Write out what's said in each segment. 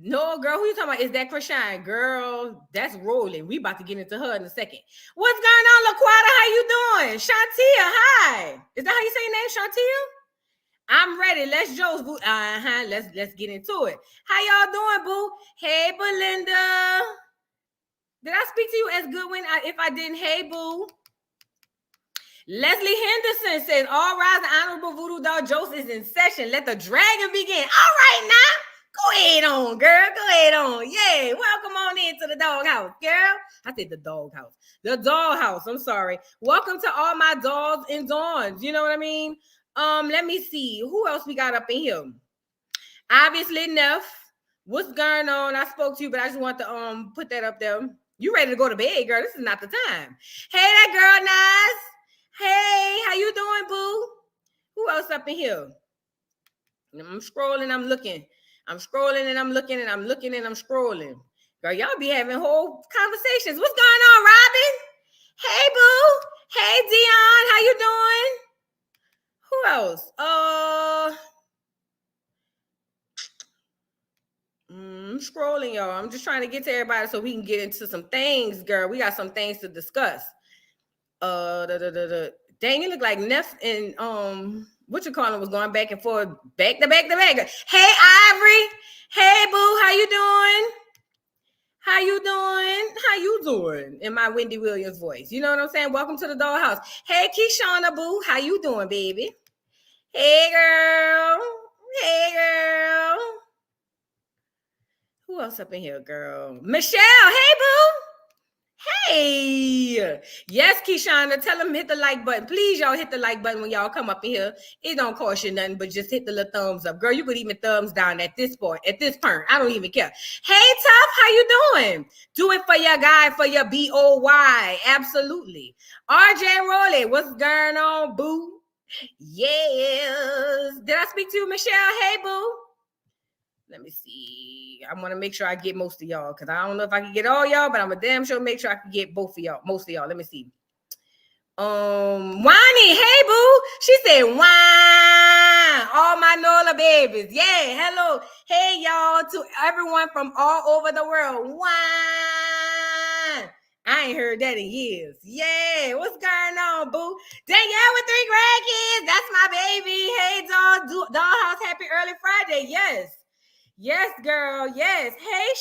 No, girl, who you talking about? Is that Krishan? Girl, that's rolling. We about to get into her in a second. What's going on, LaQuata? How you doing? Shantia, hi. Is that how you say your name, Shantia? I'm ready. Let's Joce, boo. Let's get into it. How y'all doing, boo? Hey, Belinda. Did I speak to you as good if I didn't? Hey, boo. Leslie Henderson says, all rise, the Honorable Voodoo Dog Joce is in session. Let the dragon begin. All right, now. Go ahead on, girl. Go ahead on. Yeah. Welcome on into the doghouse, girl. I said the doghouse. The dollhouse. I'm sorry. Welcome to all my dogs and dawns. You know what I mean? Let me see. Who else we got up in here? Obviously, Neff. What's going on? I spoke to you, but I just want to put that up there. You ready to go to bed, girl? This is not the time. Hey, that girl, Nas. Hey, how you doing, boo? Who else up in here? I'm scrolling, I'm looking. I'm scrolling and I'm looking and I'm looking and I'm scrolling. Girl, y'all be having whole conversations. What's going on, Robin? Hey, boo. Hey, Dion. How you doing? Who else? I'm scrolling, y'all. I'm just trying to get to everybody so we can get into some things, girl. We got some things to discuss. Dang, you look like Neff and what you calling was going back and forth, back to back to back. Hey, Ivory. Hey, boo. How you doing? How you doing? How you doing? In my Wendy Williams voice. You know what I'm saying? Welcome to the dollhouse. Hey, Keishana, boo. How you doing, baby? Hey, girl. Hey, girl. Who else up in here, girl? Michelle. Hey, boo. Hey, yes, Keishana, tell them hit the like button. Please, y'all hit the like button when y'all come up in here. It don't cost you nothing, but just hit the little thumbs up. Girl, you could even thumbs down at this point, at this point. I don't even care. Hey, Tough, how you doing? Do it for your guy, for your BOY. Absolutely. RJ Rowley, what's going on, boo? Yes. Did I speak to you, Michelle? Hey, boo. Let me see. I want to make sure I get most of y'all because I don't know if I can get all y'all, but I'm a damn sure make sure I can get both of y'all, most of y'all. Let me see. Wani, hey boo. She said, wine. All my Nola babies. Yeah, hello. Hey y'all to everyone from all over the world. Wine. I ain't heard that in years. Yeah, what's going on, boo? Danielle with 3 grandkids. That's my baby. Hey, dollhouse, happy early Friday. Yes. Yes, girl. Yes. Hey,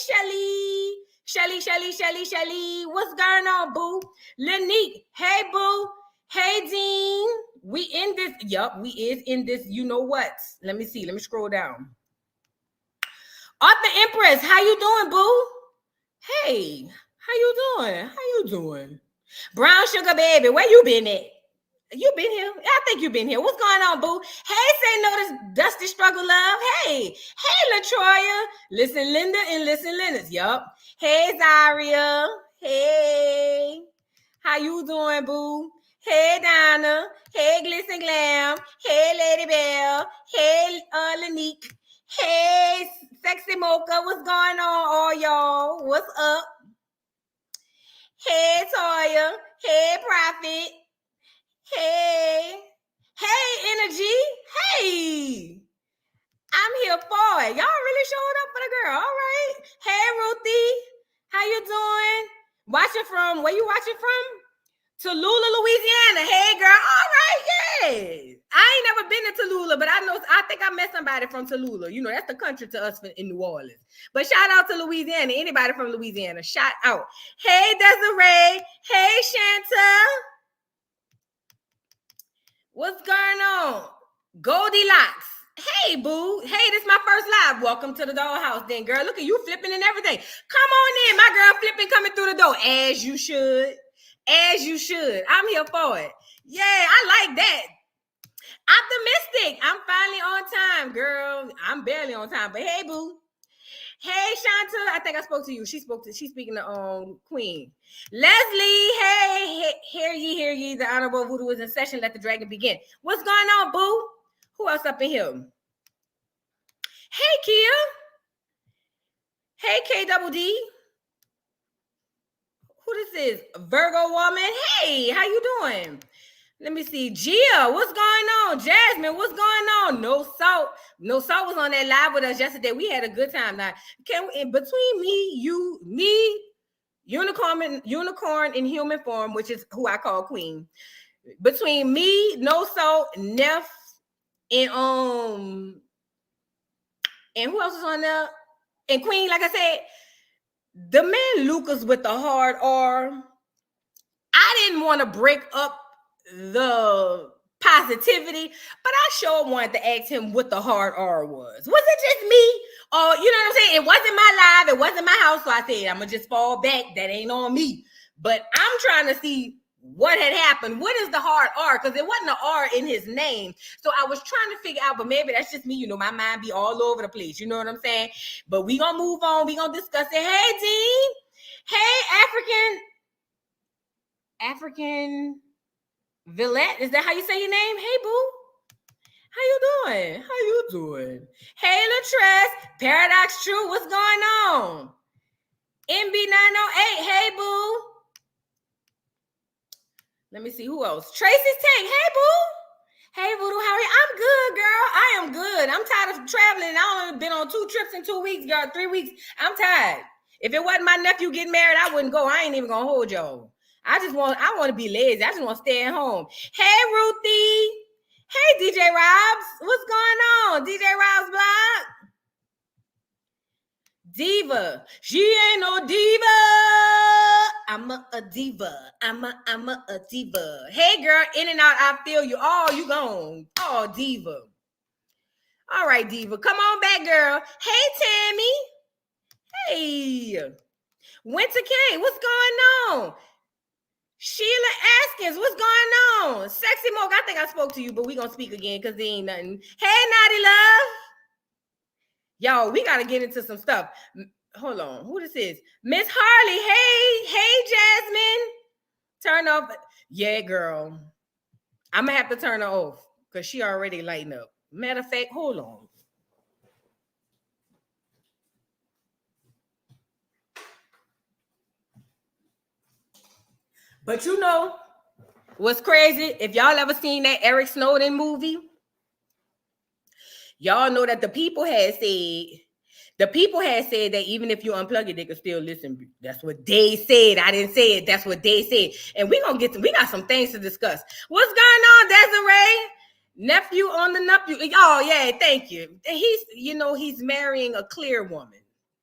Shelly. What's going on, boo? Lanique. Hey, boo. Hey, Dean. We in this. Yup, we is in this. You know what? Let me see. Let me scroll down. Arthur Empress. How you doing, boo? Hey, how you doing? How you doing? Brown Sugar Baby. Where you been at? You been here? I think you been here. What's going on, boo? Hey, say no to Dusty Struggle Love. Hey, LaTroya. Listen, Linda and listen, Linus. Yup. Hey, Zaria. Hey. How you doing, boo? Hey, Donna. Hey, Glisten Glam. Hey, Lady Bell. Hey, Lanique. Hey, Sexy Mocha. What's going on, all y'all? What's up? Hey, Toya. Hey, Prophet. Hey, Energy. Hey, I'm here for it. Y'all really showed up for the girl. All right. Hey, Ruthie. How you doing? Watching from, where you watching from? Tallulah, Louisiana. Hey, girl. All right. Yeah. I ain't never been to Tallulah, but I think I met somebody from Tallulah. You know, that's the country to us in New Orleans. But shout out to Louisiana. Anybody from Louisiana, shout out. Hey, Desiree. Hey, Shanta. What's going on? Goldilocks. Hey, boo. Hey, this is my first live. Welcome to the dollhouse then, girl. Look at you flipping and everything. Come on in. My girl flipping coming through the door. As you should. As you should. I'm here for it. Yeah, I like that. Optimistic. I'm finally on time, girl. I'm barely on time, but hey, boo. Hey, Shanta. I think I spoke to you. She's speaking to Queen. Leslie, hey, hear ye. The Honorable Voodoo is in session. Let the dragon begin. What's going on, boo? Who else up in here? Hey, Kia. Hey, K Double D. Who this is? Virgo woman. Hey, how you doing? Let me see. Gia, what's going on? Jasmine, what's going on? No Salt. No Salt was on that live with us yesterday. We had a good time. Now, between me, unicorn in human form, which is who I call Queen. Between me, No Salt, Neff, and who else is on there? And Queen, like I said, the man Lucas with the hard R. I didn't want to break up the positivity, but I sure wanted to ask him what the hard R was. Was it just me? Or, you know what I'm saying? It wasn't my live. It wasn't my house. So I said, I'm going to just fall back. That ain't on me. But I'm trying to see what had happened. What is the hard R? Because there wasn't an R in his name. So I was trying to figure out, but maybe that's just me. You know, my mind be all over the place. You know what I'm saying? But we going to move on. We going to discuss it. Hey, Dean. Hey, African Villette, is that how you say your name? Hey, boo. How you doing? Hey, Latress. Paradox True, what's going on? MB908, hey, boo. Let me see who else. Tracy's Take, hey, boo. Hey, Voodoo, how are you? I'm good, girl. I am good. I'm tired of traveling. I only been on 2 trips in 2 weeks, y'all. 3 weeks. I'm tired. If it wasn't my nephew getting married, I wouldn't go. I ain't even gonna hold y'all. I want to be lazy. I just want to stay at home. Hey, Ruthie. Hey, DJ Robs. What's going on? DJ Robs Blog. Diva. She ain't no diva. I'm a diva. I'm a diva. Hey, girl. In and out, I feel you. Oh, you gone. Oh, diva. All right, diva. Come on back, girl. Hey, Tammy. Hey. Winter K. What's going on? Sheila Askins, what's going on? Sexy Moke, I think I spoke to you, but we gonna speak again because there ain't nothing. Hey, Naughty Love. Yo, we gotta get into some stuff. Hold on, who this is? Miss Harley. Hey, Jasmine. Turn off. Yeah, girl. I'm gonna have to turn her off because she already lighting up. Matter of fact, hold on. But you know what's crazy? If y'all ever seen that Eric Snowden movie, y'all know that the people had said that even if you unplug it, they could still listen. That's what they said. I didn't say it. That's what they said. And we got some things to discuss. What's going on, Desiree? Nephew on the nephew. Oh, yeah, thank you. He's marrying a clear woman.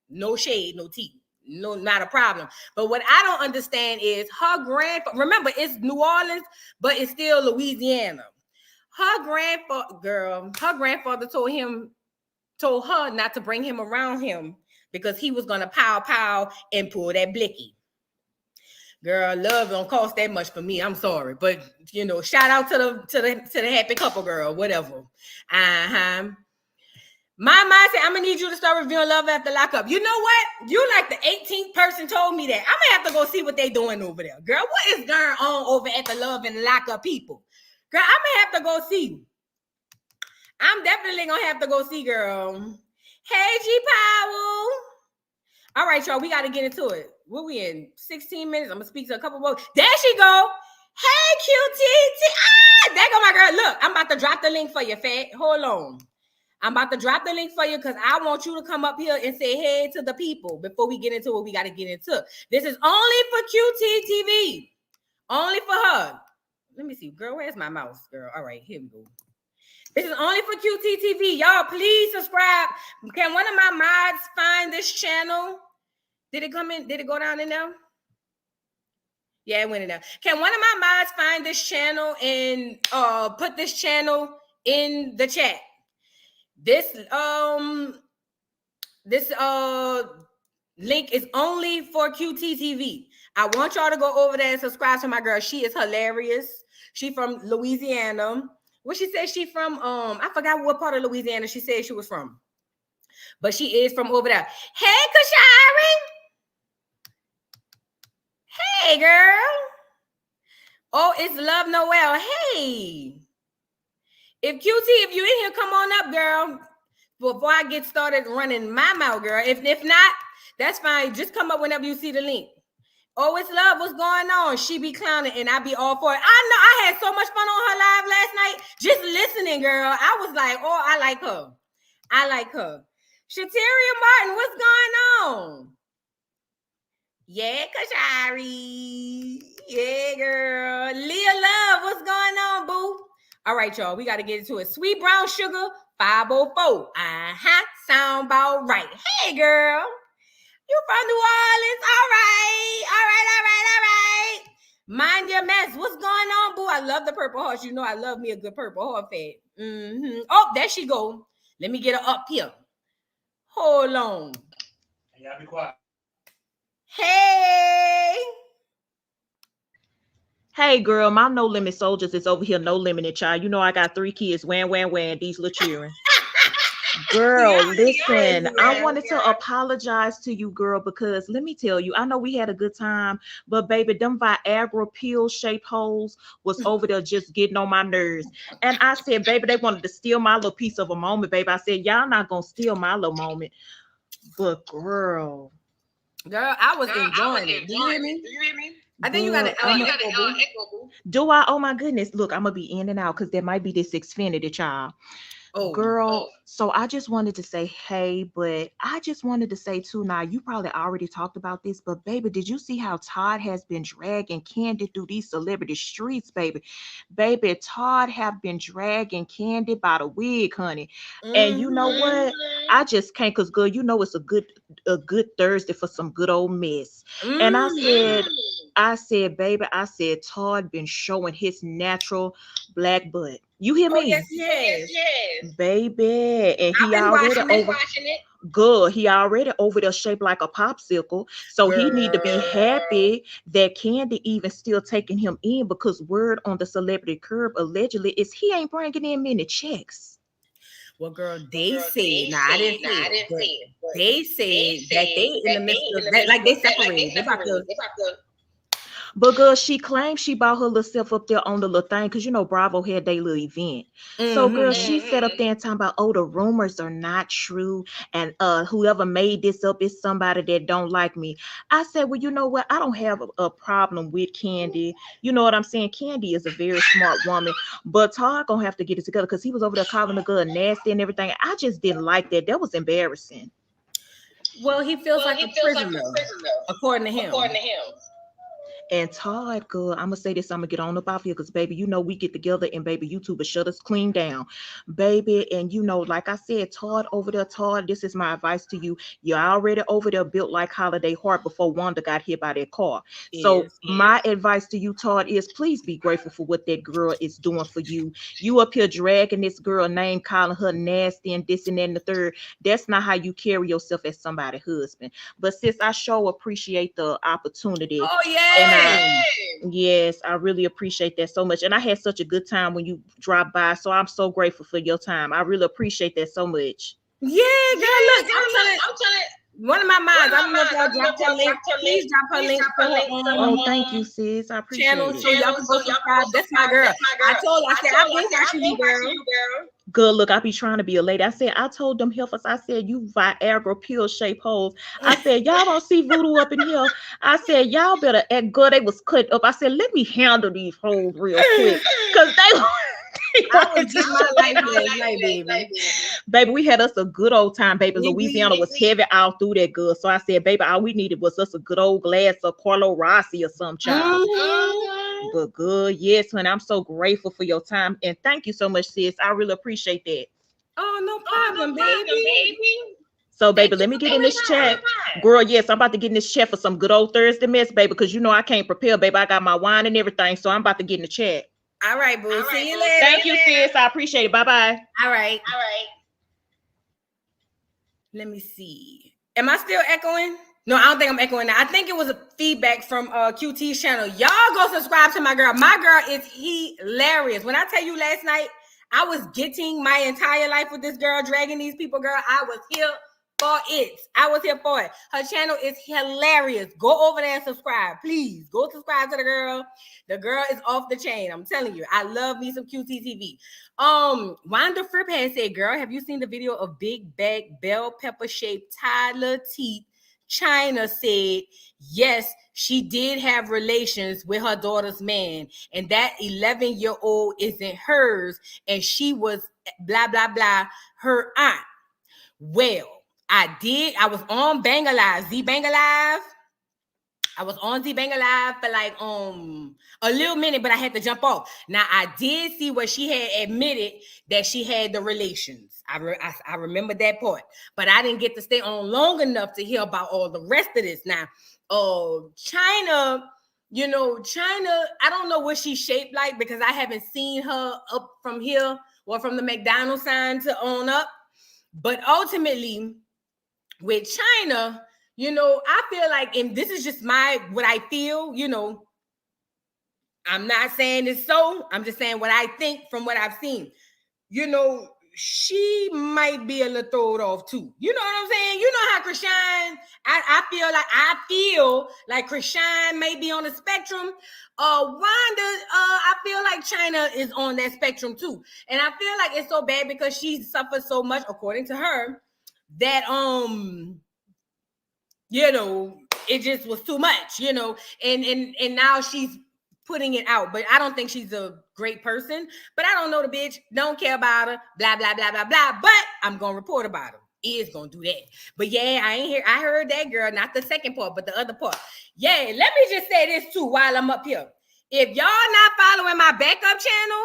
No shade, no tea. No, not a problem. But what I don't understand is her grandfather. Remember, it's New Orleans, but it's still Louisiana. Her grandfather told her not to bring him around him because he was gonna pow and pull that blicky. Girl, love don't cost that much for me. I'm sorry, but shout out to the happy couple, girl. Whatever. My mind said, I'm gonna need you to start reviewing Love After Lockup. You know what? You like the 18th person told me that. I'm gonna have to go see what they doing over there. Girl, what is going on over at the Love and Lockup people? Girl, I'm gonna have to go see. I'm definitely gonna have to go see, girl. Hey, G Powell. All right, y'all, we gotta get into it. What we in? 16 minutes. I'm gonna speak to a couple more. There she go. Hey, QTT. There go my girl. Look, I'm about to drop the link for you, Fat. Hold on. I'm about to drop the link for you because I want you to come up here and say hey to the people before we get into what we got to get into. This is only for QTTV. Only for her. Let me see. Girl, where's my mouse, girl? All right, here we go. This is only for QTTV. Y'all, please subscribe. Can one of my mods find this channel? Did it come in? Did it go down in there? Yeah, it went in there. Can one of my mods find this channel and put this channel in the chat? This link is only for QTTV. I want y'all to go over there and subscribe to my girl. She is hilarious. She from Louisiana. What she said she from? I forgot what part of Louisiana she said she was from, but she is from over there. Hey, Kashari. Hey, girl. Oh, it's Love Noel. Hey. If you in here, come on up, girl. Before I get started running my mouth, girl. If not, that's fine. Just come up whenever you see the link. Oh, it's love. What's going on? She be clowning and I be all for it. I know I had so much fun on her live last night. Just listening, girl. I was like, oh, I like her. I like her. Shateria Martin, what's going on? Yeah, Kashari. Yeah, girl. Leah Love, what's going on, boo? All right, y'all. We got to get into it. Sweet Brown Sugar, 504. Sound about right. Hey, girl. You from New Orleans? All right. Mind your mess. What's going on, boo? I love the purple horse. You know I love me a good purple horse fed. Oh, there she go. Let me get her up here. Hold on. Y'all be quiet. Hey, girl, my No Limit Soldiers is over here, no limited, child. You know I got 3 kids, wham, these little children. Girl, listen, I wanted to apologize to you, girl, because let me tell you, I know we had a good time, but baby, them Viagra pill-shaped holes was over there just getting on my nerves. And I said, baby, they wanted to steal my little piece of a moment, baby. I said, y'all not gonna steal my little moment. But girl, I was enjoying it. Do you hear me? I think you got an echo. Do I? Oh my goodness. Look, I'm gonna be in and out because there might be this Xfinity, child. Girl, so I just wanted to say hey, but I just wanted to say too, now you probably already talked about this, but baby, did you see how Todd has been dragging Candy through these celebrity streets, baby? Baby, Todd have been dragging Candy by the wig, honey. And you know what? I just can't, cause girl, you know it's a good Thursday for some good old mess. And I said, baby, Todd been showing his natural black butt. You hear me? Yes. Baby. And he already watching it. Good. He already over there shaped like a popsicle. So he need to be happy that Candy even still taking him in, because word on the celebrity curb allegedly is he ain't bringing in many checks. Well, girl, they said, I didn't say it, but they said that they in the midst of that, like they separated. They about to. But girl, she claimed she bought her little self up there on the little thing, because you know Bravo had their little event. So girl, she sat up there and talking about, oh, the rumors are not true, and whoever made this up is somebody that don't like me. I said, well, you know what? I don't have a problem with Candy. You know what I'm saying? Candy is a very smart woman, but Todd gonna have to get it together, because he was over there calling the girl nasty and everything. I just didn't like that. That was embarrassing. Well, he feels like a prisoner, according to him. And Todd, girl, I'm gonna say this, I'm gonna get on up off here, because baby, you know we get together and baby, YouTubers shut us clean down, baby. And you know, like I said, Todd over there, Todd, this is my advice to you. You're already over there built like Holiday Heart before Wanda got hit by that car. So my advice to you, Todd, is please be grateful for what that girl is doing for you. You up here dragging this girl name, calling her nasty and this and that and the third. That's not how you carry yourself as somebody's husband. But sis, I sure appreciate the opportunity. Oh yeah. Yes, I really appreciate that so much. And I had such a good time when you dropped by. So I'm so grateful for your time. I really appreciate that so much. Yeah, girl, look, I'm telling one of my moms, I don't know if y'all dropped her link. Please drop her link for her. Oh, thank you, sis. I appreciate it. So y'all can go subscribe. That's my girl. I told her, I said, I've been watching you, girl. Good, look, I be trying to be a lady. I told them heifers, I said, you Viagra pill-shaped holes. I said, y'all don't see voodoo up in here. I said, y'all better act good. They was cut up. I said, let me handle these holes real quick, because they baby, we had us a good old time, baby. Louisiana was heavy all through that good. So I said, baby, all we needed was us a good old glass of Carlo Rossi or some child. But good, yes, honey. I'm so grateful for your time, and thank you so much, sis. I really appreciate that. Oh, no problem, baby. So, baby, let me get in this chat. Girl, yes, I'm about to get in this chat for some good old Thursday mess, baby, because you know I can't prepare, baby. I got my wine and everything, so I'm about to get in the chat. All right, boo. See you later. Thank you, sis. I appreciate it. Bye-bye. All right. Let me see. Am I still echoing? No, I don't think I'm echoing now. I think it was a feedback from QT's channel. Y'all go subscribe to my girl. My girl is hilarious. When I tell you last night, I was getting my entire life with this girl, dragging these people, girl. I was here for it. I was here for it. Her channel is hilarious. Go over there and subscribe. Please go subscribe to the girl. The girl is off the chain. I'm telling you. I love me some QT TV. Wanda Fripp has said, girl, have you seen the video of big bag bell pepper shaped toddler teeth China said, yes, she did have relations with her daughter's man, and that 11-year-old isn't hers, and she was blah, blah, blah, her aunt. Well, I was on Bang Alive, Z Bang Alive. I was on Z Bang Alive for like a little minute, but I had to jump off. Now I did see where she had admitted that she had the relations. I remember that part, but I didn't get to stay on long enough to hear about all the rest of this. Now, China, China, I don't know what she's shaped like because I haven't seen her up from here or from the McDonald's sign to on up. But ultimately, with China, I feel like, and this is just what I feel, I'm not saying it's so, I'm just saying what I think from what I've seen. She might be a little thrown off too. You know what I'm saying? You know how Krishan, I feel like Krishan may be on the spectrum. Wanda, I feel like China is on that spectrum too. And I feel like it's so bad because she suffered so much, according to her, that it just was too much, and now she's putting it out. But I don't think she's a great person. But I don't know the bitch, don't care about her, blah, blah, blah, blah, blah. But I'm gonna report about her. Is gonna do that. But yeah, I heard that girl, not the second part, but the other part. Yeah, let me just say this too while I'm up here. If y'all not following my backup channel,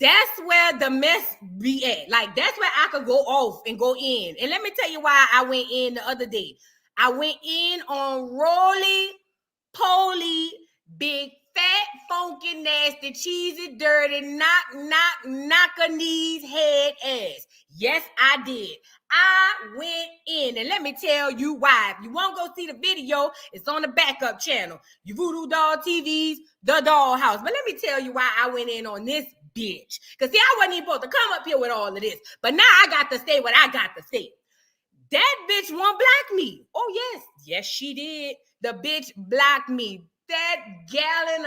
that's where the mess be at. Like, that's where I could go off and go in. And let me tell you why I went in the other day. I went in on roly poly, big, fat, funky, nasty, cheesy, dirty, knock knees, head ass. Yes, I did. I went in, and let me tell you why. If you won't go see the video, it's on the backup channel. You Voodoo Doll TV's The Dollhouse. But let me tell you why I went in on this bitch. Because see, I wasn't even supposed to come up here with all of this. But now I got to say what I got to say. That bitch won't block me. Oh, yes. Yes, she did. The bitch blocked me. That gallon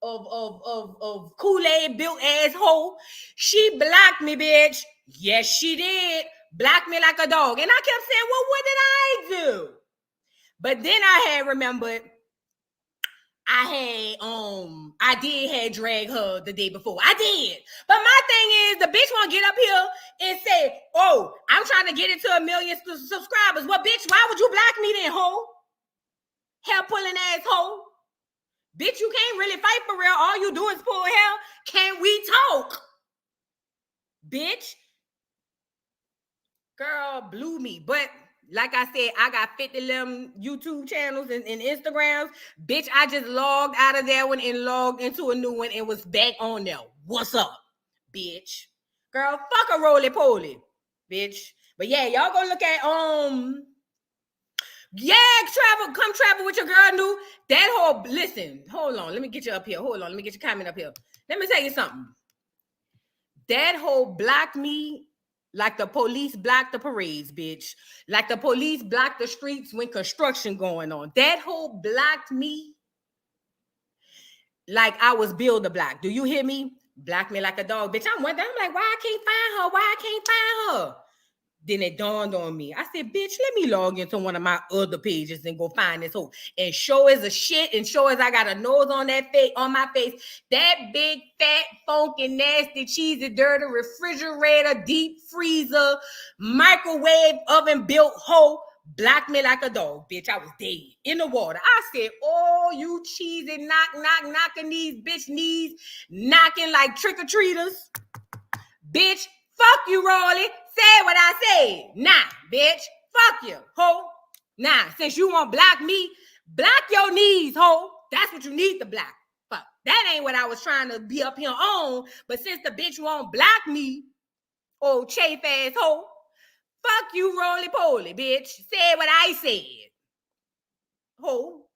of Kool-Aid built asshole. She blocked me, bitch. Yes, she did. Blocked me like a dog. And I kept saying, well, what did I do? But then I had remembered I did have drag her the day before. I did. But my thing is, the bitch won't get up here and say, oh, I'm trying to get it to 1 million subscribers. Well, bitch, why would you block me then, hoe? Hair pulling asshole. Bitch, you can't really fight for real. All you do is pull hair. Can we talk? Bitch. Girl, blew me. But like I said, I got 50 YouTube channels and Instagrams. Bitch, I just logged out of that one and logged into a new one and was back on there. What's up, bitch? Girl, fuck a roly-poly, bitch. But yeah, y'all go look at, come travel with your girl new. That whole, listen, hold on. Let me get you up here. Hold on. Let me get your comment up here. Let me tell you something. That whole blocked me like the police block the parades, bitch. Like the police block the streets when construction going on. That whole blocked me like I was Bill the Block. Do you hear me? Block me like a dog, bitch. I'm wondering, I'm like, why I can't find her? Why I can't find her? Then it dawned on me. I said, bitch, let me log into one of my other pages and go find this hoe. And show as a shit, and show as I got a nose on that face, on my face, that big, fat, funky, nasty, cheesy, dirty, refrigerator, deep freezer, microwave oven built hoe blocked me like a dog, bitch. I was dead in the water. I said, oh, you cheesy, knocking these bitch knees, knocking like trick-or-treaters. Bitch, fuck you, Rolly. Say what I said. Nah, bitch. Fuck you, ho. Nah, since you won't block me, block your knees, ho. That's what you need to block. Fuck. That ain't what I was trying to be up here on. But since the bitch won't block me, old chafe ass ho, fuck you, roly-poly, bitch. Say what I said. Ho.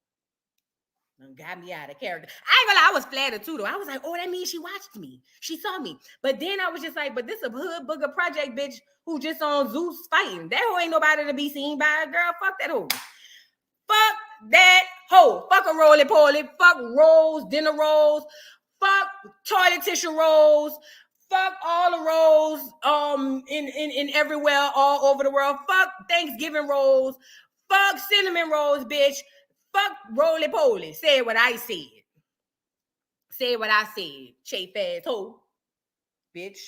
Got me out of character. I ain't gonna lie, I was flattered too, though. I was like, oh, that means she watched me. She saw me. But then I was just like, but this a hood booger project bitch who just on Zeus fighting. That hoe ain't nobody to be seen by. Girl, fuck that hoe. Fuck that hoe. Fuck a roly-poly. Fuck rolls, dinner rolls. Fuck toilet tissue rolls. Fuck all the rolls in everywhere, all over the world. Fuck Thanksgiving rolls. Fuck cinnamon rolls, bitch. Fuck roly-poly. Say what I said. Say what I said. Chafe ass hoe. Bitch.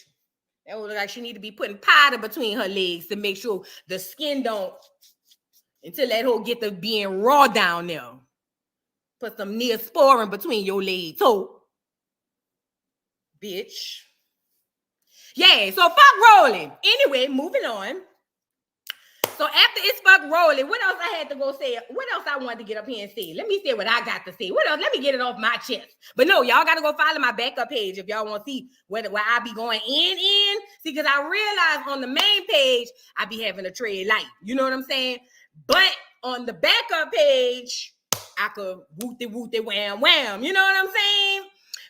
That would look like she need to be putting powder between her legs to make sure the skin don't, until that hoe get to being raw down there. Put some Neosporin between your legs, hoe. Bitch. Yeah, so fuck rolling. Anyway, moving on. So after it's fuck rolling, what else I had to go say? What else I wanted to get up here and say? Let me say what I got to say. What else? Let me get it off my chest. But no, y'all got to go follow my backup page if y'all want to see where I be going in. See, because I realized on the main page, I be having a trade light. You know what I'm saying? But on the backup page, I could wooty wham wham. You know what I'm saying?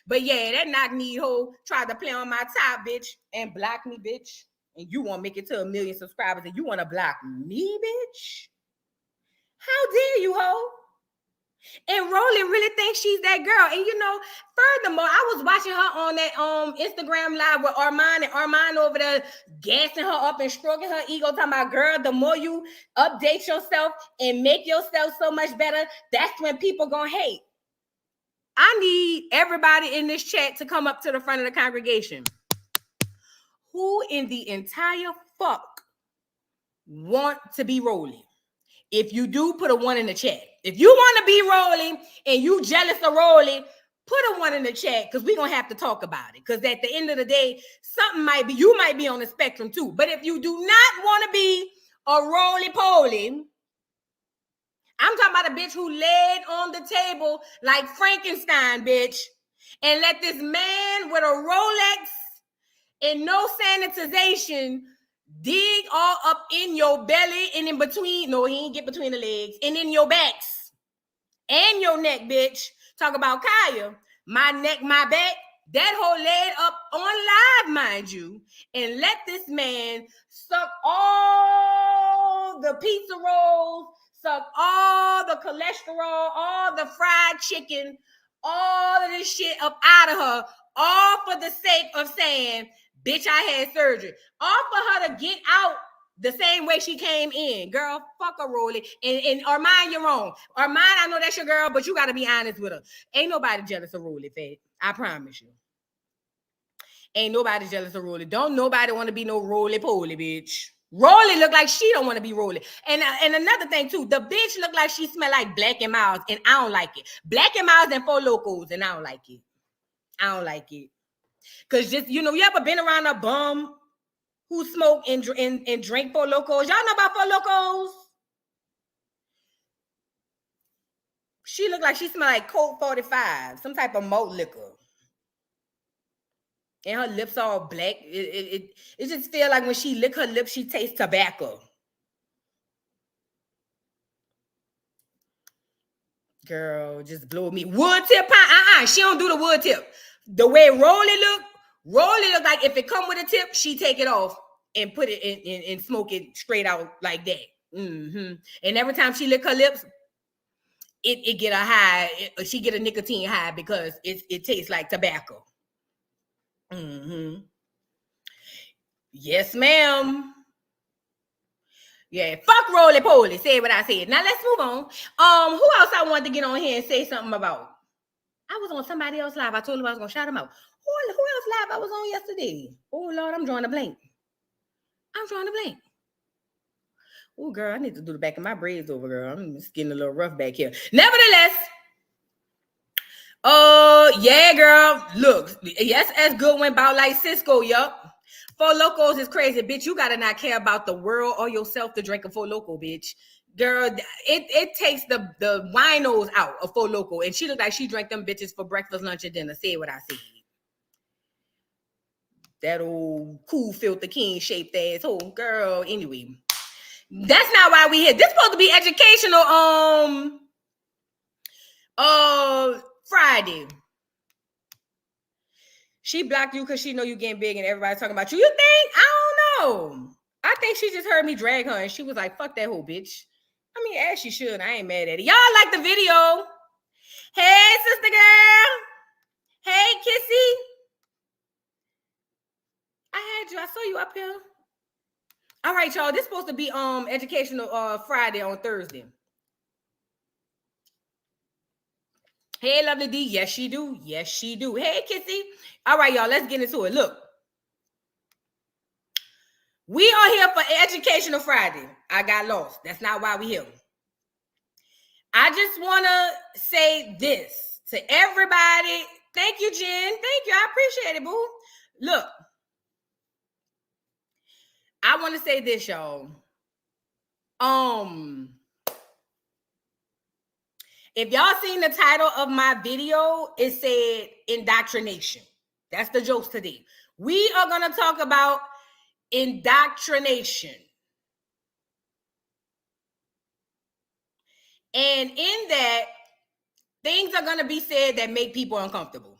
But yeah, that knock-knee hoe tried to play on my top, bitch, and block me, bitch. And you want to make it to 1 million subscribers and you want to block me, bitch? How dare you, hoe? And Rolly really thinks she's that girl. And you know, furthermore, I was watching her on that Instagram live with Armand, and Armand over there gassing her up and stroking her ego, talking about, girl, the more you update yourself and make yourself so much better, that's when people gonna hate. I need everybody in this chat to come up to the front of the congregation. Who in the entire fuck want to be rolling? If you do, put a 1 in the chat. If you want to be rolling and you jealous of rolling, put a 1 in the chat, because we're going to have to talk about it. Because at the end of the day, you might be on the spectrum too. But if you do not want to be a roly-poly, I'm talking about a bitch who laid on the table like Frankenstein, bitch, and let this man with a Rolex and no sanitization dig all up in your belly and in between. No, he ain't get between the legs. And in your backs and your neck, bitch. Talk about Kaya. My neck, my back. That whole laid up on live, mind you. And let this man suck all the pizza rolls, suck all the cholesterol, all the fried chicken, all of this shit up out of her, all for the sake of saying, bitch, I had surgery. All for her to get out the same way she came in. Girl, fuck her, Rolly. And Armand, you're wrong. Armand, I know that's your girl, but you got to be honest with her. Ain't nobody jealous of Rolly, Fed. I promise you. Ain't nobody jealous of Rolly. Don't nobody want to be no roly-poly, bitch. Rolly look like she don't want to be Rolly. And another thing, too, the bitch look like she smell like Black and Miles, and I don't like it. Black and Miles and Four Locos, and I don't like it. I don't like it. Because just, you know, you ever been around a bum who smoke and drink Four Locos? Y'all know about Four Locos? She look like she smell like Colt 45, some type of malt liquor. And her lips all black. It just feel like when she lick her lips, she tastes tobacco. Girl, just blow me. Wood tip pie? She don't do the wood tip. The way Rolly look like if it come with a tip, she take it off and put it in and smoke it straight out like that. Mm-hmm. And every time she lick her lips, it get a high. She get a nicotine high because it tastes like tobacco. Mm-hmm. Yes, ma'am. Yeah, fuck roly-poly. Say what I said. Now let's move on. Who else I wanted to get on here and say something about? I was on somebody else live. I told him I was gonna shout him out. Who else live I was on yesterday? Oh Lord, I'm drawing a blank. Oh girl, I need to do the back of my braids over, girl. I'm just getting a little rough back here. Nevertheless, yeah, girl. Look, yes, as good went about like Cisco, yup. Four Locos is crazy, bitch. You gotta not care about the world or yourself to drink a Four Loco, bitch. Girl, it takes the winos out of Four Loco, and she looked like she drank them bitches for breakfast, lunch, and dinner. Say what I said. That old cool filter king shaped ass hole, girl. Anyway, that's not why we here. This supposed to be educational. Friday. She blocked you because she know you getting big and everybody's talking about you. You think? I don't know. I think she just heard me drag her and she was like, fuck that whole bitch. I mean, as she should. I ain't mad at it. Y'all like the video? Hey, sister girl. Hey, Kissy. I had you. I saw you up here. All right, y'all. This is supposed to be educational Friday on Thursday. Hey, lovely D. Yes, she do. Yes, she do. Hey, Kissy. All right, y'all. Let's get into it. Look. We are here for Educational Friday. I got lost. That's not why we here. I just want to say this to everybody. Thank you, Jen. Thank you. I appreciate it, boo. Look, I want to say this, y'all. If y'all seen the title of my video, it said indoctrination. That's the jokes today. We are going to talk about indoctrination. And in that, things are going to be said that make people uncomfortable.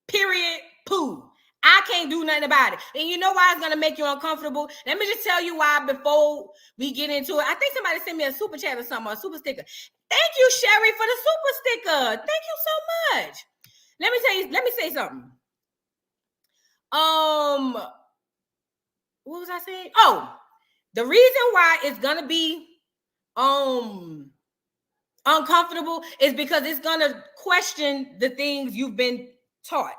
Period. Pooh. I can't do nothing about it. And you know why it's going to make you uncomfortable? Let me just tell you why before we get into it. I think somebody sent me a super chat or something, a super sticker. Thank you, Sherry, for the super sticker. Thank you so much. Let me say something. What was I saying? Oh, the reason why it's going to be uncomfortable is because it's going to question the things you've been taught.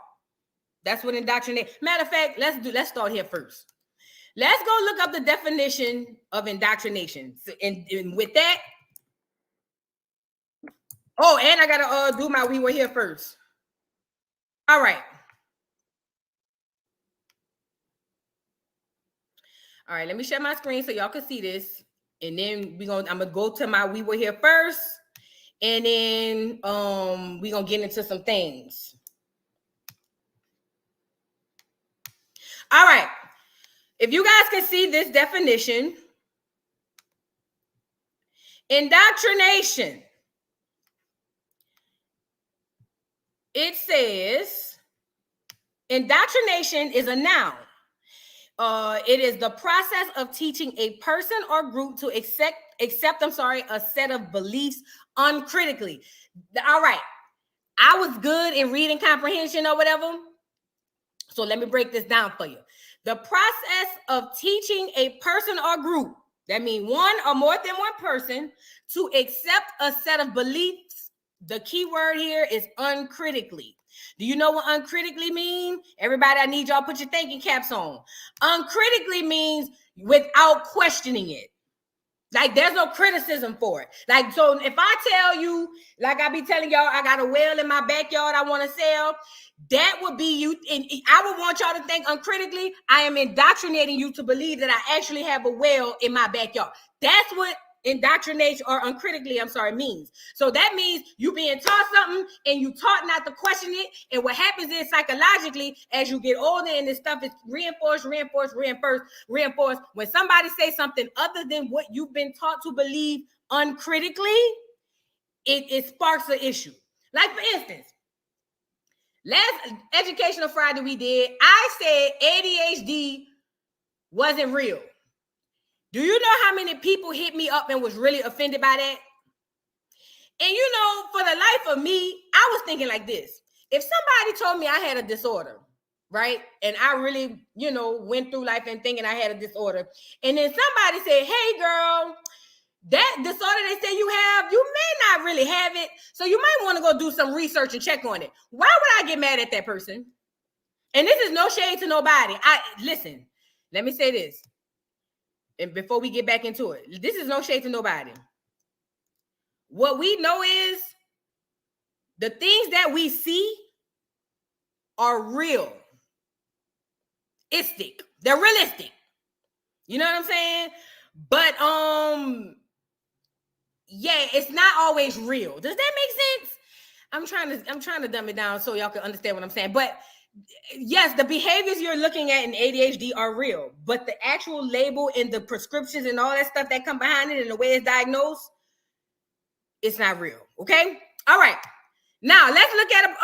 That's what indoctrination. Matter of fact, let's start here first. Let's go look up the definition of indoctrination. And with that, oh, and I gotta do my we were here first. All right. All right, let me share my screen so y'all can see this. And then I'm gonna go to my we were here first. And then we're gonna get into some things. All right. If you guys can see this definition, indoctrination. It says indoctrination is a noun. It is the process of teaching a person or group to accept a set of beliefs uncritically. All right. I was good in reading comprehension or whatever. So let me break this down for you. The process of teaching a person or group, that means one or more than one person, to accept a set of beliefs. The key word here is uncritically. Do you know what uncritically means? Everybody, I need y'all put your thinking caps on. Uncritically means without questioning it. Like there's no criticism for it. Like, so if I tell you, like I be telling y'all, I got a well in my backyard I want to sell, that would be you. And I would want y'all to think uncritically. I am indoctrinating you to believe that I actually have a well in my backyard. That's what indoctrination or uncritically, means. So that means you being taught something and you taught not to question it. And what happens is psychologically, as you get older and this stuff is reinforced. When somebody says something other than what you've been taught to believe uncritically, it sparks an issue. Like for instance, last Educational Friday we did, I said ADHD wasn't real. Do you know how many people hit me up and was really offended by that? And you know, for the life of me, I was thinking like this. If somebody told me I had a disorder, right? And I really, went through life and thinking I had a disorder. And then somebody said, hey girl, that disorder they say you have, you may not really have it. So you might want to go do some research and check on it. Why would I get mad at that person? And this is no shade to nobody. Listen, let me say this. And before we get back into it, this is no shade to nobody. What we know is the things that we see are real. They're realistic. You know what I'm saying? But yeah, it's not always real. Does that make sense? I'm trying to dumb it down so y'all can understand what I'm saying. But yes, the behaviors you're looking at in ADHD are real, but the actual label and the prescriptions and all that stuff that come behind it and the way it's diagnosed, it's not real. Okay. All right. Now let's look at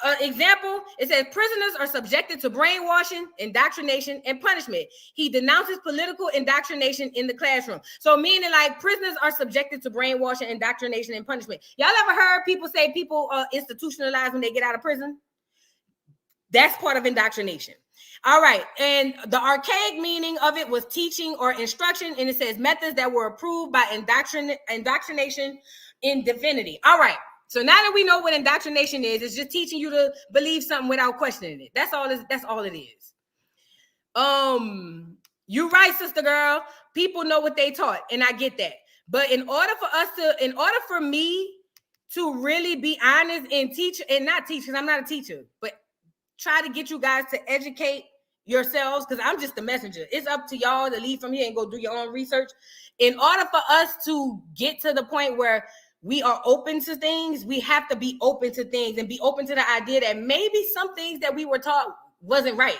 an example. It says prisoners are subjected to brainwashing, indoctrination, and punishment. He denounces political indoctrination in the classroom. So meaning like prisoners are subjected to brainwashing, indoctrination, and punishment. Y'all ever heard people say people are institutionalized when they get out of prison? That's part of indoctrination. All right. And the archaic meaning of it was teaching or instruction. And it says methods that were approved by indoctrination in divinity. All right. So now that we know what indoctrination is, it's just teaching you to believe something without questioning it. That's all it is. You're right, sister girl. People know what they taught, and I get that. But in order for me to really be honest and teach, and not teach, because I'm not a teacher, but try to get you guys to educate yourselves, because I'm just the messenger. It's up to y'all to leave from here and go do your own research. In order for us to get to the point where we are open to things, we have to be open to things and be open to the idea that maybe some things that we were taught wasn't right.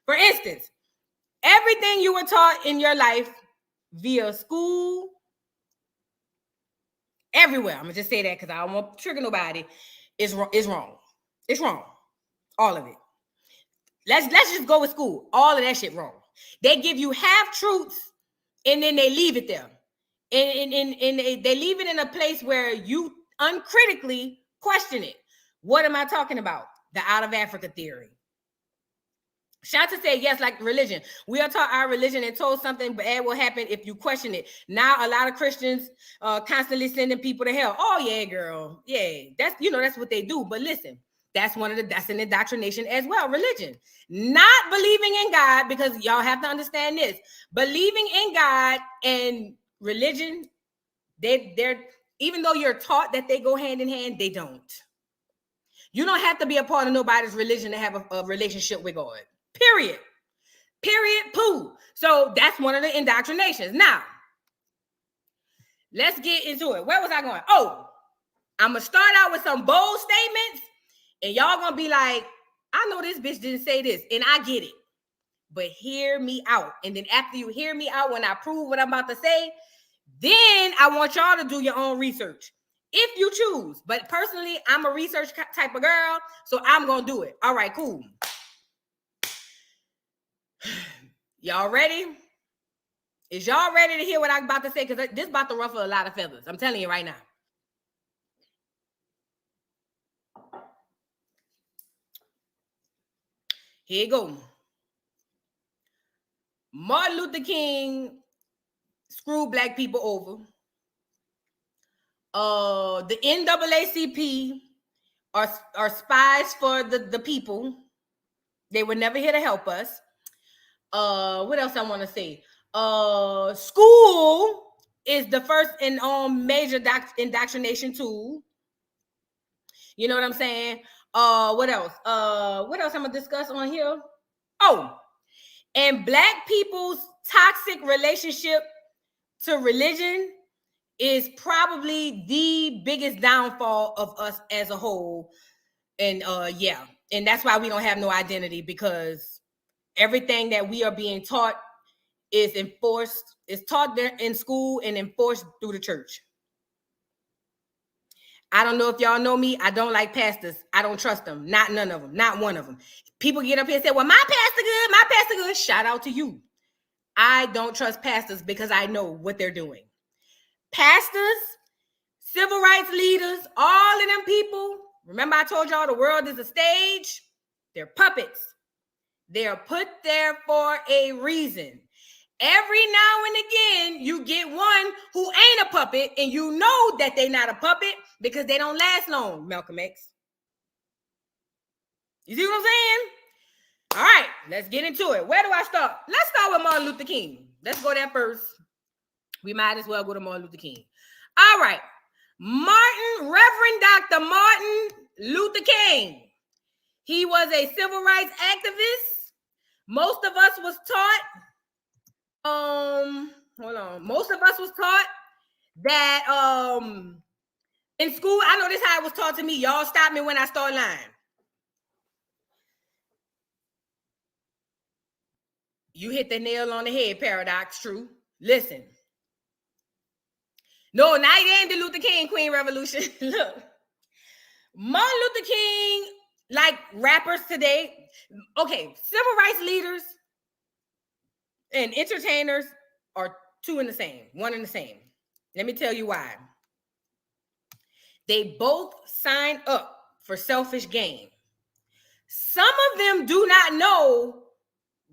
For instance, everything you were taught in your life via school, everywhere, I'm gonna just say that because I don't want to trigger nobody, is wrong. It's wrong. All of it. Let's just go with school. All of that shit wrong. They give you half truths and then they leave it there. And they leave it in a place where you uncritically question it. What am I talking about? The out of Africa theory. Shanta said, yes, like religion. We are taught our religion and told something bad will happen if you question it. Now, a lot of Christians constantly sending people to hell. Oh, yeah, girl. Yeah, that's what they do. But listen, that's an indoctrination as well, religion. Not believing in God, because y'all have to understand this. Believing in God and religion, they're even though you're taught that they go hand in hand, they don't. You don't have to be a part of nobody's religion to have a relationship with God. Period. Poo. So that's one of the indoctrinations. Now, let's get into it. Where was I going? Oh, I'm going to start out with some bold statements, and y'all going to be like, I know this bitch didn't say this, and I get it. But hear me out. And then after you hear me out, when I prove what I'm about to say, then I want y'all to do your own research, if you choose. But personally, I'm a research type of girl, so I'm going to do it. All right, cool. Y'all ready? Is y'all ready to hear what I'm about to say? Because this is about to ruffle a lot of feathers. I'm telling you right now. Here you go. Martin Luther King screwed black people over. The NAACP are spies for the people. They were never here to help us. What else I want to say? School is the first and major indoctrination tool. You know what I'm saying? What else? What else I'm gonna discuss on here? Oh, and black people's toxic relationship to religion is probably the biggest downfall of us as a whole. And and that's why we don't have no identity, because everything that we are being taught is taught there in school and enforced through the church. I don't know if y'all know me. I don't like pastors. I don't trust them. Not none of them. Not one of them. People get up here and say, well, my pastor good. Shout out to you. I don't trust pastors because I know what they're doing. Pastors, civil rights leaders, all of them people. Remember I told y'all the world is a stage? They're puppets. They're put there for a reason. Every now and again, you get one who ain't a puppet, and you know that they're not a puppet because they don't last long, Malcolm X. You see what I'm saying? All right, let's get into it. Where do I start? Let's start with Martin Luther King. Let's go there first. We might as well go to Martin Luther King. All right. Reverend Dr. Martin Luther King. He was a civil rights activist. Most of us was taught, Most of us was taught that in school, I know this is how it was taught to me. Y'all stop me when I start lying. You hit the nail on the head, Paradox, true. Listen. No, not in the Luther King Queen Revolution. Look. Martin Luther King, like rappers today, okay, civil rights leaders and entertainers are one and the same. Let me tell you why. They both sign up for selfish gain. Some of them do not know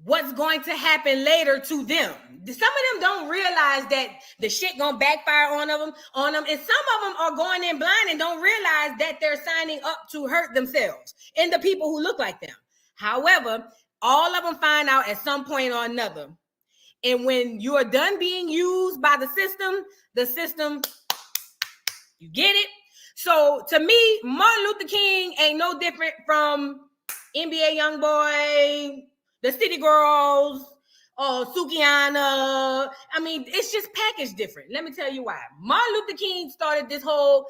what's going to happen later to them. Some of them don't realize that the shit gonna backfire on them, and some of them are going in blind and don't realize that they're signing up to hurt themselves and the people who look like them. However, all of them find out at some point or another. And when you are done being used by the system, you get it? So to me, Martin Luther King ain't no different from NBA Youngboy, the City Girls, Sukiana. I mean, it's just packaged different. Let me tell you why. Martin Luther King started this whole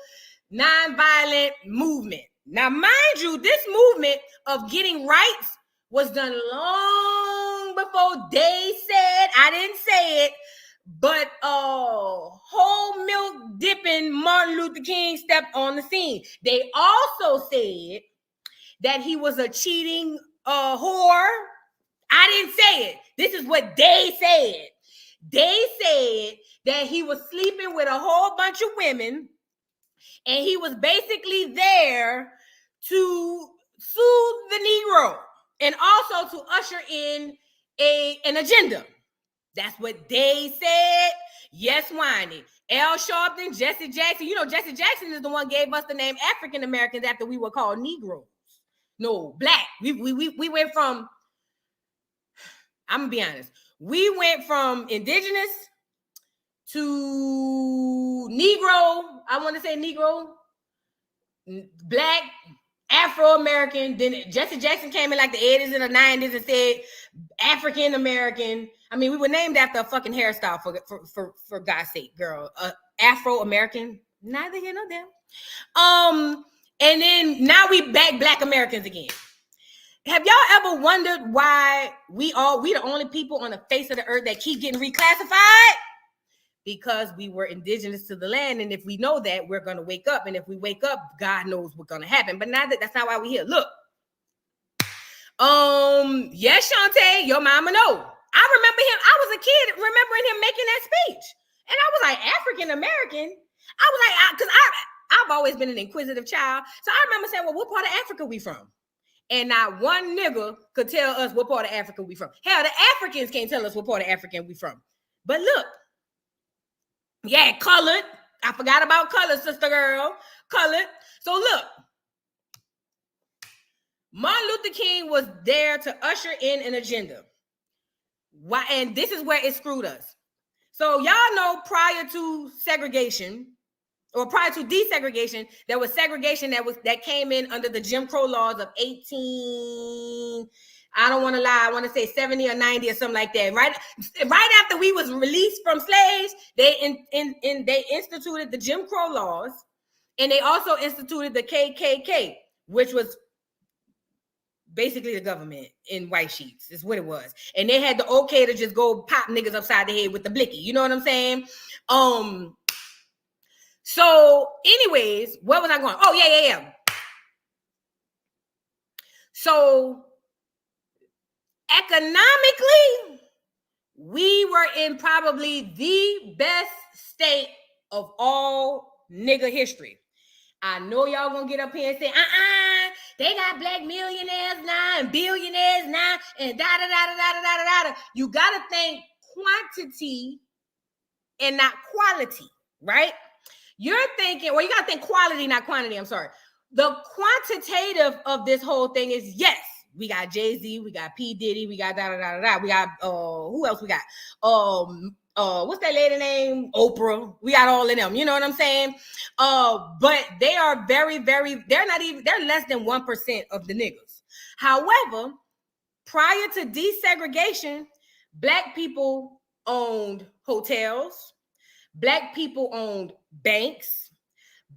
nonviolent movement. Now, mind you, this movement of getting rights was done long before they said, I didn't say it, but whole milk dipping Martin Luther King stepped on the scene. They also said that he was a cheating whore. I didn't say it. This is what they said. They said that he was sleeping with a whole bunch of women, and he was basically there to soothe the Negro and also to usher in an agenda. That's what they said. Yes, whiny. Al Sharpton, Jesse Jackson. You know, Jesse Jackson is the one gave us the name African Americans after we were called Negroes. No, black. We went from, I'm gonna be honest, we went from indigenous to Negro. I want to say Negro, black, Afro-American. Then Jesse Jackson came in like the 80s and the 90s and said African American. I mean, we were named after a fucking hairstyle for God's sake, girl. Afro-American, neither here nor there. And then now we back Black Americans again. Have y'all ever wondered why we the only people on the face of the earth that keep getting reclassified? Because we were indigenous to the land, and if we know that, we're gonna wake up. And if we wake up, God knows what's gonna happen. But now that's not why we're here. Look, yes, Shantae, your mama know. I remember him. I was a kid remembering him making that speech, and I was like, African American. I was like, because I've always been an inquisitive child, so I remember saying, well, what part of Africa we from? And not one nigga could tell us what part of Africa we from. Hell, the Africans can't tell us what part of Africa we from. But look, yeah, colored. I forgot about colored, sister girl. Colored. So look, Martin Luther King was there to usher in an agenda. Why? And this is where it screwed us. So y'all know prior to segregation, or prior to desegregation, there was segregation that came in under the Jim Crow laws of 18. I don't want to lie. I want to say 70 or 90 or something like that. Right after we was released from slaves, they instituted the Jim Crow laws, and they also instituted the KKK, which was basically the government in white sheets. Is what it was. And they had the okay to just go pop niggas upside the head with the blicky. You know what I'm saying? So anyways, where was I going? Oh, yeah. So economically, we were in probably the best state of all nigga history. I know y'all gonna get up here and say, they got black millionaires now and billionaires now and da-da-da-da-da-da-da-da. You gotta think quantity and not quality, right? You're thinking, well, you gotta think quality, not quantity. I'm sorry. The quantitative of this whole thing is, yes, we got Jay-Z, we got P. Diddy, we got da-da-da-da-da. We got, who else we got? What's that lady name? Oprah. We got all of them. You know what I'm saying? But they are very, very, they're less than 1% of the niggas. However, prior to desegregation, black people owned hotels. Black people owned banks.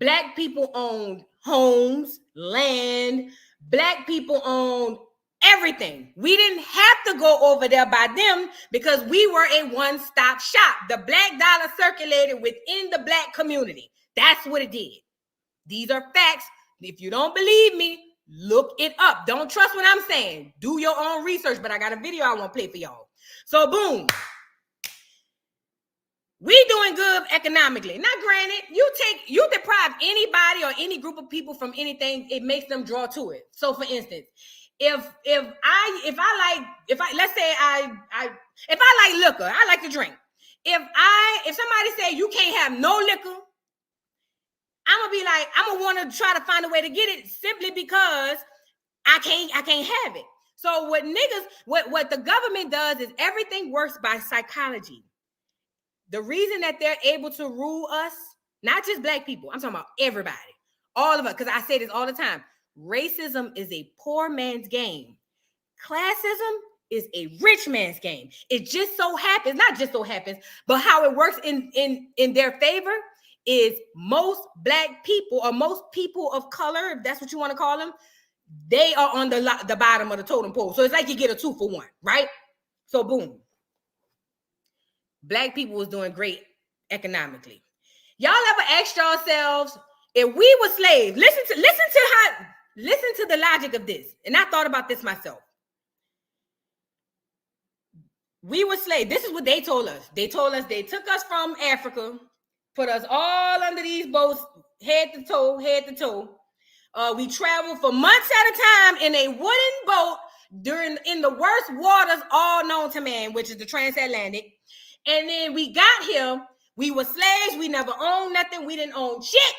Black people owned homes, land. Black people owned everything. We didn't have to go over there by them because we were a one-stop shop. The black dollar circulated within the black community. That's what it did. These are facts. If you don't believe me, look it up. Don't trust what I'm saying. Do your own research, but I got a video I want to play for y'all. So boom. We doing good economically. Now, granted, you deprive anybody or any group of people from anything, it makes them draw to it. So, for instance, If I like liquor, I like to drink. If somebody say you can't have no liquor, I'm gonna be like, I'm gonna want to try to find a way to get it simply because I can't have it. So what the government does is everything works by psychology. The reason that they're able to rule us, not just black people, I'm talking about everybody, all of us, because I say this all the time. Racism is a poor man's game. Classism is a rich man's game. It just so happens, not just so happens, but how it works in their favor is most black people or most people of color, if that's what you want to call them, they are on the bottom of the totem pole. So it's like you get a 2 for 1, right? So boom. Black people was doing great economically. Y'all ever asked yourselves, if we were slaves, listen to the logic of this. And I thought about this myself. We were slaves. This is what they told us. They told us they took us from Africa, put us all under these boats, head to toe. We traveled for months at a time in a wooden boat in the worst waters all known to man, which is the transatlantic. And then we got here. We were slaves. We never owned nothing. We didn't own shit.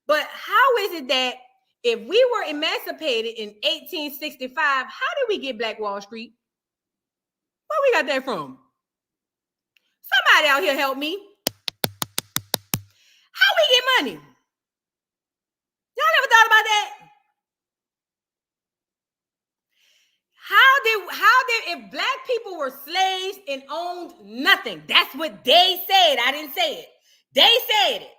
But how is it that if we were emancipated in 1865, how did we get Black Wall Street? Where we got that from? Somebody out here help me. How we get money? Y'all ever thought about that? How did if black people were slaves and owned nothing? That's what they said. I didn't say it. They said it.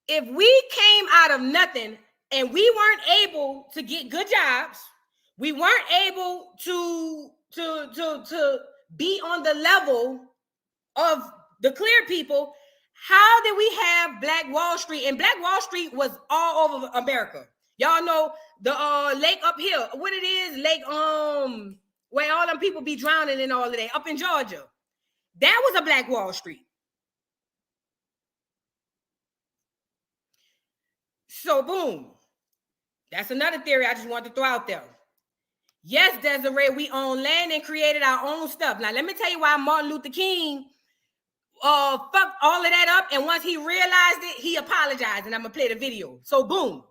If we came out of nothing and we weren't able to get good jobs, we weren't able to be on the level of the clear people, how did we have Black Wall Street? And Black Wall Street was all over America. Y'all know the lake up here. What it is, lake where all them people be drowning and all of that, up in Georgia. That was a Black Wall Street. So boom. That's another theory I just wanted to throw out there. Yes, Desiree, we own land and created our own stuff. Now, let me tell you why Martin Luther King fucked all of that up. And once he realized it, he apologized. And I'm going to play the video. So, boom.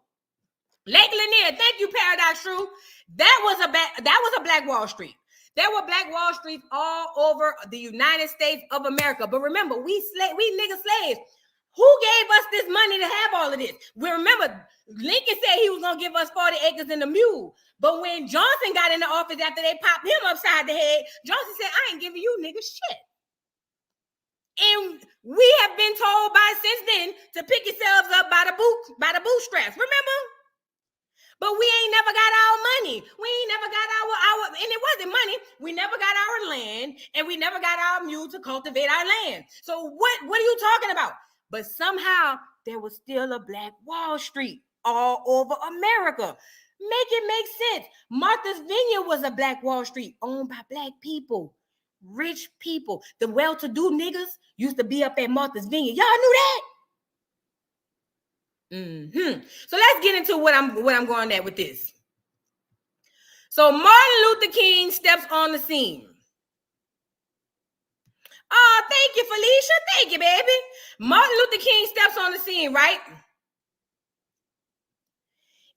Lake Lanier, thank you, Paradise True. That was a Black Wall Street. There were Black Wall Streets all over the United States of America. But remember, we nigga slaves. Who gave us this money to have all of this? We remember Lincoln said he was going to give us 40 acres and a mule. But when Johnson got in the office after they popped him upside the head, Johnson said, I ain't giving you niggas shit. And we have been told since then to pick yourselves up by the bootstraps. Remember? But we ain't never got our money. We ain't never got our, and it wasn't money. We never got our land, and we never got our mule to cultivate our land. So what are you talking about? But somehow there was still a Black Wall Street all over America. Make it make sense. Martha's Vineyard was a Black Wall Street owned by black people, rich people. The well-to-do niggas used to be up at Martha's Vineyard. Y'all knew that? So let's get into what I'm going at with this. So Martin Luther King steps on the scene. Oh, thank you, Felicia. Thank you, baby. Martin Luther King steps on the scene, right?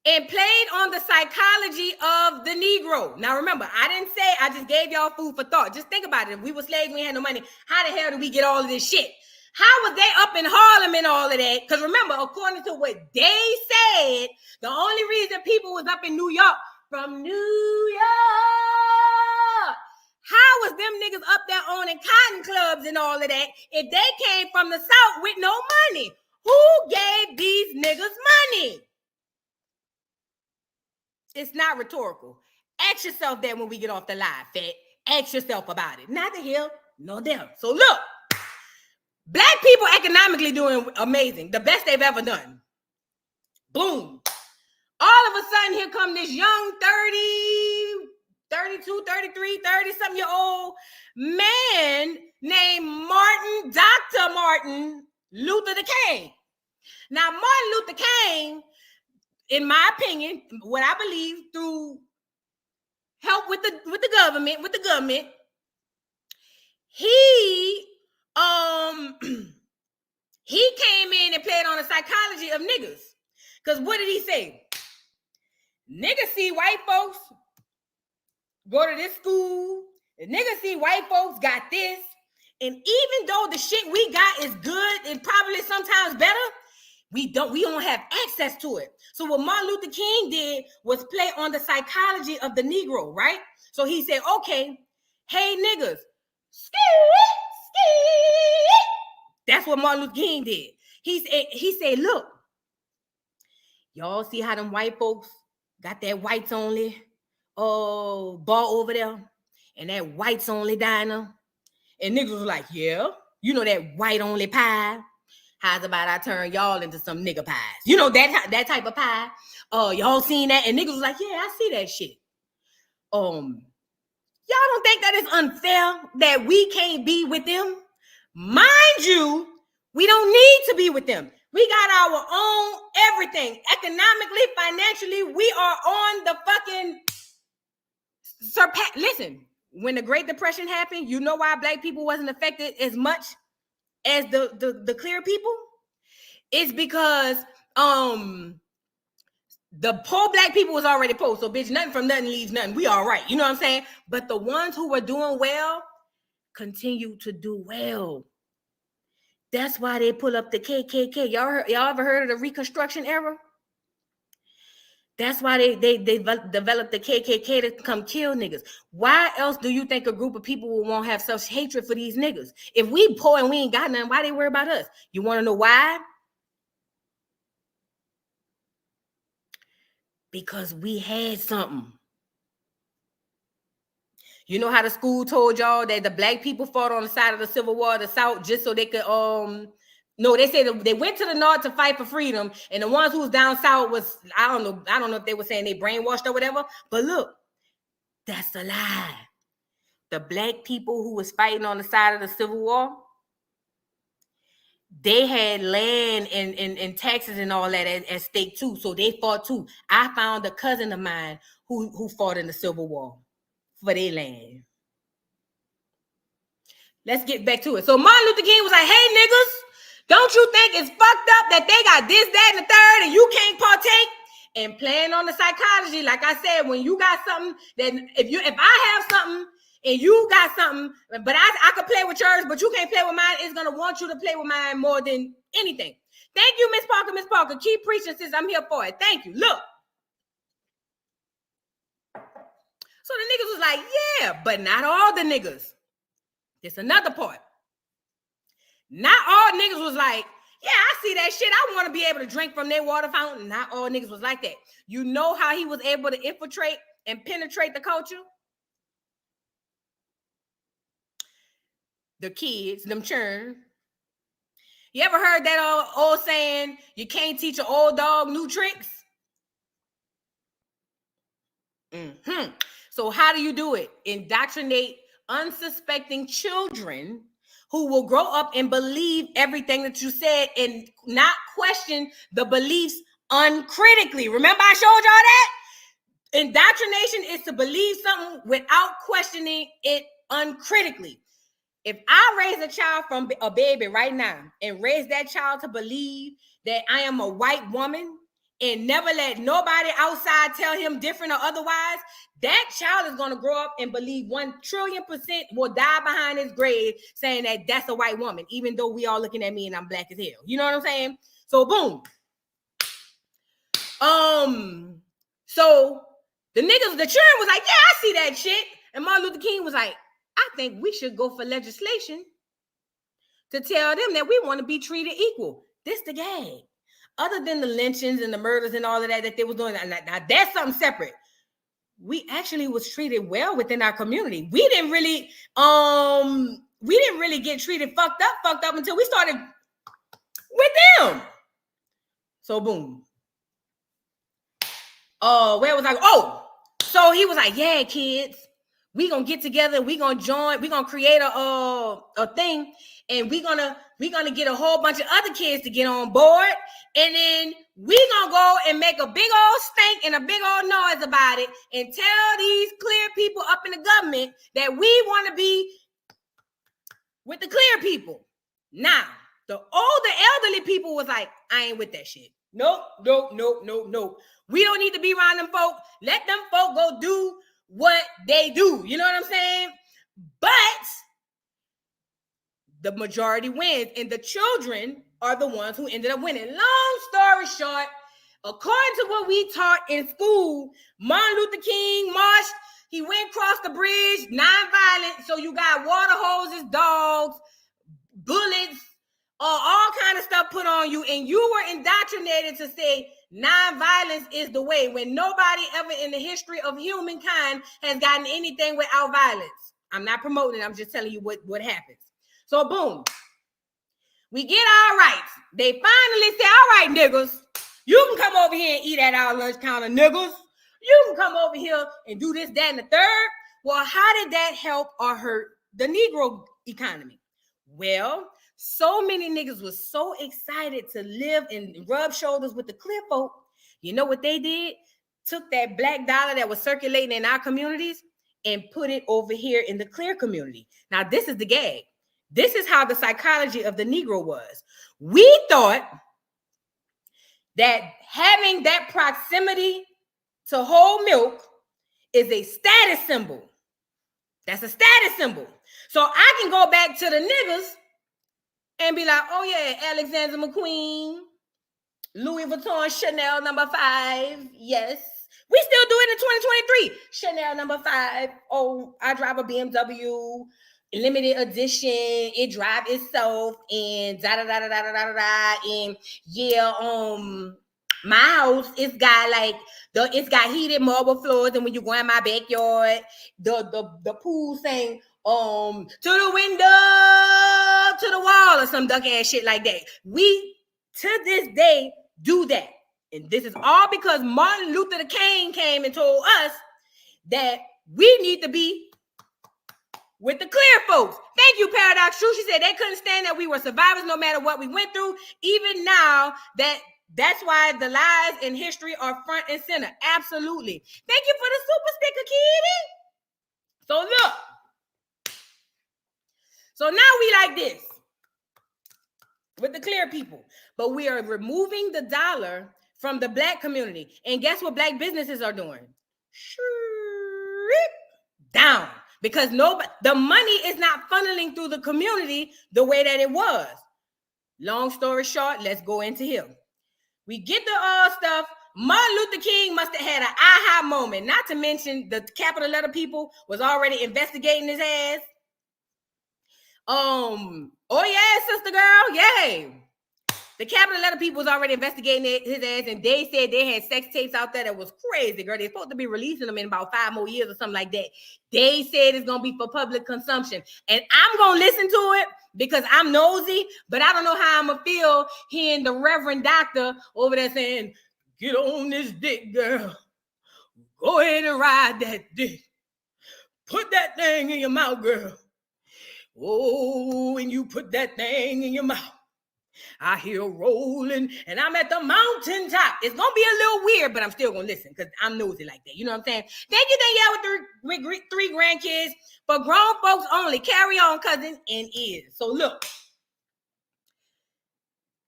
And played on the psychology of the Negro. Now, remember, I just gave y'all food for thought. Just think about it. If we were slaves, we had no money. How the hell did we get all of this shit? How was they up in Harlem and all of that? Because remember, according to what they said, the only reason people was up in New York from New York, how was them niggas up there owning cotton clubs and all of that if they came from the South with no money? Who gave these niggas money? It's not rhetorical. Ask yourself that when we get off the live, fat. Ask yourself about it. Not the hill, no them. So look, black people economically doing amazing. The best they've ever done. Boom. All of a sudden, here come this young 32, 33, 30-something year old man named Dr. Martin Luther King. Now, Martin Luther King in my opinion, what I believe through help with the government, he he came in and played on the psychology of niggas. Because what did he say? Niggas see white folks go to this school. The niggas see white folks got this. And even though the shit we got is good and probably sometimes better, we don't have access to it. So what Martin Luther King did was play on the psychology of the Negro, right? So he said, okay, hey niggas, that's what Martin Luther King did. He said, look, y'all see how them white folks got that whites only bar over there and that whites only diner? And niggas was like, yeah, you know that white only pie? How's about I turn y'all into some nigga pies? You know that type of pie? Y'all seen that? And niggas was like, yeah, I see that shit. Y'all don't think that it's unfair that we can't be with them? Mind you, we don't need to be with them. We got our own everything. Economically, financially, we are on the fucking Listen, when the Great Depression happened, you know why black people wasn't affected as much as the clear people? It's because the poor black people was already poor. So bitch, nothing from nothing leaves nothing. We all right. You know what I'm saying? But the ones who were doing well continue to do well. That's why they pull up the KKK. Y'all ever heard of the Reconstruction era? That's why they developed the KKK to come kill niggas. Why else do you think a group of people won't have such hatred for these niggas? If we poor and we ain't got nothing, why they worry about us? You want to know why? Because we had something. You know how the school told y'all that the black people fought on the side of the Civil War of the South just so they could no, they said they went to the North to fight for freedom, and the ones who was down South was, I don't know if they were saying they brainwashed or whatever, but look, that's a lie. The black people who was fighting on the side of the Civil War, they had land and taxes and all that at stake too, so they fought too. I found a cousin of mine who fought in the Civil War for their land. Let's get back to it. So Martin Luther King was like, hey niggas, don't you think it's fucked up that they got this, that, and the third, and you can't partake? And playing on the psychology, like I said, when you got something, that if I have something and you got something, but I could play with yours, but you can't play with mine, it's gonna want you to play with mine more than anything. Thank you, Miss Parker. Miss Parker, keep preaching, sis. I'm here for it. Thank you. Look. So the niggas was like, yeah, but not all the niggas. It's another part. Not all niggas was like, yeah, I see that shit. I want to be able to drink from their water fountain. Not all niggas was like that. You know how he was able to infiltrate and penetrate the culture? The kids, them churn. You ever heard that old saying, you can't teach an old dog new tricks? So how do you do it? Indoctrinate unsuspecting children who will grow up and believe everything that you said and not question the beliefs uncritically. Remember I showed y'all that? Indoctrination is to believe something without questioning it uncritically. If I raise a child from a baby right now and raise that child to believe that I am a white woman and never let nobody outside tell him different or otherwise, that child is going to grow up and believe 1,000,000,000% will die behind his grave saying that that's a white woman, even though we all looking at me and I'm black as hell. You know what I'm saying? So boom. So the niggas, the children was like, yeah, I see that shit. And Martin Luther King was like, I think we should go for legislation to tell them that we want to be treated equal. This the gag. Other than the lynchings and the murders and all of that they was doing, now that's something separate. We actually was treated well within our community. We didn't really get treated fucked up until we started with them. So boom. Where was I? Oh, so he was like, yeah, kids, we gonna get together, we gonna join, we gonna create a thing, and we gonna get a whole bunch of other kids to get on board, and then we gonna go and make a big old stink and a big old noise about it, and tell these clear people up in the government that we want to be with the clear people. Now, the older elderly people was like, I ain't with that shit. Nope. We don't need to be around them folk. Let them folk go do what they do. You know what I'm saying? But the majority wins, and the children are the ones who ended up winning. Long story short, according to what we taught in school, Martin Luther King marched. He went across the bridge, non-violent. So you got water hoses, dogs, bullets, all kind of stuff put on you, and you were indoctrinated to say non-violence is the way, when nobody ever in the history of humankind has gotten anything without violence. I'm not promoting it. I'm just telling you what happens. So boom, we get our rights. They finally say, all right, niggas, you can come over here and eat at our lunch counter, niggas. You can come over here and do this, that, and the third. Well, how did that help or hurt the Negro economy? Well, so many niggas was so excited to live and rub shoulders with the clear folk. You know what they did? Took that black dollar that was circulating in our communities and put it over here in the clear community. Now, this is the gag. This is how the psychology of the Negro was. We thought that having that proximity to whole milk is a status symbol. That's a status symbol. So I can go back to the niggas and be like, oh yeah, Alexander McQueen, Louis Vuitton, Chanel No. 5. Yes. We still do it in 2023. Chanel No. 5. Oh, I drive a BMW, limited edition. It drive itself, and da-da-da-da-da-da-da-da. And yeah, my house, it's got heated marble floors, and when you go in my backyard, the pool saying, to the window, to the wall, or some duck ass shit like that. We, to this day, do that. And this is all because Martin Luther King came and told us that we need to be with the clear folks. Thank you, Paradox True. She said they couldn't stand that we were survivors no matter what we went through. Even now, that's why the lies in history are front and center. Absolutely. Thank you for the super sticker, kitty. So look. So now we like this with the clear people, but we are removing the dollar from the black community. And guess what black businesses are doing? Down, because the money is not funneling through the community the way that it was. Long story short, let's go into here. We get the stuff. Martin Luther King must have had an aha moment, not to mention the capital letter people was already investigating his ass. Oh yeah, sister girl, yay. The capital letter people was already investigating his ass, and they said they had sex tapes out there that was crazy, girl. They're supposed to be releasing them in about 5 more years or something like that. They said it's gonna be for public consumption, and I'm gonna listen to it because I'm nosy, but I don't know how I'm gonna feel hearing the Reverend Doctor over there saying, "Get on this dick, girl. Go ahead and ride that dick. Put that thing in your mouth, girl. Oh, when you put that thing in your mouth, I hear rolling, and I'm at the mountaintop." It's gonna be a little weird, but I'm still gonna listen because I'm nosy like that. You know what I'm saying? Thank you, Danielle, with 3 grandkids for grown folks only. Carry on, cousin, and is. So look,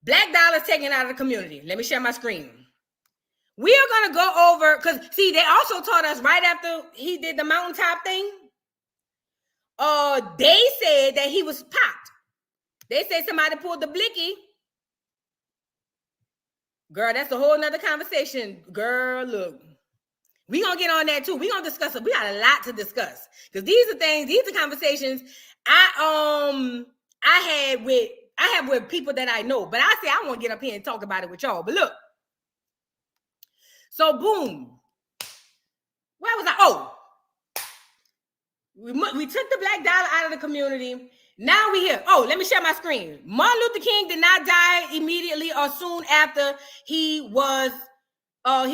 black dollars taken out of the community. Let me share my screen. We are gonna go over because see, they also taught us right after he did the mountaintop thing. They said that he was popped. They said somebody pulled the blicky. Girl, that's a whole nother conversation. Girl, look. We gonna get on that too. We gonna discuss it. We got a lot to discuss. Because these are conversations I have with people that I know. But I say I want to get up here and talk about it with y'all. But look. So boom. Where was I? Oh. We took the black dollar out of the community. Now we here. Oh, let me share my screen. Martin Luther King did not die immediately or soon after he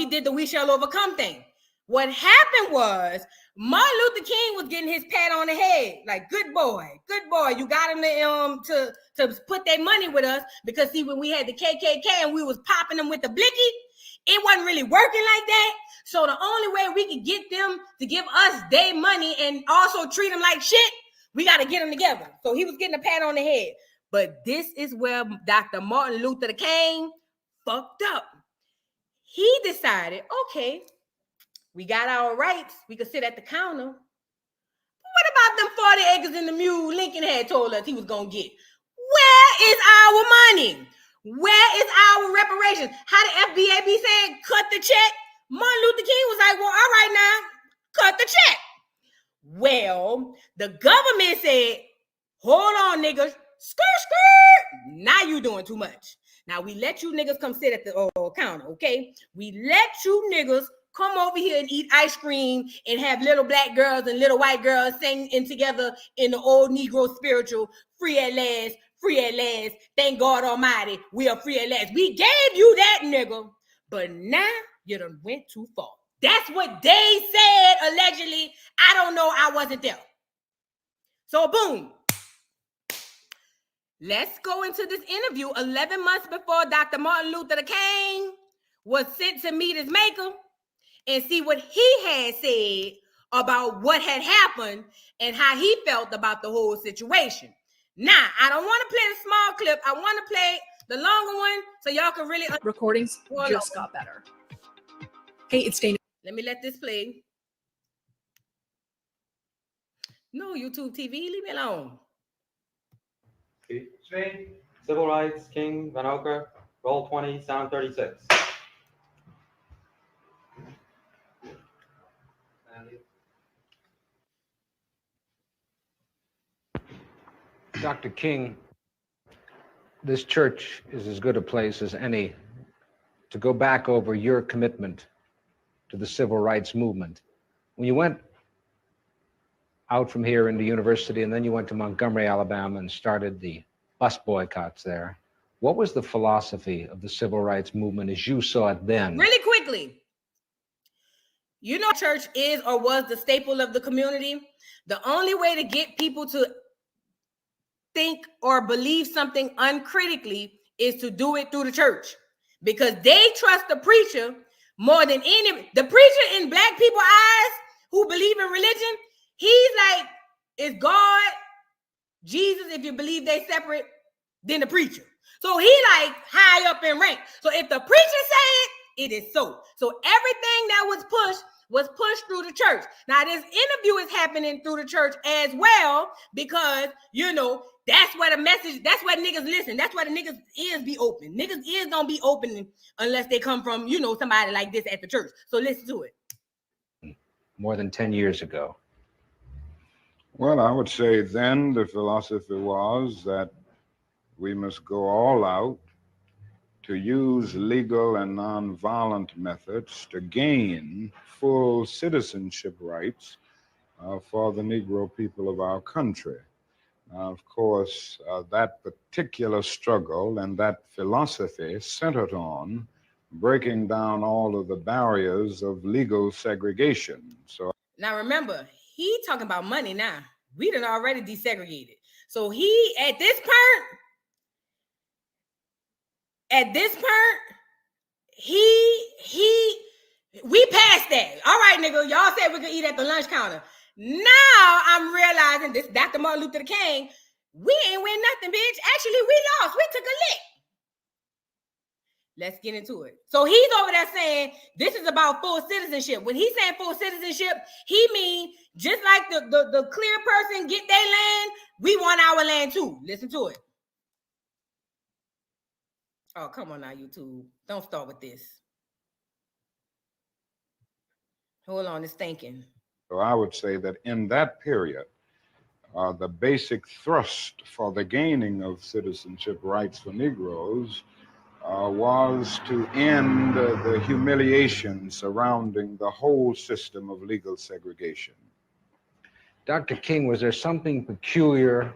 did the We Shall Overcome thing. What happened was Martin Luther King was getting his pat on the head, like good boy, you got him to put their money with us, because see, when we had the KKK and we was popping them with the blicky, it wasn't really working like that. So the only way we could get them to give us their money and also treat them like shit, we got to get them together. So he was getting a pat on the head. But this is where Dr. Martin Luther King fucked up. He decided, okay, we got our rights. We could sit at the counter. What about them 40 acres in the mule Lincoln had told us he was going to get? Where is our money? Where is our reparations? How the FBA be saying, cut the check? Martin Luther King was like, well, all right now, cut the check. Well, the government said, hold on, niggas. Skirt. Now you doing too much. Now we let you niggas come sit at the counter, okay? We let you niggas come over here and eat ice cream and have little black girls and little white girls singing together in the old Negro spiritual, free at last, thank God Almighty, we are free at last. We gave you that, nigga, but now you done went too far. That's what they said, allegedly. I don't know, I wasn't there. So boom. Let's go into this interview 11 months before Dr. Martin Luther King was sent to meet his maker and see what he had said about what had happened and how he felt about the whole situation. Now, I don't want to play the small clip. I want to play the longer one so y'all can really... Recordings just got better. Hey, it's Dana. Let me let this play. No, YouTube TV, leave me alone. Civil Rights, King, Van Oker, roll 20, sound 36. Dr. King, this church is as good a place as any to go back over your commitment to the civil rights movement. When you went out from here into university and then you went to Montgomery, Alabama and started the bus boycotts there, what was the philosophy of the civil rights movement as you saw it then? Really quickly, you know, church is or was the staple of the community. The only way to get people to think or believe something uncritically is to do it through the church, because they trust the preacher more than any. The preacher in black people's eyes who believe in religion, he's like, is God, Jesus, if you believe they separate, than the preacher. So he like high up in rank. So if the preacher say it, it is so. So everything that was pushed through the church. Now this interview is happening through the church as well, because you know that's where the message, that's where niggas listen. That's where the niggas ears be open. Niggas ears don't be open unless they come from, you know, somebody like this at the church. So listen to it. More than 10 years ago. Well, I would say then the philosophy was that we must go all out to use legal and nonviolent methods to gain full citizenship rights for the Negro people of our country. Of course, that particular struggle and that philosophy centered on breaking down all of the barriers of legal segregation. So now remember, he talking about money now. We done already desegregated. So he, at this part, we passed that. All right, nigga, y'all said we could eat at the lunch counter. Now I'm realizing this, Dr. Martin Luther King, we ain't win nothing, bitch. Actually, we lost. We took a lick. Let's get into it. So he's over there saying this is about full citizenship. When he's saying full citizenship, he means just like the clear person get their land, we want our land too. Listen to it. Oh, come on now, YouTube. Don't start with this. Hold on, it's thinking. So I would say that in that period, the basic thrust for the gaining of citizenship rights for Negroes was to end the humiliation surrounding the whole system of legal segregation. Dr. King, was there something peculiar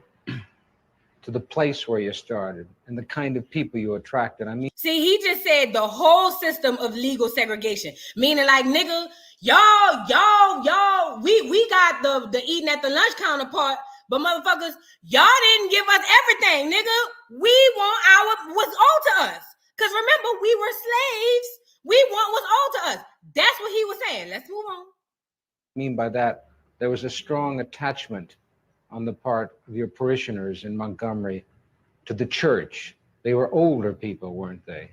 to the place where you started and the kind of people you attracted? I mean, see, he just said the whole system of legal segregation, meaning like, nigga, Y'all, we got the eating at the lunch counter part, but motherfuckers, y'all didn't give us everything, nigga. We want what's owed to us. Because remember, we were slaves. We want what's owed to us. That's what he was saying. Let's move on. I mean by that, there was a strong attachment on the part of your parishioners in Montgomery to the church. They were older people, weren't they?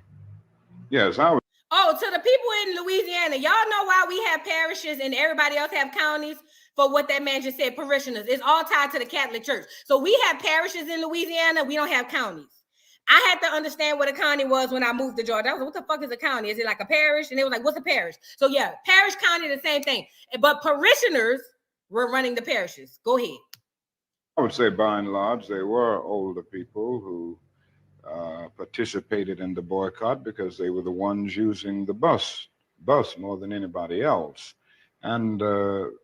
Yes, I was. Oh, to the people in Louisiana, y'all know why we have parishes and everybody else have counties for what that man just said, parishioners. It's all tied to the Catholic Church. So we have parishes in Louisiana. We don't have counties. I had to understand what a county was when I moved to Georgia. I was like, what the fuck is a county? Is it like a parish? And they was like, what's a parish? So yeah, parish, county, the same thing. But parishioners were running the parishes. Go ahead. I would say by and large, they were older people who participated in the boycott because they were the ones using the bus more than anybody else. And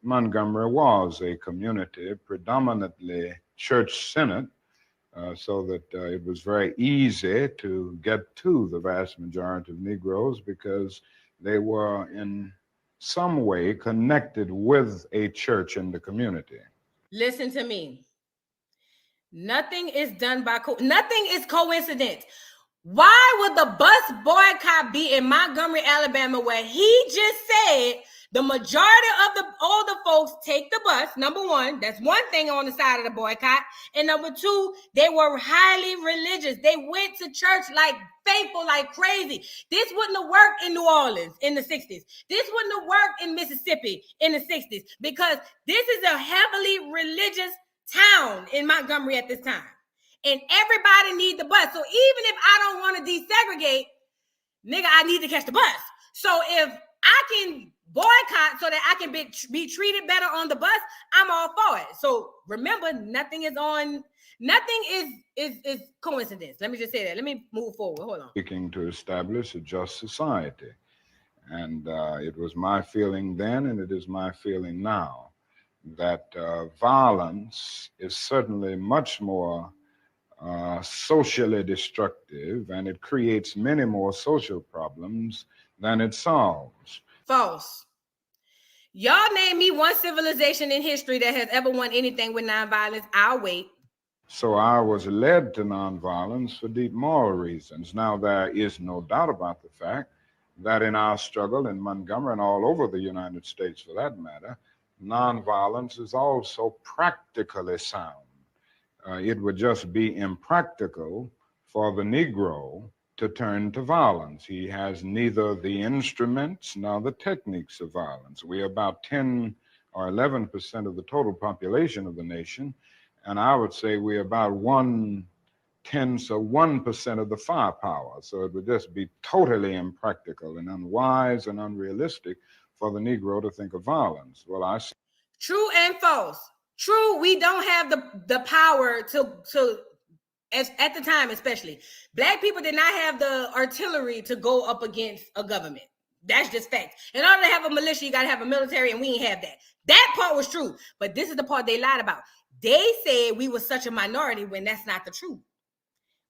Montgomery was a community predominantly church-centered, so that it was very easy to get to the vast majority of Negroes because they were in some way connected with a church in the community. Listen to me. Nothing is done by nothing is coincidence. Why would the bus boycott be in Montgomery, Alabama, where he just said the majority of the older folks take the bus? Number one, that's one thing on the side of the boycott. And number two, they were highly religious. They went to church like faithful, like crazy. This wouldn't have worked in New Orleans in the 60s. This wouldn't have worked in Mississippi in the 60s because this is a heavily religious town in Montgomery at this time. And everybody need the bus. So even if I don't want to desegregate, nigga, I need to catch the bus. So if I can boycott so that I can be treated better on the bus, I'm all for it. So remember, nothing is coincidence. Let me just say that. Let me move forward. Hold on. Seeking to establish a just society. And it was my feeling then, and it is my feeling now, that violence is certainly much more socially destructive, and it creates many more social problems than it solves. False. Y'all name me one civilization in history that has ever won anything with nonviolence. I'll wait. So I was led to nonviolence for deep moral reasons. Now, there is no doubt about the fact that in our struggle in Montgomery and all over the United States for that matter, nonviolence is also practically sound. It would just be impractical for the Negro to turn to violence. He has neither the instruments nor the techniques of violence. We are about 10 or 11% of the total population of the nation, and I would say we're about 1/10 of the firepower. So it would just be totally impractical and unwise and unrealistic for the Negro to think of violence. Well, I see. True and false. True, we don't have the power to at the time, especially Black people did not have the artillery to go up against a government. That's just fact. In order to have a militia, you got to have a military, and we ain't have that. That part was true, but this is the part they lied about. They said we were such a minority when that's not the truth.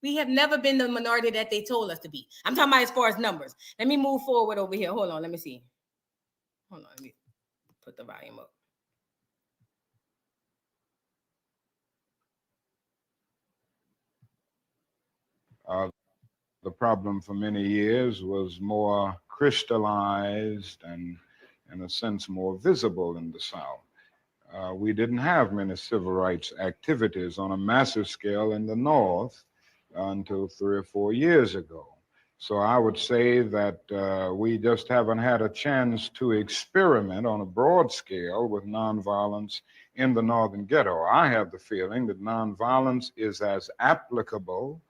We have never been the minority that they told us to be. I'm talking about as far as numbers. Let me move forward over here. Hold on, let me see. Hold on, let me put the volume up. The problem for many years was more crystallized and, in a sense, more visible in the South. We didn't have many civil rights activities on a massive scale in the North until 3 or 4 years ago. So I would say that we just haven't had a chance to experiment on a broad scale with nonviolence in the Northern ghetto. I have the feeling that nonviolence is as applicable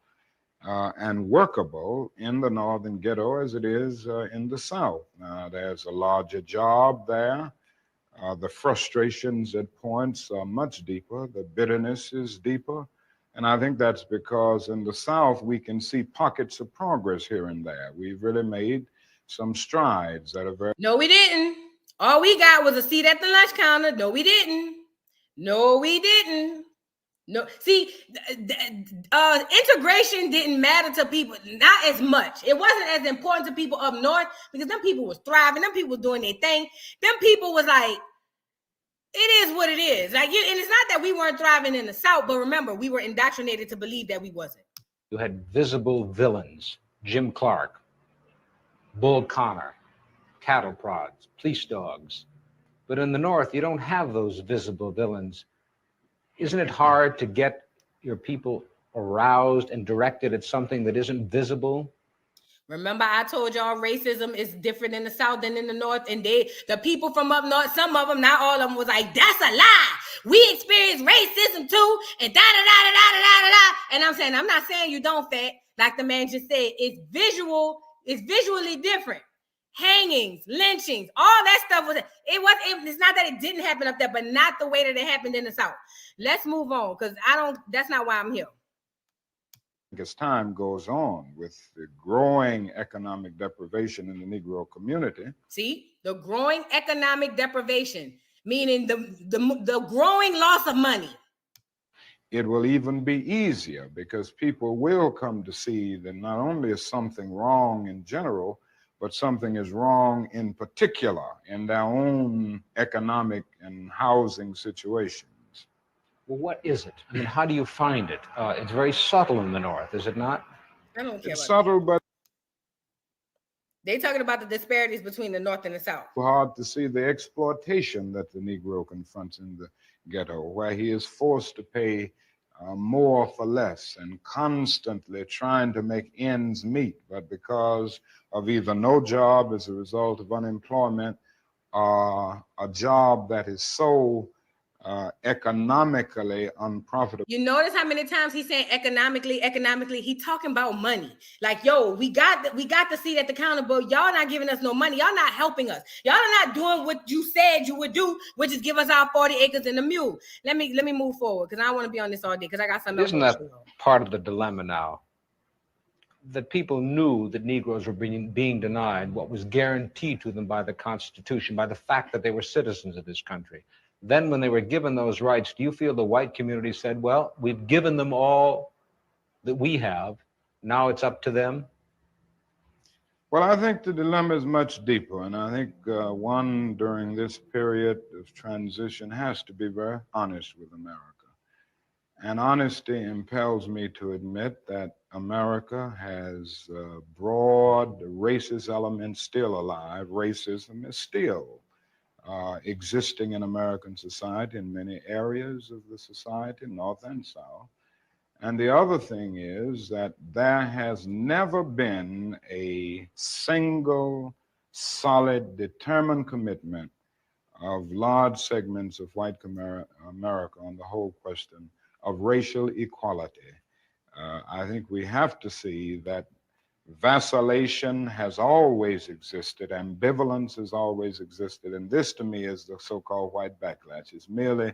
and workable in the Northern ghetto as it is in the South. There's a larger job there. The frustrations at points are much deeper. The bitterness is deeper. And I think that's because in the South, we can see pockets of progress here and there. We've really made some strides that are very... No, we didn't. All we got was a seat at the lunch counter. No, we didn't. No, we didn't. No, see, integration didn't matter to people, not as much. It wasn't as important to people up north because them people was thriving, them people was doing their thing. Them people was like, it is what it is. Like, and it's not that we weren't thriving in the South, but remember, we were indoctrinated to believe that we wasn't. You had visible villains, Jim Clark, Bull Connor, cattle prods, police dogs. But in the North, you don't have those visible villains. Isn't it hard to get your people aroused and directed at something that isn't visible? Remember, I told y'all racism is different in the South than in the North, and the people from up north, some of them, not all of them, was like, that's a lie. We experience racism too, and da-da-da-da-da-da-da-da. And I'm saying, I'm not saying you don't, Fat. Like the man just said, it's visually different. Hangings, lynchings, all that stuff it's not that it didn't happen up there, but not the way that it happened in the South. Let's move on, because that's not why I'm here. As time goes on with the growing economic deprivation in the Negro community. See, the growing economic deprivation, meaning the growing loss of money. It will even be easier because people will come to see that not only is something wrong in general, but something is wrong in particular in their own economic and housing situations. Well, what is it? I mean, how do you find it? It's very subtle in the North, is it not? I don't care. It's subtle, but they're talking about the disparities between the North and the South. Hard to see the exploitation that the Negro confronts in the ghetto, where he is forced to pay more for less and constantly trying to make ends meet, but because of either no job as a result of unemployment or a job that is so economically unprofitable. You notice how many times he's saying economically, he talking about money. Like, yo, we got the seat at the counter, but y'all not giving us no money. Y'all not helping us. Y'all are not doing what you said you would do, which is give us our 40 acres and a mule. Let me move forward, because I want to be on this all day, because I got something. Isn't that part of the dilemma now? That people knew that Negroes were being denied what was guaranteed to them by the Constitution, by the fact that they were citizens of this country. Then when they were given those rights, do you feel the white community said, well, we've given them all that we have, now it's up to them? Well, I think the dilemma is much deeper, and I think one during this period of transition has to be very honest with America. And honesty impels me to admit that America has broad racist elements still alive. Racism is still existing in American society in many areas of the society, North and South. And the other thing is that there has never been a single, solid, determined commitment of large segments of white America on the whole question of racial equality. I think we have to see that vacillation has always existed, ambivalence has always existed, and this to me is the so-called white backlash. It's merely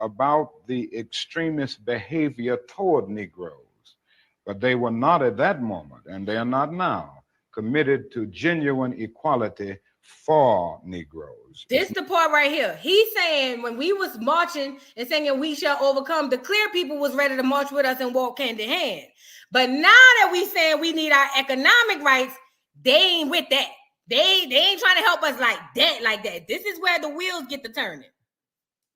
about the extremist behavior toward Negroes, but they were not at that moment, and they are not now, committed to genuine equality for Negroes. This the part right here. He's saying when we was marching and singing "We Shall Overcome," the clear people was ready to march with us and walk hand in hand. But now that we saying we need our economic rights, they ain't with that. They ain't trying to help us like that. This is where the wheels get to turning.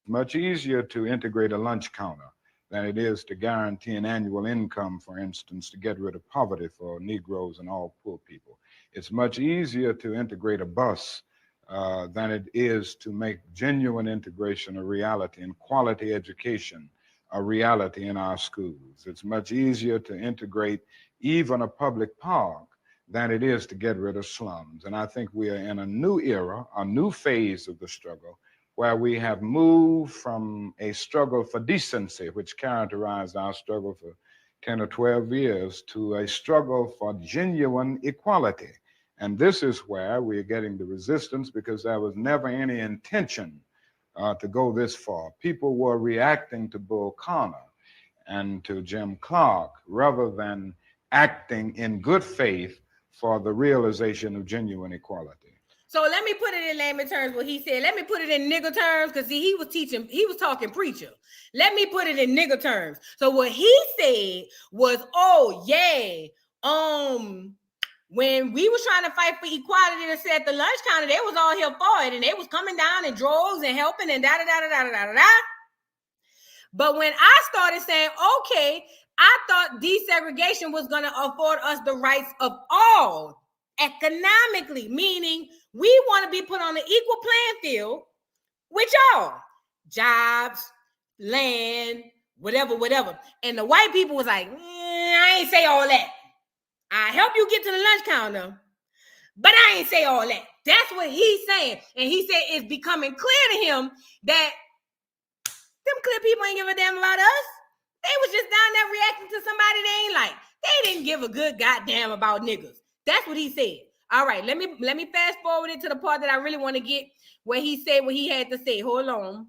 Much easier to integrate a lunch counter than it is to guarantee an annual income, for instance, to get rid of poverty for Negroes and all poor people. It's much easier to integrate a bus than it is to make genuine integration a reality and quality education a reality in our schools. It's much easier to integrate even a public park than it is to get rid of slums. And I think we are in a new era, a new phase of the struggle, where we have moved from a struggle for decency, which characterized our struggle for 10 or 12 years, to a struggle for genuine equality. And this is where we are getting the resistance, because there was never any intention to go this far. People were reacting to Bull Connor and to Jim Clark rather than acting in good faith for the realization of genuine equality. So let me put it in layman terms what he said. Let me put it in nigger terms because he was talking preacher. Let me put it in nigger terms. So what he said was, oh yeah, when we was trying to fight for equality to sit at the lunch counter, they was all here for it, and they was coming down in droves and helping and da-da-da-da-da-da-da-da. But when I started saying, okay, I thought desegregation was going to afford us the rights of all economically, meaning we want to be put on an equal playing field with y'all. Jobs, land, whatever. And the white people was like, I ain't say all that. I help you get to the lunch counter, but I ain't say all that. That's what he's saying. And he said it's becoming clear to him that them clear people ain't give a damn about us. They was just down there reacting to somebody they ain't like. They didn't give a good goddamn about niggas. That's what he said. All right, let me fast forward it to the part that I really want to get where he said what he had to say. Hold on.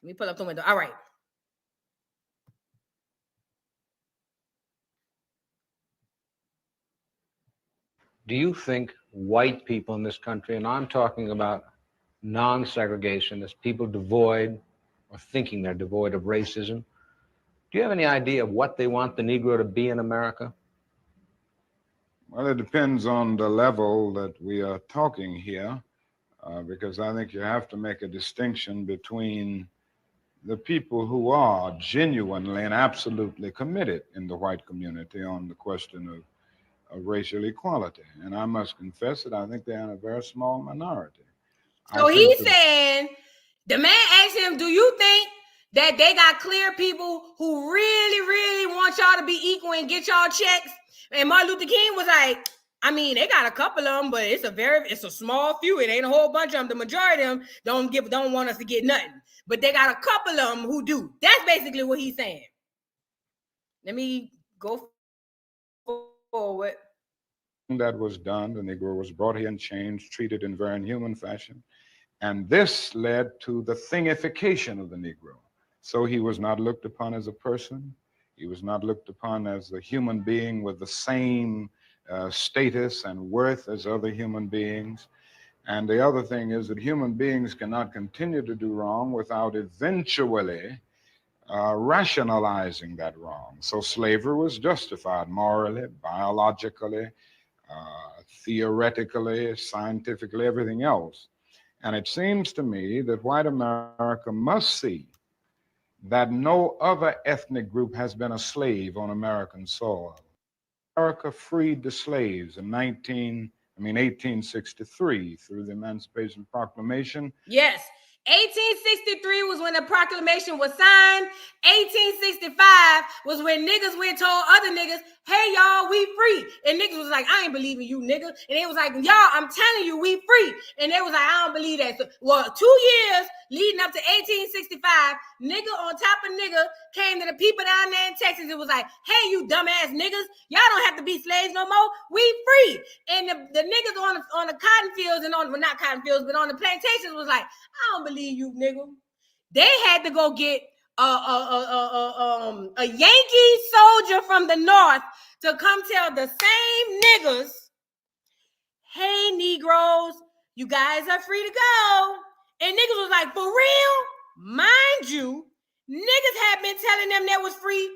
Let me pull up the window. All right. Do you think white people in this country, and I'm talking about non-segregationists, people devoid or thinking they're devoid of racism, do you have any idea of what they want the Negro to be in America? Well, it depends on the level that we are talking here, because I think you have to make a distinction between the people who are genuinely and absolutely committed in the white community on the question of racial equality. And I must confess that I think they're in a very small minority. So he's saying, the man asked him, do you think that they got clear people who really, really want y'all to be equal and get y'all checks? And Martin Luther King was like, I mean, they got a couple of them, but it's a small few. It ain't a whole bunch of them. The majority of them don't want us to get nothing. But they got a couple of them who do. That's basically what he's saying. Let me go forward. That was done. The Negro was brought here and changed, treated in very inhuman fashion. And this led to the thingification of the Negro. So he was not looked upon as a person. He was not looked upon as a human being with the same status and worth as other human beings. And the other thing is that human beings cannot continue to do wrong without eventually rationalizing that wrong. So slavery was justified morally, biologically, theoretically, scientifically, everything else. And it seems to me that white America must see that no other ethnic group has been a slave on American soil. America freed the slaves in 1863 through the Emancipation Proclamation. Yes. 1863 was when the proclamation was signed. 1865 was when niggas went and told other niggas, hey, y'all, we free. And niggas was like, I ain't believing you, nigga. And they was like, y'all, I'm telling you, we free. And they was like, I don't believe that. So, well, 2 years leading up to 1865, nigga on top of nigga came to the people down there in Texas. It was like, hey, you dumbass niggas, y'all don't have to be slaves no more. We free. And the niggas on the cotton fields and well, not cotton fields, but on the plantations was like, I don't believe you, nigga. They had to go get a Yankee soldier from the north to come tell the same niggas, hey, Negroes, you guys are free to go. And niggas was like, for real? Mind you, niggas had been telling them that was free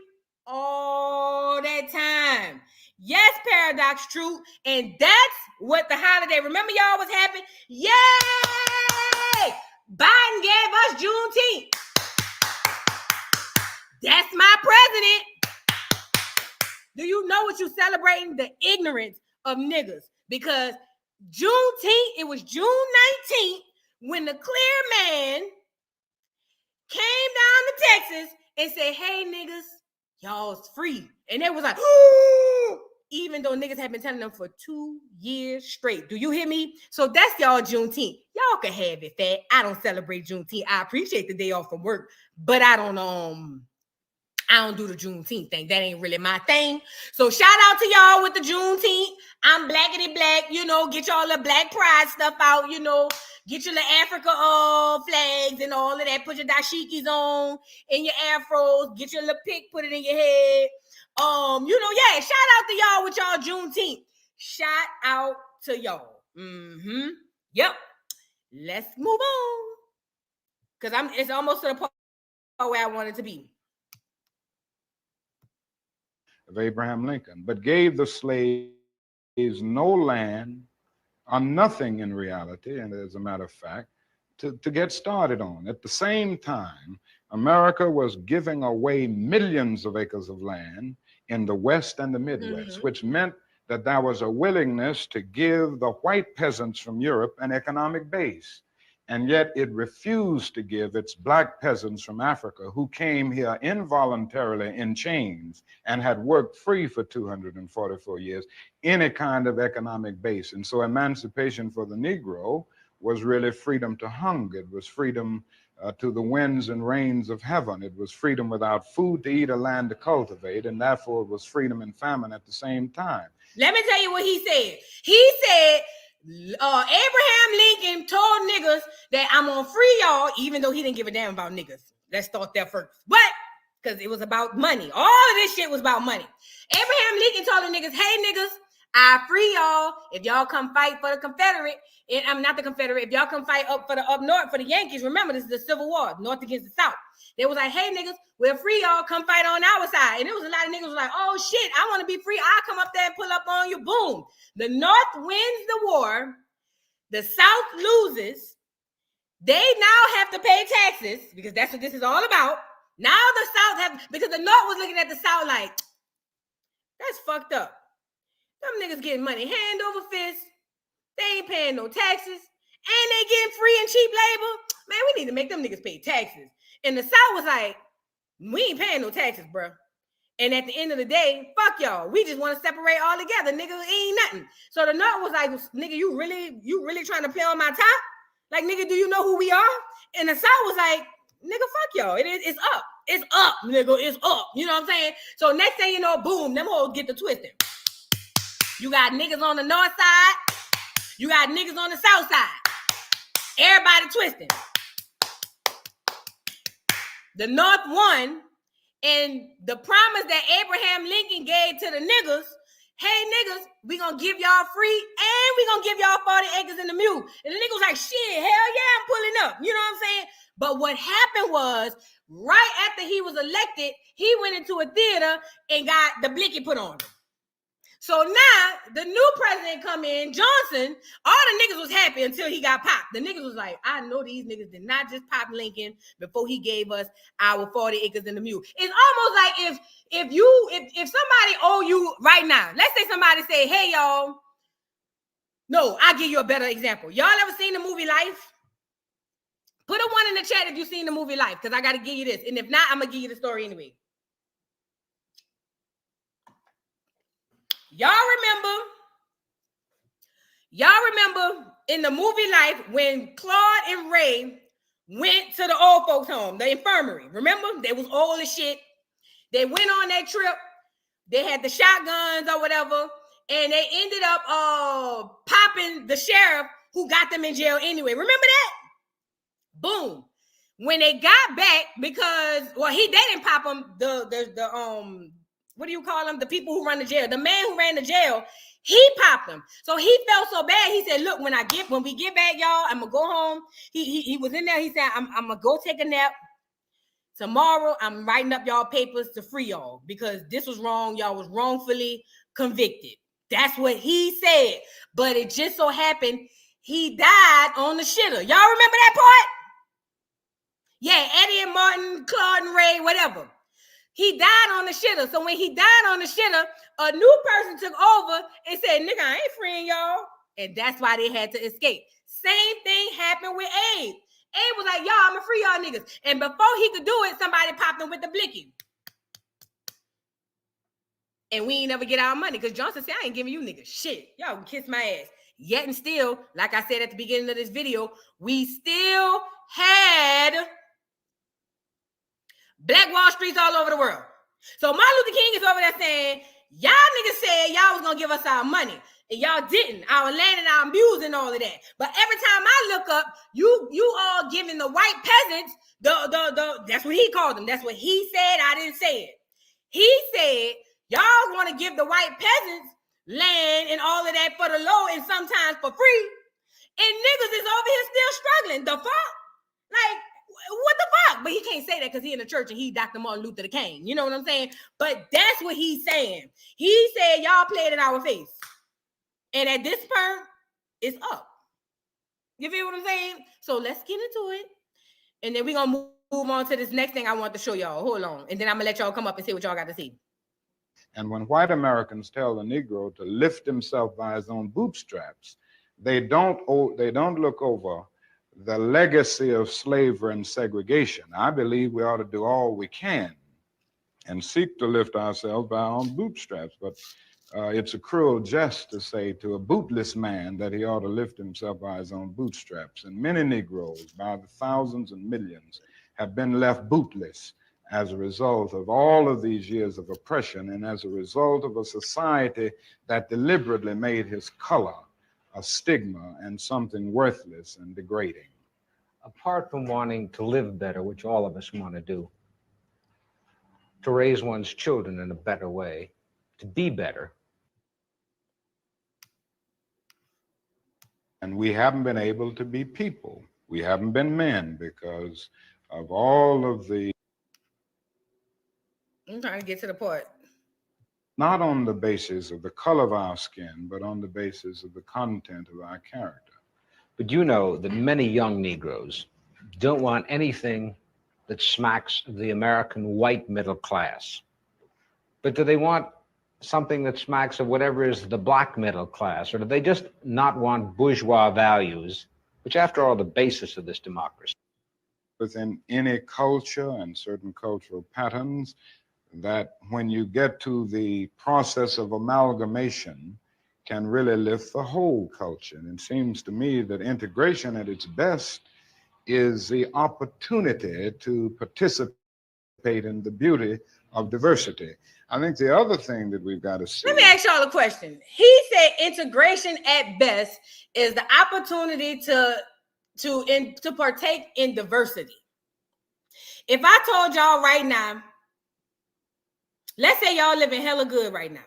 all that time. Yes, Paradox Truth. And that's what the holiday, remember y'all was happy? Yay! Biden gave us Juneteenth. That's my president. Do you know what you're celebrating? The ignorance of niggas. Because Juneteenth, it was June 19th when the clear man came down to Texas and said, hey, niggas, y'all's free. And they was like, ooh, even though niggas have been telling them for 2 years straight. Do you hear me? So that's y'all Juneteenth. Y'all can have it, fat. I don't celebrate Juneteenth. I appreciate the day off from work, but I don't do the Juneteenth thing. That ain't really my thing. So shout out to y'all with the Juneteenth. I'm blackity black, get y'all the black pride stuff out, get your little Africa flags and all of that. Put your dashikis on and your afros. Get your little pick, put it in your head. Shout out to y'all with y'all Juneteenth. Shout out to y'all. Mm-hmm. Yep. Let's move on. Because it's almost to the point where I want it to be. Of Abraham Lincoln, but gave the slaves no land or nothing in reality, and as a matter of fact, to get started on. At the same time, America was giving away millions of acres of land in the West and the Midwest, which meant that there was a willingness to give the white peasants from Europe an economic base. And yet it refused to give its black peasants from Africa, who came here involuntarily in chains and had worked free for 244 years, any kind of economic base. And so emancipation for the Negro was really freedom to hunger. It was freedom to the winds and rains of heaven. It was freedom without food to eat or land to cultivate, and therefore it was freedom and famine at the same time. Let me tell you what he said. He said, Abraham Lincoln told niggas that I'm gonna free y'all, even though he didn't give a damn about niggas. Let's start there first. But because it was about money. All of this shit was about money. Abraham Lincoln told the niggas, hey niggas, I free y'all if y'all come fight for the Confederate. And I'm not the Confederate. If y'all come fight up north for the Yankees, remember this is the Civil War, North against the South. They was like, hey niggas, we're free y'all, come fight on our side. And there was a lot of niggas was like, oh shit, I want to be free. I'll come up there and pull up on you. Boom. The North wins the war. The South loses. They now have to pay taxes because that's what this is all about. Now the South because the North was looking at the South like, that's fucked up. Them niggas getting money hand over fist. They ain't paying no taxes. And they getting free and cheap labor. Man, we need to make them niggas pay taxes. And the South was like, we ain't paying no taxes, bro. And at the end of the day, fuck y'all. We just want to separate all together. Nigga, it ain't nothing. So the North was like, nigga, you really trying to play on my top? Like, nigga, do you know who we are? And the South was like, nigga, fuck y'all. It's up. It's up, nigga. It's up. You know what I'm saying? So next thing you know, boom, them hoes get the twisting. You got niggas on the north side. You got niggas on the south side. Everybody twisting. The North won. And the promise that Abraham Lincoln gave to the niggas, hey niggas, we gonna give y'all free and we gonna give y'all 40 acres in the mule. And the nigga was like, shit, hell yeah, I'm pulling up. You know what I'm saying? But what happened was, right after he was elected, he went into a theater and got the blicky put on him. So now the new president come in, Johnson, all the niggas was happy until he got popped. The niggas was like, I know these niggas did not just pop Lincoln before he gave us our 40 acres in the mule. It's almost like if somebody owe you right now, let's say somebody say, hey y'all, no, I'll give you a better example. Y'all ever seen the movie Life? Put a 1 in the chat if you've seen the movie Life, because I got to give you this. And if not, I'm going to give you the story anyway. Y'all remember in the movie Life when Claude and Ray went to the old folks home, the infirmary. Remember? They was old as shit. They went on that trip. They had the shotguns or whatever, and they ended up popping the sheriff who got them in jail anyway. Remember that? Boom. When they got back, because they didn't pop them. The what do you call them? The people who run the jail. The man who ran the jail, he popped them. So he felt so bad. He said, look, when we get back, y'all, I'm going to go home. He was in there. He said, I'm going to go take a nap. Tomorrow, I'm writing up y'all papers to free y'all because this was wrong. Y'all was wrongfully convicted. That's what he said. But it just so happened he died on the shitter. Y'all remember that part? Yeah, Eddie and Martin, Claude and Ray, whatever. He died on the shitter. So when he died on the shitter, a new person took over and said, nigga, I ain't freeing y'all. And that's why they had to escape. Same thing happened with Abe. Abe was like, y'all, I'm going to free y'all niggas. And before he could do it, somebody popped him with the blicky. And we ain't never get our money because Johnson said, I ain't giving you niggas shit. Y'all can kiss my ass. Yet and still, like I said at the beginning of this video, we still had Black Wall Streets all over the world. So Martin Luther King is over there saying, y'all niggas said y'all was going to give us our money. And y'all didn't. Our land and our mules and all of that. But every time I look up, you all giving the white peasants, that's what he called them. That's what he said. I didn't say it. He said, y'all want to give the white peasants land and all of that for the low and sometimes for free. And niggas is over here still struggling. The fuck? Like, what the fuck? But he can't say that because he in the church and he Dr. Martin Luther King. You know what I'm saying? But that's what he's saying. He said, y'all played in our face. And at this point, it's up. You feel what I'm saying? So let's get into it. And then we're going to move on to this next thing I want to show y'all. Hold on. And then I'm going to let y'all come up and see what y'all got to see. And when white Americans tell the Negro to lift himself by his own bootstraps, they don't look over the legacy of slavery and segregation. I believe we ought to do all we can and seek to lift ourselves by our own bootstraps. But it's a cruel jest to say to a bootless man that he ought to lift himself by his own bootstraps. And many Negroes, by the thousands and millions, have been left bootless as a result of all of these years of oppression and as a result of a society that deliberately made his color a stigma and something worthless and degrading. Apart from wanting to live better, which all of us want to do, to raise one's children in a better way, to be better. And we haven't been able to be people. We haven't been men because of all of the... I'm trying to get to the part. Not on the basis of the color of our skin, but on the basis of the content of our character. But you know that many young Negroes don't want anything that smacks of the American white middle class. But do they want something that smacks of whatever is the black middle class? Or do they just not want bourgeois values, which after all, are the basis of this democracy? Within any culture and certain cultural patterns, that when you get to the process of amalgamation can really lift the whole culture. And it seems to me that integration at its best is the opportunity to participate in the beauty of diversity. I think the other thing that we've got to see... Let me ask y'all a question. He said integration at best is the opportunity to partake in diversity. If I told y'all right now, let's say y'all living hella good right now.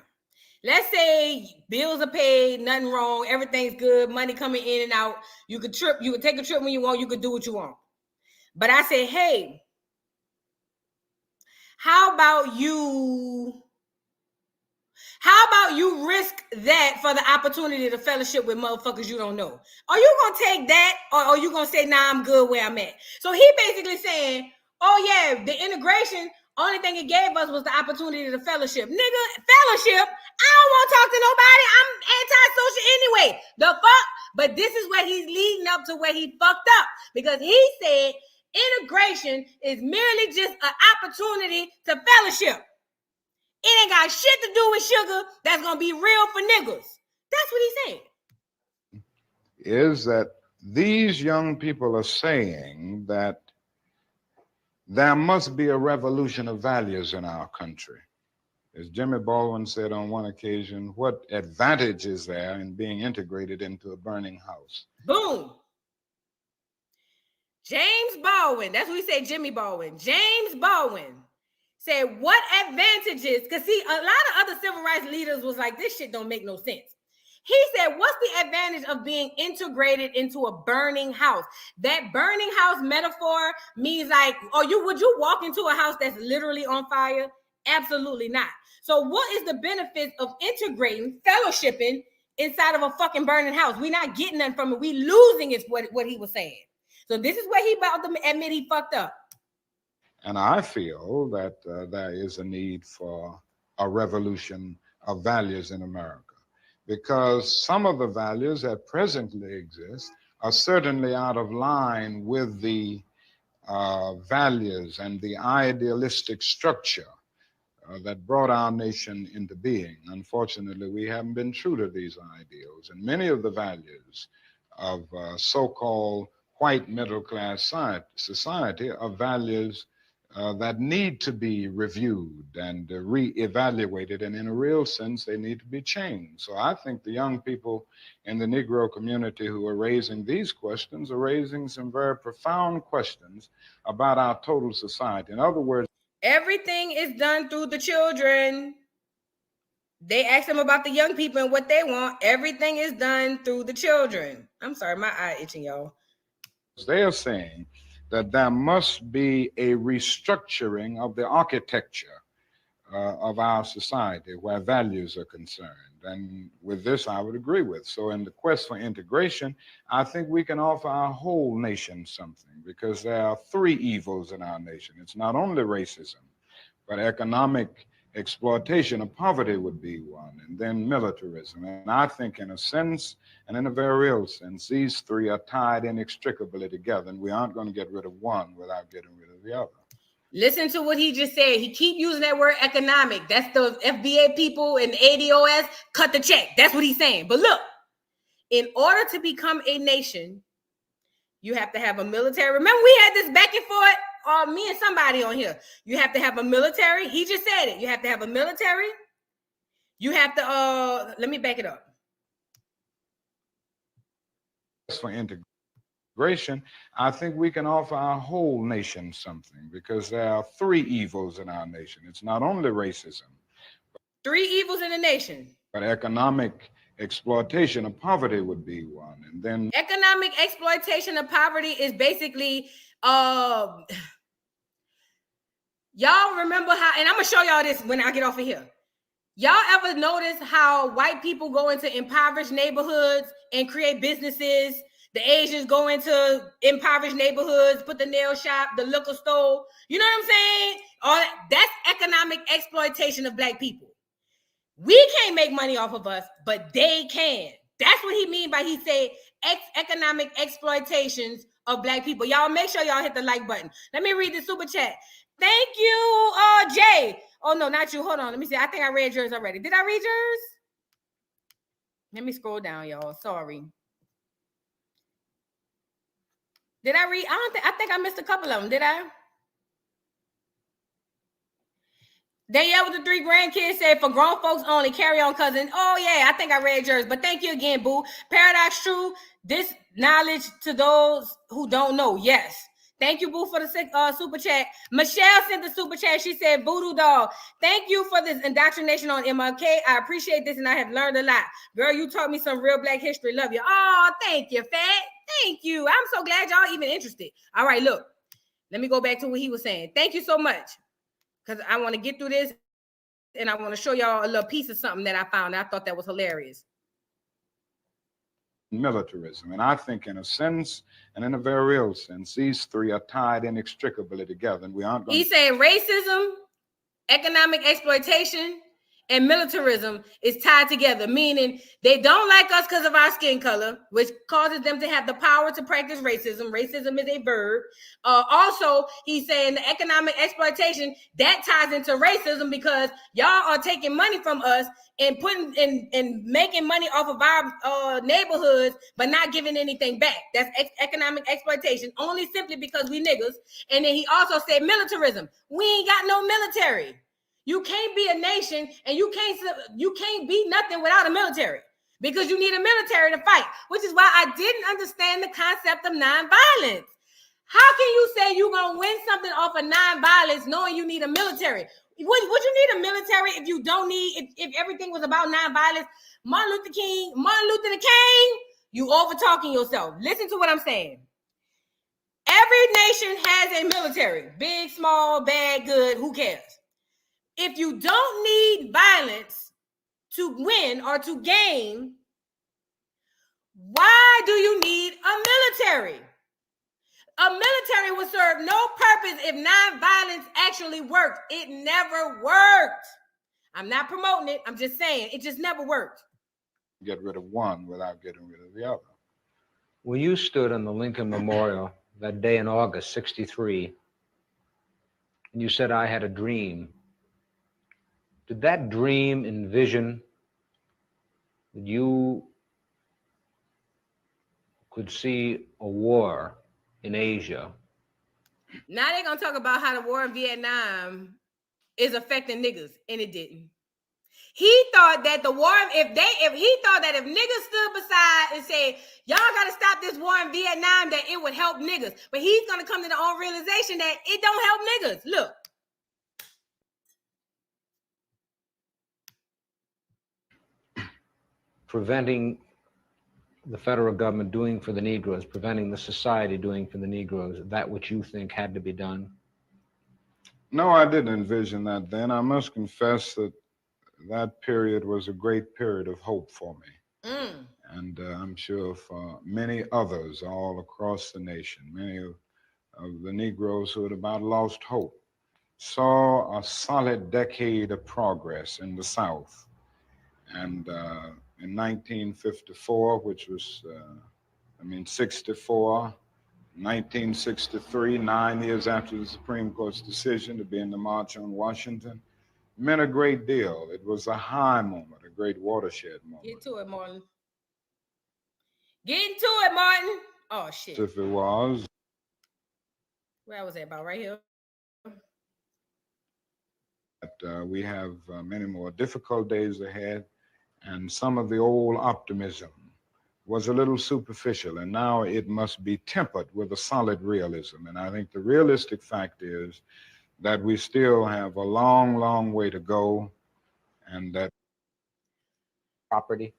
Let's say bills are paid, nothing wrong, everything's good, money coming in and out. You could take a trip when you want, you could do what you want. But I say, hey, how about you risk that for the opportunity to fellowship with motherfuckers you don't know? Are you gonna take that, or are you gonna say, nah, I'm good where I'm at? So he basically saying, oh yeah, the integration, only thing it gave us was the opportunity to fellowship. Nigga, fellowship? I don't want to talk to nobody. I'm antisocial anyway. The fuck? But this is where he's leading up to where he fucked up. Because he said integration is merely just an opportunity to fellowship. It ain't got shit to do with sugar that's going to be real for niggas. That's what he said. Is that these young people are saying that there must be a revolution of values in our country. As Jimmy Baldwin said on one occasion, what advantage is there in being integrated into a burning house? Boom. James Baldwin, that's what we say, Jimmy Baldwin. James Baldwin said, what advantages? Because see, a lot of other civil rights leaders was like, this shit don't make no sense. He said, what's the advantage of being integrated into a burning house? That burning house metaphor means like, would you walk into a house that's literally on fire? Absolutely not. So what is the benefit of integrating, fellowshipping inside of a fucking burning house? We're not getting nothing from it. We losing is what he was saying. So this is where he about to admit he fucked up. And I feel that there is a need for a revolution of values in America, because some of the values that presently exist are certainly out of line with the values and the idealistic structure that brought our nation into being. Unfortunately, we haven't been true to these ideals, and many of the values of so-called white middle-class society are values that need to be reviewed and re-evaluated, and in a real sense, they need to be changed. So I think the young people in the Negro community who are raising these questions are raising some very profound questions about our total society. In other words, everything is done through the children. They asked them about the young people and what they want. Everything is done through the children. I'm sorry, my eye itching, y'all. They are saying that there must be a restructuring of the architecture of our society where values are concerned. And with this, I would agree with. So in the quest for integration, I think we can offer our whole nation something, because there are three evils in our nation. It's not only racism, but economic exploitation of poverty would be one, and then militarism. And I think in a sense, and in a very real sense, these three are tied inextricably together, and we aren't going to get rid of one without getting rid of the other. Listen to what he just said. He keep using that word economic. That's the FBA people and ADOS, cut the check. That's what he's saying. But look, in order to become a nation, you have to have a military. Remember, we had this back and forth, me and somebody on here. You have to have a military. He just said it. You have to have a military. You have to, let me back it up. For integration, I think we can offer our whole nation something, because there are three evils in our nation. It's not only racism. Three evils in the nation. But economic exploitation of poverty would be one. And then economic exploitation of poverty is basically, y'all remember how, and I'm gonna show y'all this when I get off of here. Y'all ever notice how white people go into impoverished neighborhoods and create businesses? The Asians go into impoverished neighborhoods, put the nail shop, the liquor store. You know what I'm saying? All that's economic exploitation of black people. We can't make money off of us, but they can. That's what he mean by he say economic exploitations of black people. Y'all make sure y'all hit the like button. Let me read the super chat. Thank you, Jay. Oh, no, not you. Hold on. Let me see. I think I read yours already. Did I read yours? Let me scroll down, y'all. Sorry. Did I read? I think I missed a couple of them. Did I? Danielle with the 3 grandkids said, for grown folks only, carry on, cousin. Oh, yeah, I think I read yours, but thank you again, boo. Paradox true, this knowledge to those who don't know. Yes. Thank you, boo, for the super chat. Michelle sent the super chat. She said, voodoo dog, thank you for this indoctrination on MLK. I appreciate this, and I have learned a lot. Girl, you taught me some real black history. Love you. Oh, thank you, Fat. Thank you. I'm so glad y'all even interested. All right, look. Let me go back to what he was saying. Thank you so much. Because I want to get through this, and I want to show y'all a little piece of something that I found. I thought that was hilarious. Militarism. And I think in a sense, and in a very real sense, these three are tied inextricably together. And we aren't going to... He said racism, economic exploitation, and militarism is tied together, meaning they don't like us because of our skin color, which causes them to have the power to practice racism. Racism is a verb. Also, he's saying the economic exploitation, that ties into racism because y'all are taking money from us and putting and making money off of our neighborhoods, but not giving anything back. That's economic exploitation, only simply because we niggas. And then he also said militarism. We ain't got no military. You can't be a nation, and you can't be nothing without a military, because you need a military to fight, which is why I didn't understand the concept of nonviolence. How can you say you're going to win something off of nonviolence knowing you need a military? Would you need a military if you don't need, if everything was about nonviolence? Martin Luther the King, you over talking yourself. Listen to what I'm saying. Every nation has a military, big, small, bad, good, who cares? If you don't need violence to win or to gain, why do you need a military? A military would serve no purpose if nonviolence actually worked. It never worked. I'm not promoting it. I'm just saying it just never worked. Get rid of one without getting rid of the other. When you stood on the Lincoln Memorial that day in August, 1963, and you said, I had a dream, did that dream envision that you could see a war in Asia? Now they're gonna talk about how the war in Vietnam is affecting niggas, and it didn't. He thought that the war, if niggas stood beside and said, y'all gotta stop this war in Vietnam, that it would help niggas. But he's gonna come to the own realization that it don't help niggas. Look. preventing the federal government doing for the Negroes, preventing the society doing for the Negroes, that which you think had to be done? No, I didn't envision that then. I must confess that that period was a great period of hope for me. And I'm sure for many others all across the nation, many of the Negroes who had about lost hope, saw a solid decade of progress in the South. And in 1954, which was, 64, 1963, 9 years after the Supreme Court's decision to be in the March on Washington, meant a great deal. It was a high moment, a great watershed moment. Get to it, Martin. Get into it, Martin. Oh, shit. If it was. Where was that about? Right here. We have many more difficult days ahead, and some of the old optimism was a little superficial, and now it must be tempered with a solid realism. And I think the realistic fact is that we still have a long, long way to go, and that Property?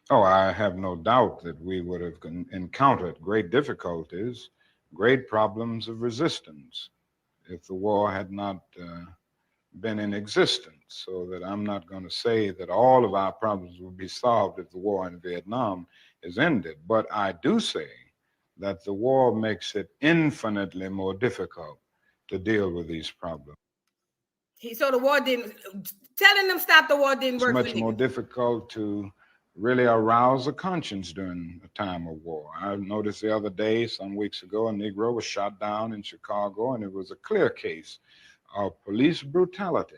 Oh, I have no doubt that we would have encountered great difficulties, great problems of resistance if the war had not been in existence. So that I'm not going to say that all of our problems will be solved if the war in Vietnam is ended. But I do say that the war makes it infinitely more difficult to deal with these problems. So the war didn't, telling them stop the war didn't work. It's much more difficult to really arouse a conscience during a time of war. I noticed the other day, some weeks ago, a Negro was shot down in Chicago, and it was a clear case of police brutality.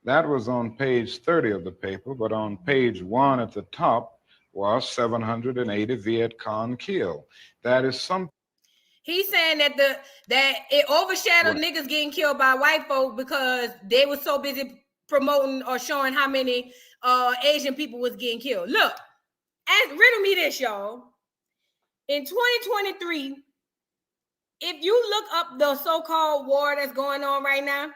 That was on page 30 of the paper, but on page 1 at the top was 780 Viet Cong killed. That is something. He's saying that it overshadowed niggas getting killed by white folk because they were so busy promoting or showing how many Asian people was getting killed. Look, riddle me this, y'all. In 2023, if you look up the so-called war that's going on right now,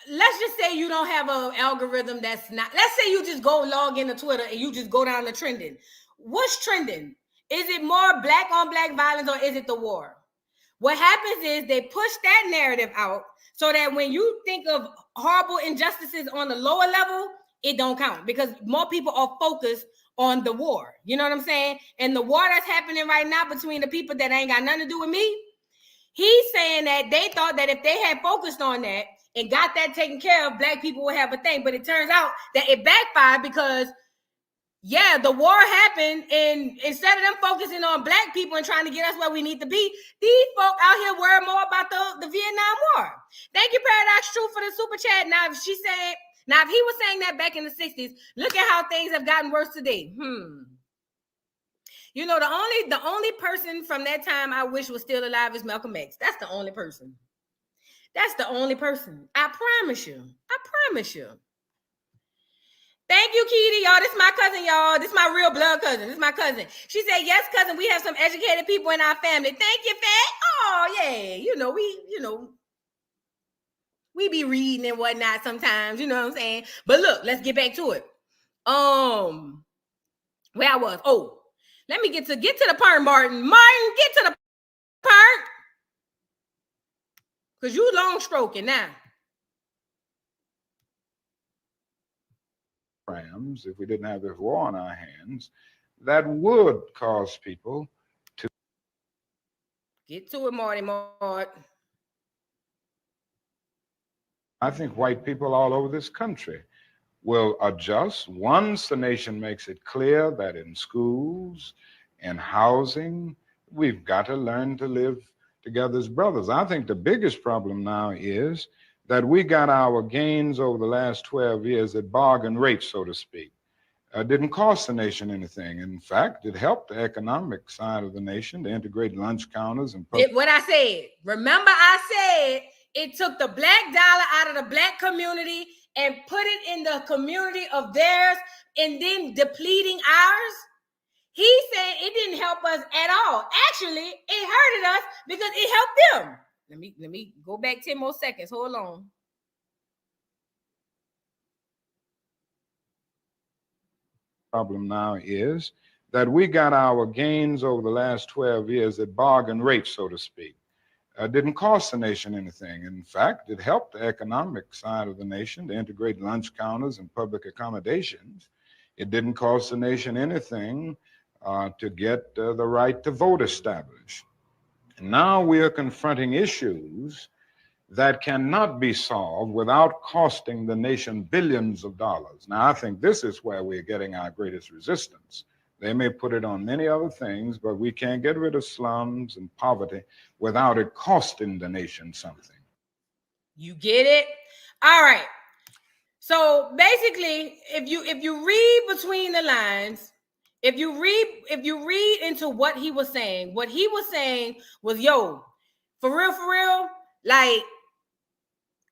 let's just say you don't have an algorithm that's not, let's say you just go log into Twitter and you just go down to trending. What's trending? Is it more black on black violence or is it the war? What happens is they push that narrative out so that when you think of horrible injustices on the lower level, it don't count because more people are focused on the war. You know what I'm saying? And the war that's happening right now between the people that ain't got nothing to do with me, he's saying that they thought that if they had focused on that and got that taken care of, black people would have a thing. But it turns out that it backfired because yeah, the war happened, and instead of them focusing on black people and trying to get us where we need to be, these folk out here worry more about the Vietnam War. Thank you, Paradox Truth, for the super chat. Now, if he was saying that back in the 60s, look at how things have gotten worse today. You know, the only person from that time I wish was still alive is Malcolm X. That's the only person. That's the only person. I promise you. I promise you. Thank you, Keita, y'all. This is my cousin, y'all. This is my real blood cousin. This is my cousin. She said, yes, cousin, we have some educated people in our family. Thank you, Fat. Oh, yeah. We be reading and whatnot sometimes, you know what I'm saying? But look, let's get back to it. Where I was. Oh, let me get to the part, Martin. Martin, get to the part. Because you long stroking now. If we didn't have this war on our hands, that would cause people to get to it, Marty. I think white people all over this country will adjust once the nation makes it clear that in schools, in housing, we've got to learn to live together as brothers. I think the biggest problem now is that we got our gains over the last 12 years at bargain rates, so to speak. Didn't cost the nation anything. In fact, it helped the economic side of the nation to integrate lunch counters and what I said. Remember, I said it took the black dollar out of the black community and put it in the community of theirs and then depleting ours. He said it didn't help us at all. Actually, it hurted us because it helped them. Let me go back 10 more seconds. Hold on. problem now is that we got our gains over the last 12 years at bargain rates, so to speak. Didn't cost the nation anything. In fact, it helped the economic side of the nation to integrate lunch counters and public accommodations. It didn't cost the nation anything to get the right to vote established. Now we are confronting issues that cannot be solved without costing the nation billions of dollars. Now, I think this is where we're getting our greatest resistance. They may put it on many other things, but we can't get rid of slums and poverty without it costing the nation something. You get it? All right. So basically, if you read between the lines, if you read into what he was saying was, yo, for real, like,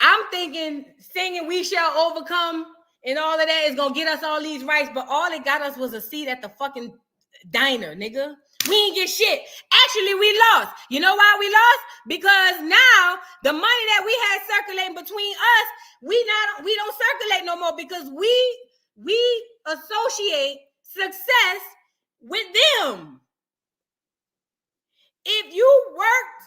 I'm thinking singing "We Shall Overcome" and all of that is gonna get us all these rights, but all it got us was a seat at the fucking diner, nigga. We ain't get shit. Actually, we lost. You know why we lost? Because now the money that we had circulating between us, we don't circulate no more because we associate success with them. If you worked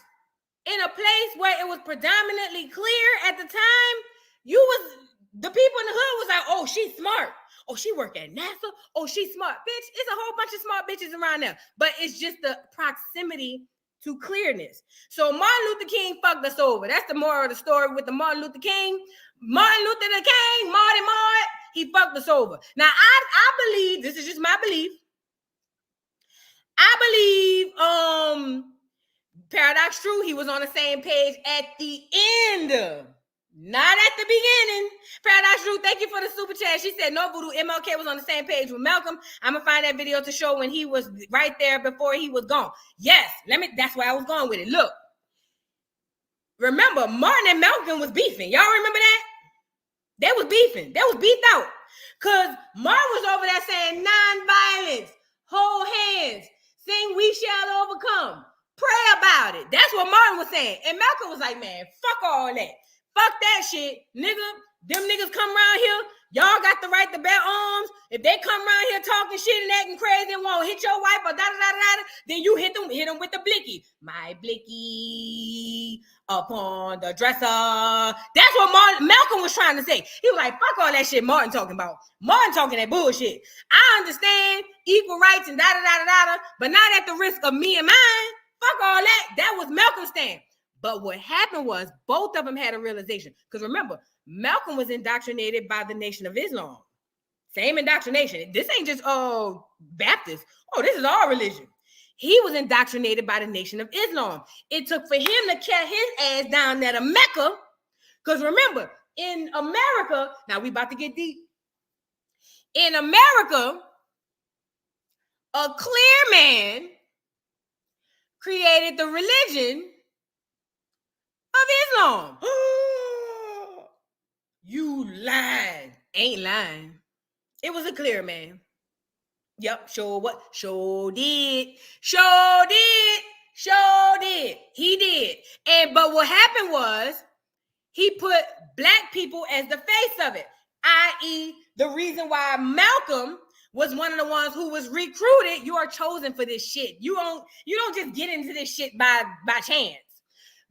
in a place where it was predominantly clear at the time, the people in the hood was like, oh, she's smart. Oh, she work at NASA. Oh, she's smart. Bitch, it's a whole bunch of smart bitches around there. But it's just the proximity to clearness. So Martin Luther King fucked us over. That's the moral of the story with the Martin Luther King. Martin Luther King, Marty, he fucked us over. Now, I believe, this is just my belief. I believe, Paradox True, he was on the same page at the end, not at the beginning. Paradox True, thank you for the super chat. She said, no voodoo, MLK was on the same page with Malcolm. I'm gonna find that video to show when he was right there before he was gone. Yes, that's where I was going with it. Look, remember, Martin and Malcolm was beefing. Y'all remember that? They was beefing. They was beefed out. Because Martin was over there saying non-violence, hold hands, sing "We Shall Overcome." Pray about it. That's what Martin was saying. And Malcolm was like, man, fuck all that. Fuck that shit, nigga. Them niggas come around here. Y'all got the right to bear arms. If they come around here talking shit and acting crazy and won't hit your wife or da-da-da-da-da, then you hit them with the blicky. My blicky upon the dresser. That's what Malcolm was trying to say. He was like, fuck all that shit Martin talking about. Martin talking that bullshit. I understand equal rights and da-da-da-da-da, but not at the risk of me and mine. Fuck all that. That was Malcolm's stand. But what happened was both of them had a realization. Because remember, Malcolm was indoctrinated by the Nation of Islam. Same indoctrination. This ain't just Baptist. Oh, this is our religion. He was indoctrinated by the Nation of Islam. It took for him to cat his ass down there to Mecca. Because remember, in America, now we about to get deep. In America, a clear man created the religion of Islam. You lied. Ain't lying. It was a clear man. Yep, sure what? Sure did. Sure did. Sure did. He did. But what happened was he put black people as the face of it, i.e., the reason why Malcolm was one of the ones who was recruited. You are chosen for this shit. You don't just get into this shit by chance.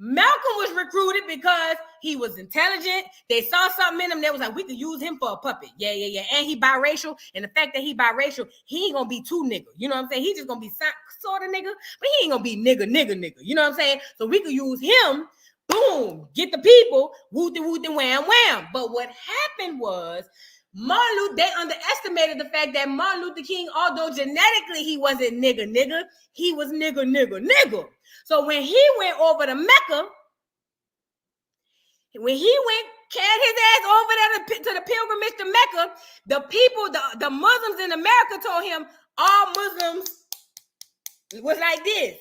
Malcolm was recruited because he was intelligent. They saw something in him that was like, we could use him for a puppet. Yeah. And he biracial. And the fact that he biracial, he ain't gonna be too nigga. You know what I'm saying? He just gonna be sort of nigga, but he ain't gonna be nigga. You know what I'm saying? So we could use him. Boom, get the people. Wooty wham wham. But what happened was they underestimated the fact that Martin Luther King, although genetically he wasn't nigga, he was nigga. So when he went over to Mecca, when he carried his ass over there to the pilgrimage to Mecca, the people, the Muslims in America told him all Muslims was like this.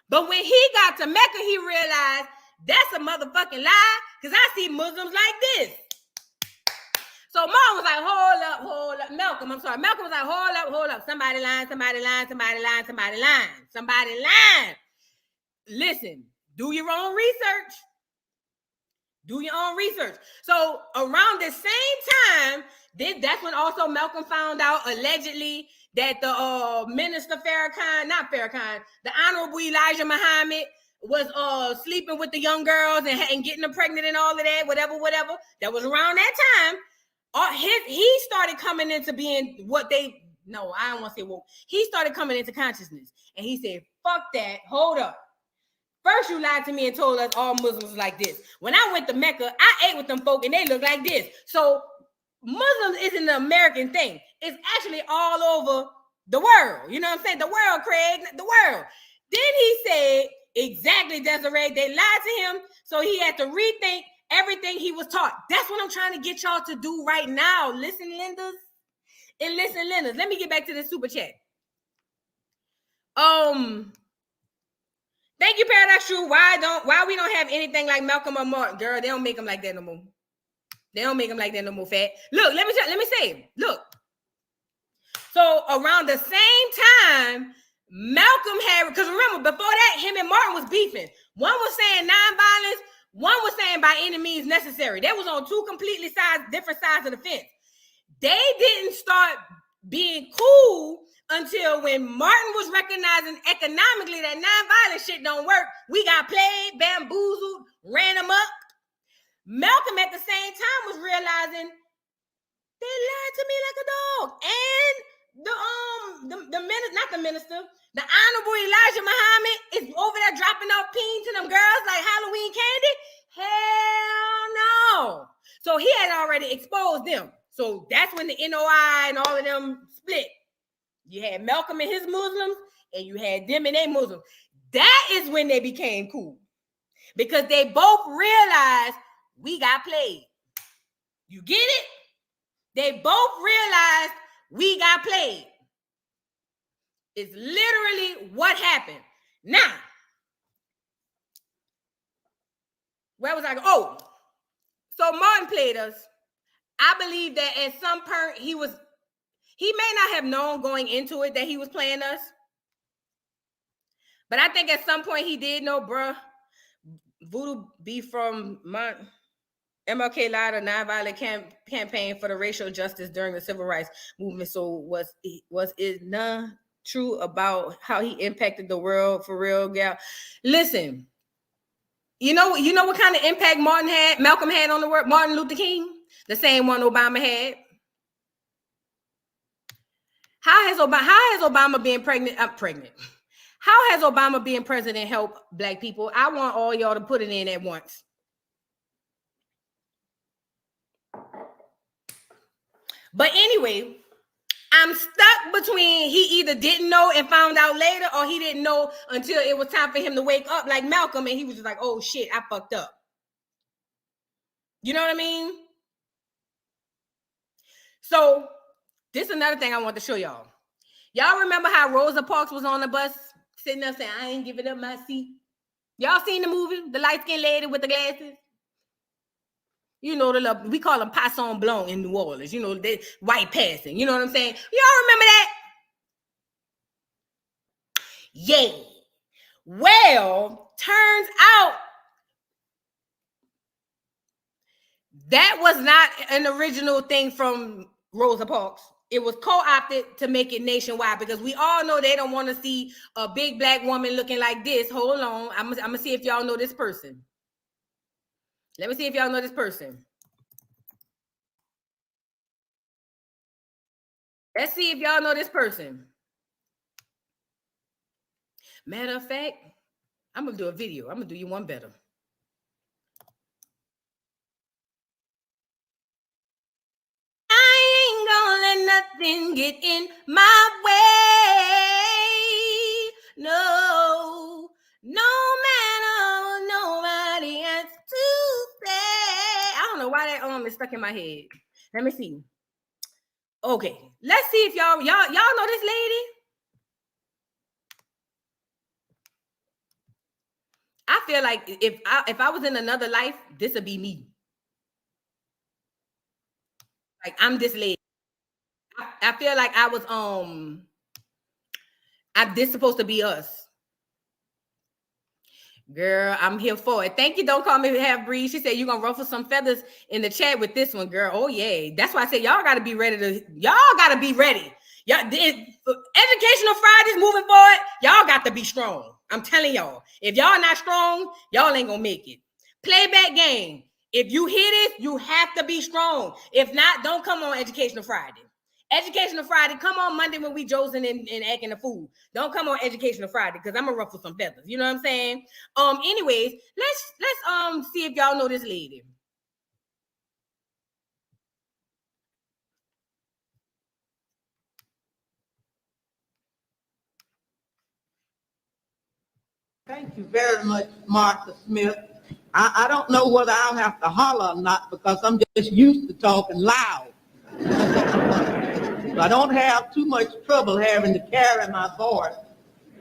But when he got to Mecca, he realized that's a motherfucking lie because I see Muslims like this. So Mom was like, hold up. Malcolm was like, hold up. Somebody lying. Listen, do your own research. Do your own research. So around the same time, that's when also Malcolm found out allegedly that the minister Farrakhan, the Honorable Elijah Muhammad was sleeping with the young girls and getting them pregnant and all of that, whatever. That was around that time. He started coming into being I don't want to say woke. He started coming into consciousness, and he said, "Fuck that! Hold up." First, you lied to me and told us all Muslims like this. When I went to Mecca, I ate with them folk and they look like this. So Muslims isn't an American thing. It's actually all over the world. You know what I'm saying? The world, Craig, the world. Then he said, exactly, Desiree, they lied to him. So he had to rethink everything he was taught. That's what I'm trying to get y'all to do right now. Listen, Lindas. And listen, Lindas. Let me get back to this super chat. Thank you, Paradise True. Why we don't have anything like Malcolm or Martin? Girl, they don't make them like that no more. They don't make them like that no more, fat. Look, let me say, look. So around the same time, Malcolm had, because remember, before that, him and Martin was beefing. One was saying nonviolence, one was saying by any means necessary. They was on two completely different sides of the fence. They didn't start being cool until when Martin was recognizing economically that nonviolent shit don't work. We got played, bamboozled, ran them up. Malcolm at the same time was realizing they lied to me like a dog. And the minister, the Honorable Elijah Muhammad is over there dropping off peen to them girls like Halloween candy. Hell no. So he had already exposed them. So that's when the NOI and all of them split. You had Malcolm and his Muslims, and you had them and their Muslims. That is when they became cool. Because they both realized we got played. You get it? They both realized we got played. It's literally what happened. Now, where was I going? Oh, so Martin played us. I believe that at some point he may not have known going into it that he was playing us. But I think at some point he did know, bruh. Voodoo be from MLK lied a nonviolent campaign for the racial justice during the civil rights movement. So was it not true about how he impacted the world for real, gal? Listen, you know what kind of impact Malcolm had on the world? Martin Luther King, the same one Obama had. How has Obama being pregnant? How has Obama being president helped Black people? I want all y'all to put it in at once. But anyway, I'm stuck between he either didn't know and found out later, or he didn't know until it was time for him to wake up like Malcolm, and he was just like, oh shit, I fucked up. You know what I mean? So this is another thing I want to show y'all. Y'all remember how Rosa Parks was on the bus sitting there saying, I ain't giving up my seat? Y'all seen the movie? The light-skinned lady with the glasses? You know, we call them Passon Blanc in New Orleans. You know, they white passing. You know what I'm saying? Y'all remember that? Yeah. Well, turns out that was not an original thing from Rosa Parks. It was co-opted to make it nationwide because we all know they don't want to see a big Black woman looking like this. Hold on. I'm going to see if y'all know this person. Let me see if y'all know this person. Let's see if y'all know this person. Matter of fact, I'm going to do a video. I'm going to do you one better. I ain't gonna let nothing get in my way. No matter what nobody has to say. I don't know why that arm is stuck in my head. Let me see. Okay, let's see if y'all know this lady. I feel like if I was in another life, this would be me. Like I'm this lady. I feel like I was this supposed to be us. Girl, I'm here for it. Thank you. Don't call me half breed. She said you're gonna ruffle some feathers in the chat with this one, girl. Oh yeah. That's why I said y'all gotta be ready. Y'all gotta be ready. Y'all, Educational Fridays moving forward, y'all got to be strong. I'm telling y'all. If y'all not strong, y'all ain't gonna make it. Playback game. If you hit it, you have to be strong. If not, don't come on Educational Friday. Educational Friday, come on Monday when we Josin and acting a fool. Don't come on Educational Friday because I'm gonna ruffle some feathers. You know what I'm saying? Anyways, let's see if y'all know this lady. Thank you very much, Martha Smith. I don't know whether I'll have to holler or not because I'm just used to talking loud. So I don't have too much trouble having to carry my voice.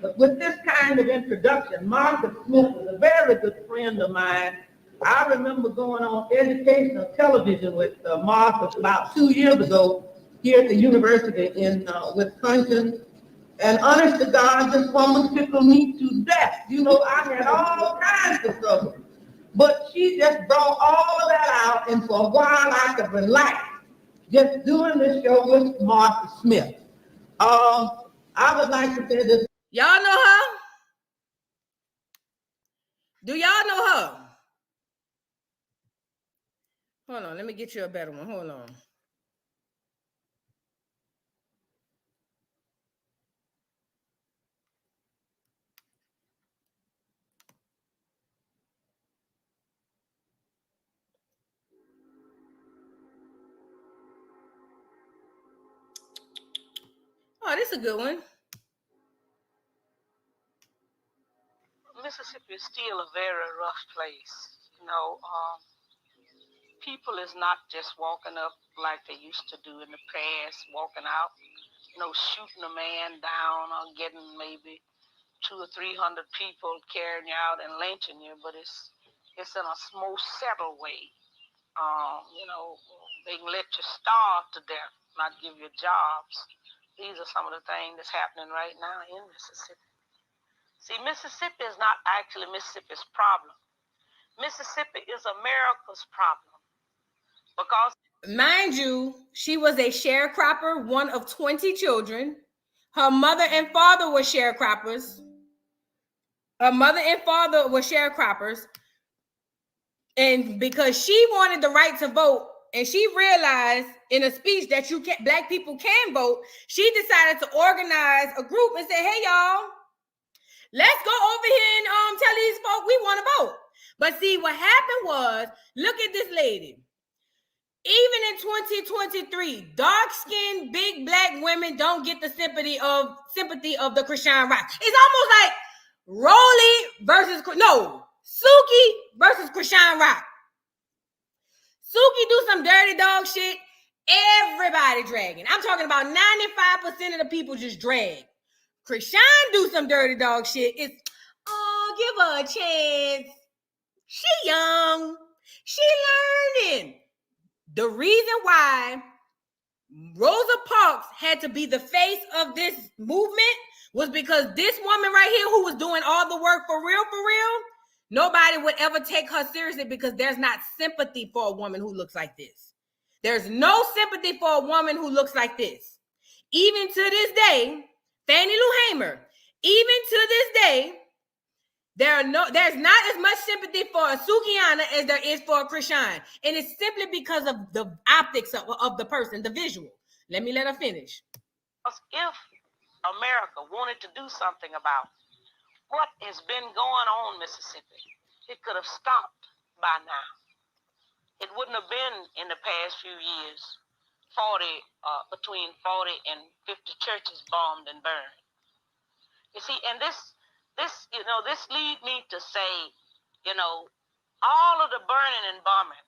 But with this kind of introduction, Martha Smith is a very good friend of mine. I remember going on educational television with Martha about 2 years ago here at the university in Wisconsin. And honest to God, this woman tickled me to death. You know, I had all kinds of trouble. But she just brought all of that out, and for a while I could relax just doing this show with Martha Smith. I would like to say this. Y'all know her? Do y'all know her? Hold on, let me get you a better one. Hold on. Oh, this is a good one. Mississippi is still a very rough place. You know, people is not just walking up like they used to do in the past, walking out, you know, shooting a man down or getting maybe 200 or 300 people carrying you out and lynching you, but it's in a more settled way. You know, they can let you starve to death, not give you jobs. These are some of the things that's happening right now in Mississippi. See, Mississippi is not actually Mississippi's problem. Mississippi is America's problem. Because, mind you, she was a sharecropper, one of 20 children. Her mother and father were sharecroppers. Her mother and father were sharecroppers. And because she wanted the right to vote, and she realized in a speech that black people can vote, she decided to organize a group and say, hey, y'all, let's go over here and tell these folk we want to vote. But see, what happened was, look at this lady. Even in 2023, dark-skinned, big black women don't get the sympathy of the Chrisean Rock. It's almost like Suki versus Chrisean Rock. Suki do some dirty dog shit, everybody dragging. I'm talking about 95% of the people just drag. Chrisean do some dirty dog shit. It's, give her a chance. She young. She learning. The reason why Rosa Parks had to be the face of this movement was because this woman right here who was doing all the work for real, nobody would ever take her seriously because there's not sympathy for a woman who looks like this. There's no sympathy for a woman who looks like this. Even to this day, Fannie Lou Hamer, even to this day, there's not as much sympathy for a Sukiana as there is for a Chrisean. And it's simply because of the optics of the person, the visual. Let her finish. if America wanted to do something about what has been going on in Mississippi, it could have stopped by now. It wouldn't have been in the past few years, between 40 and 50 churches bombed and burned. You see, and this lead me to say, all of the burning and bombing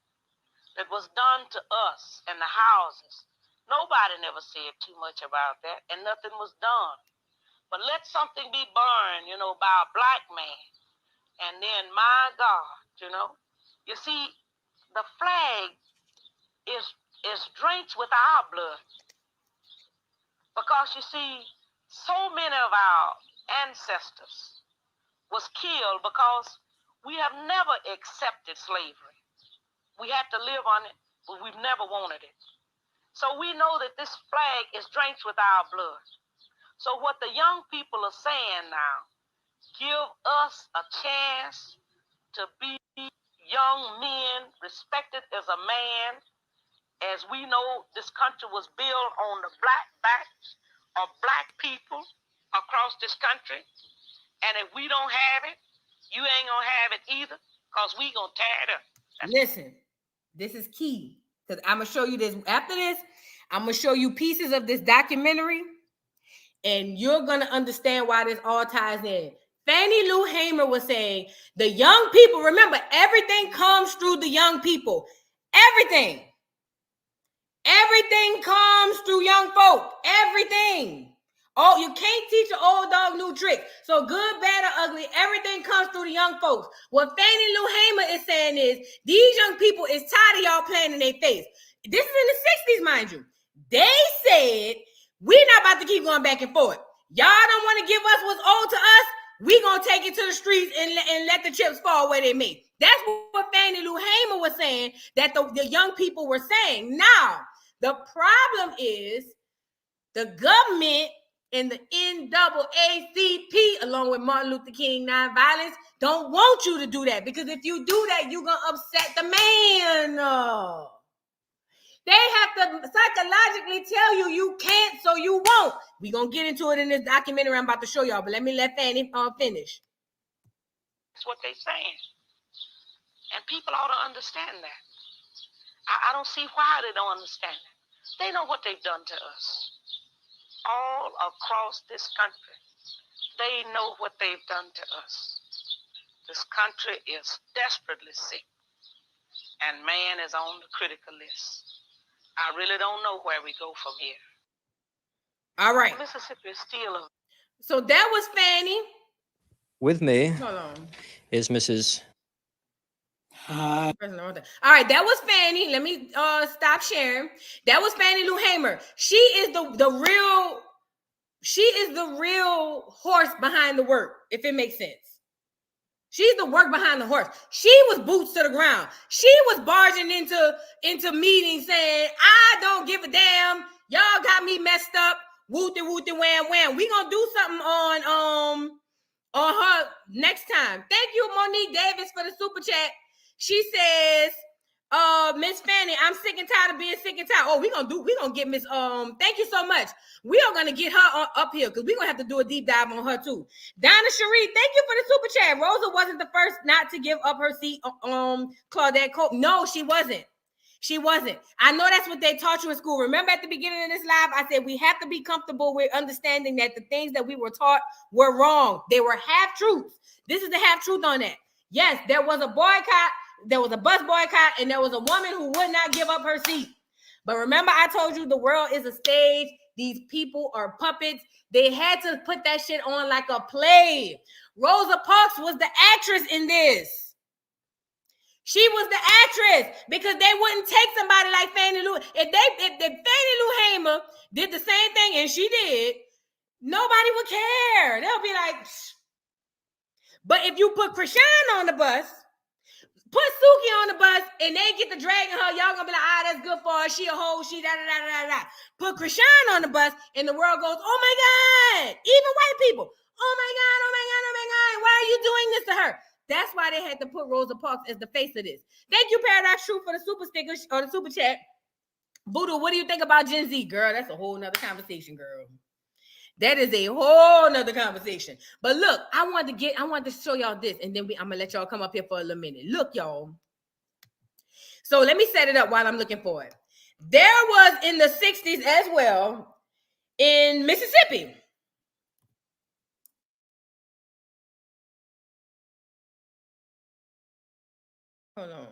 that was done to us and the houses, nobody never said too much about that, and nothing was done. But let something be burned, by a black man, and then, my God, you see, the flag is drenched with our blood. Because, you see, so many of our ancestors was killed because We have never accepted slavery. We had to live on it, but we've never wanted it. So we know that this flag is drenched with our blood. So what the young people are saying now, give us a chance to be young men, respected as a man, as we know this country was built on the black backs of black people across this country. And if we don't have it, you ain't gonna have it either, because we gonna tear it up. Listen, this is key, because I'm gonna show you this. After this, I'm gonna show you pieces of this documentary, and you're gonna understand why this all ties in. Fannie Lou Hamer was saying, the young people, remember, everything comes through the young people. Everything comes through young folk. Everything. Oh, you can't teach an old dog new tricks. So good, bad, or ugly, everything comes through the young folks. What Fannie Lou Hamer is saying is, these young people is tired of y'all playing in their face. This is in the 60s, mind you. They said, we're not about to keep going back and forth. Y'all don't want to give us what's owed to us. We gonna take it to the streets and let the chips fall where they may. That's what Fannie Lou Hamer was saying, that the young people were saying. Now, the problem is the government and the NAACP, along with Martin Luther King Nonviolence, don't want you to do that, because if you do that, you're gonna upset the man. They have to psychologically tell you you can't, so you won't. We're going to get into it in this documentary I'm about to show y'all, but let me let Fannie finish. That's what they're saying. And people ought to understand that. I don't see why they don't understand it. They know what they've done to us. All across this country, they know what they've done to us. This country is desperately sick, and man is on the critical list. I really don't know where we go from here. All right. Mississippi is still a... So that was Fannie. With me Hold on. is Mrs. All right, that was Fannie. Let me stop sharing. That was Fannie Lou Hamer. She is the real horse behind the work, if it makes sense. She's the work behind the horse. She was boots to the ground. She was barging into meetings saying, I don't give a damn. Y'all got me messed up. Wooty wooty wham wham. We gonna do something on her next time. Thank you, Monique Davis, for the super chat. She says, Miss Fannie, I'm sick and tired of being sick and tired. Oh, we gonna get Miss thank you so much. We are gonna get her up here, because we're gonna have to do a deep dive on her too. Donna Cherie, thank you for the super chat. Rosa wasn't the first not to give up her seat. Claudette Cole. No, she wasn't. She wasn't. I know that's what they taught you in school. Remember at the beginning of this live, I said we have to be comfortable with understanding that the things that we were taught were wrong. They were half truths. This is the half truth on that. Yes, there was a boycott. There was a bus boycott, and there was a woman who would not give up her seat. But remember, I told you the world is a stage. These people are puppets. They had to put that shit on like a play. Rosa Parks was the actress in this. She was the actress, because they wouldn't take somebody like Fannie Lou. If Fannie Lou Hamer did the same thing, and she did, nobody would care. They'll be like, shh. But if you put Krishan on the bus, put Suki on the bus, and they get to dragging her, y'all gonna be like, that's good for her. She a hoe. She da da da da da. Put Krishan on the bus, and the world goes, oh my God. Even white people, oh my God, oh my God, oh my God. Why are you doing this to her? That's why they had to put Rosa Parks as the face of this. Thank you, Paradise Truth, for the super stickers or the super chat. Voodoo, what do you think about Gen Z, girl? That's a whole nother conversation, girl. That is a whole nother conversation. But look, I wanted to show y'all this, and then I'm gonna let y'all come up here for a little minute. Look, y'all. So let me set it up while I'm looking for it. There was in the 60s as well in Mississippi. Hold on.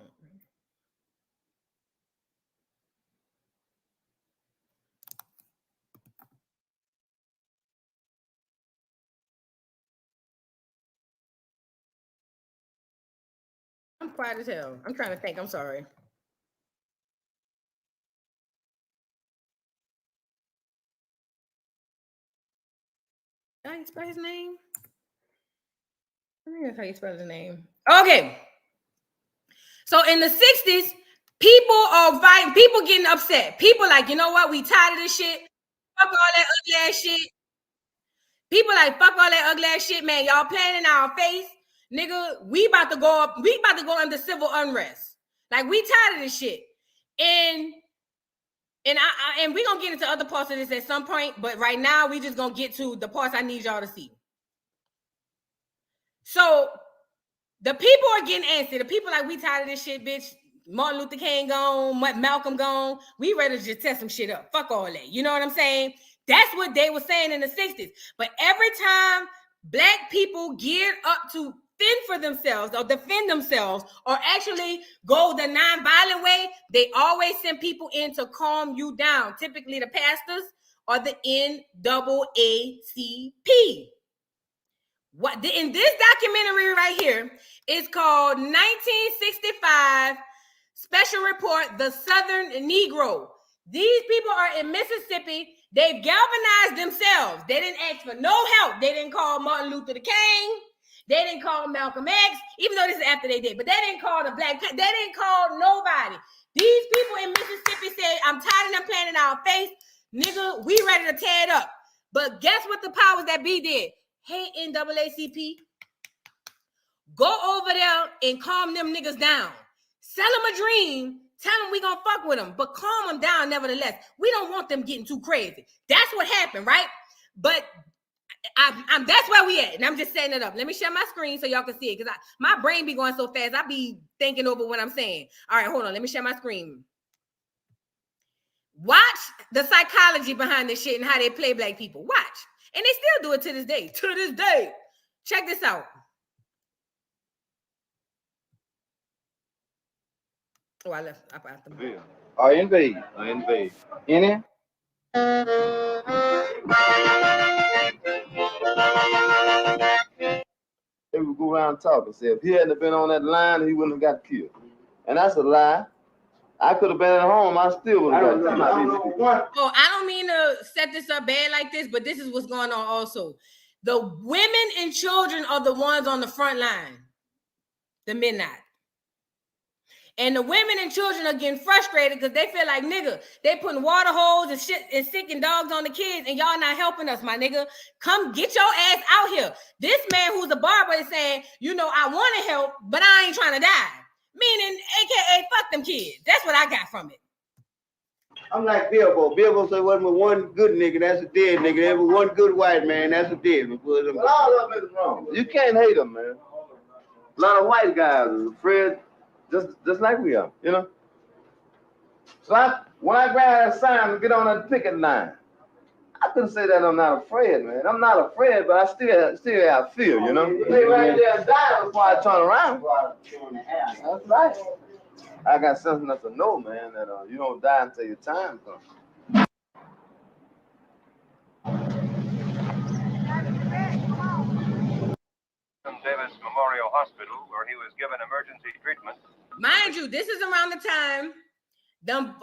I'm quiet as hell. I'm trying to think. I'm sorry. Did I spell his name? I think that's how you spell the name. Okay. So in the 60s, people are fighting, people getting upset. People like, you know what? We tired of this shit. Fuck all that ugly ass shit. People like, fuck all that ugly ass shit, man. Y'all playing in our face. Nigga, we about to go up. We about to go under civil unrest. Like, we tired of this shit. And we're going to get into other parts of this at some point. But right now, we just going to get to the parts I need y'all to see. So, the people are getting antsy. The people like, we tired of this shit, bitch. Martin Luther King gone, Malcolm gone. We ready to just test some shit up. Fuck all that. You know what I'm saying? That's what they were saying in the 60s. But every time Black people geared up to fend for themselves or defend themselves or actually go the nonviolent way, they always send people in to calm you down. Typically the pastors or the NAACP. What in this documentary right here is called 1965 Special Report, The Southern Negro. These people are in Mississippi. They've galvanized themselves. They didn't ask for no help. They didn't call Martin Luther King. They didn't call Malcolm X, even though this is after they did. But they didn't call the Black. They didn't call nobody. These people in Mississippi said, I'm tired of them playing in our face. Nigga, we ready to tear it up. But guess what the powers that be did? Hey, NAACP, go over there and calm them niggas down. Sell them a dream. Tell them we gonna fuck with them, but calm them down nevertheless. We don't want them getting too crazy. That's what happened, right? But that's where we at, and I'm just setting it up. Let me share my screen so y'all can see it, because my brain be going so fast. I be thinking over what I'm saying. All right, hold on. Let me share my screen. Watch the psychology behind this shit and how they play Black people. Watch. And they still do it to this day. To this day. Check this out. Oh, I left. I the yeah. I invade. Any? They would go around talking. Say if he hadn't been on that line, he wouldn't have got killed. And that's a lie. I could have been at home. I still would have got killed. Oh, I don't mean to set this up bad like this, but this is what's going on also. The women and children are the ones on the front line. The men not. And the women and children are getting frustrated because they feel like, nigga, they putting water holes and shit and sicking dogs on the kids, and y'all not helping us, my nigga. Come get your ass out here. This man who's a barber is saying, you know, I want to help, but I ain't trying to die. Meaning, AKA, fuck them kids. That's what I got from it. I'm like Bilbo. Bilbo said, wasn't one good nigga, that's a dead nigga. There was one good white man, that's a dead one. Well, all of them is wrong. You can't hate them, man. A lot of white guys are afraid, just like we are, you know? So when I grab that sign to get on that picket line, I couldn't say that I'm not afraid, man. I'm not afraid, but I still have fear, you know? They right there and die before I turn around. That's right. I got sense enough to know, man, that you don't die until your time comes. Davis Memorial Hospital, where he was given emergency treatment. Mind you, this is around the time them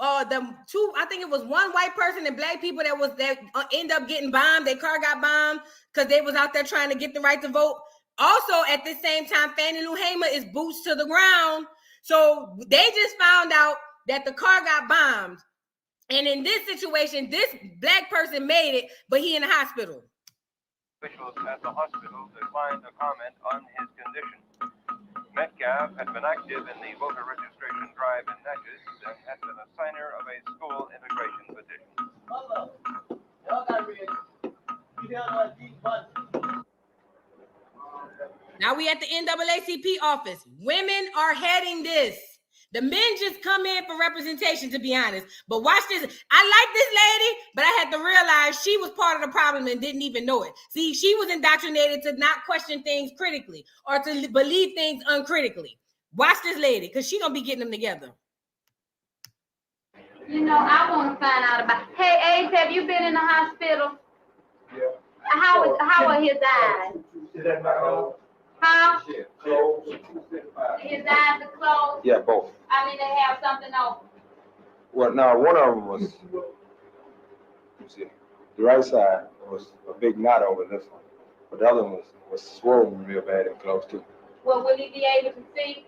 two, I think it was one white person and Black people that end up getting bombed. Their car got bombed because they was out there trying to get the right to vote. Also, at the same time, Fannie Lou Hamer is boots to the ground. So they just found out that the car got bombed. And in this situation, this Black person made it, but he in the hospital. Officials at the hospital declined to comment on his condition. Metcalf had been active in the voter registration drive in Natchez and had been a signer of a school integration petition. Now we at the NAACP office. Women are heading this. The men just come in for representation, to be honest. But watch this. I like this lady, but I had to realize she was part of the problem and didn't even know it. See, she was indoctrinated to not question things critically or to believe things uncritically. Watch this lady, because she's going to be getting them together. You know, I want to find out about... Hey, Ace, have you been in the hospital? Yeah. How are his eyes? Huh? His eyes are closed? Yeah, both. I mean, they have something open. Well, now, one of them was, you see, the right side was a big knot over this one, but the other one was swollen real bad and close too. Well, will he be able to see?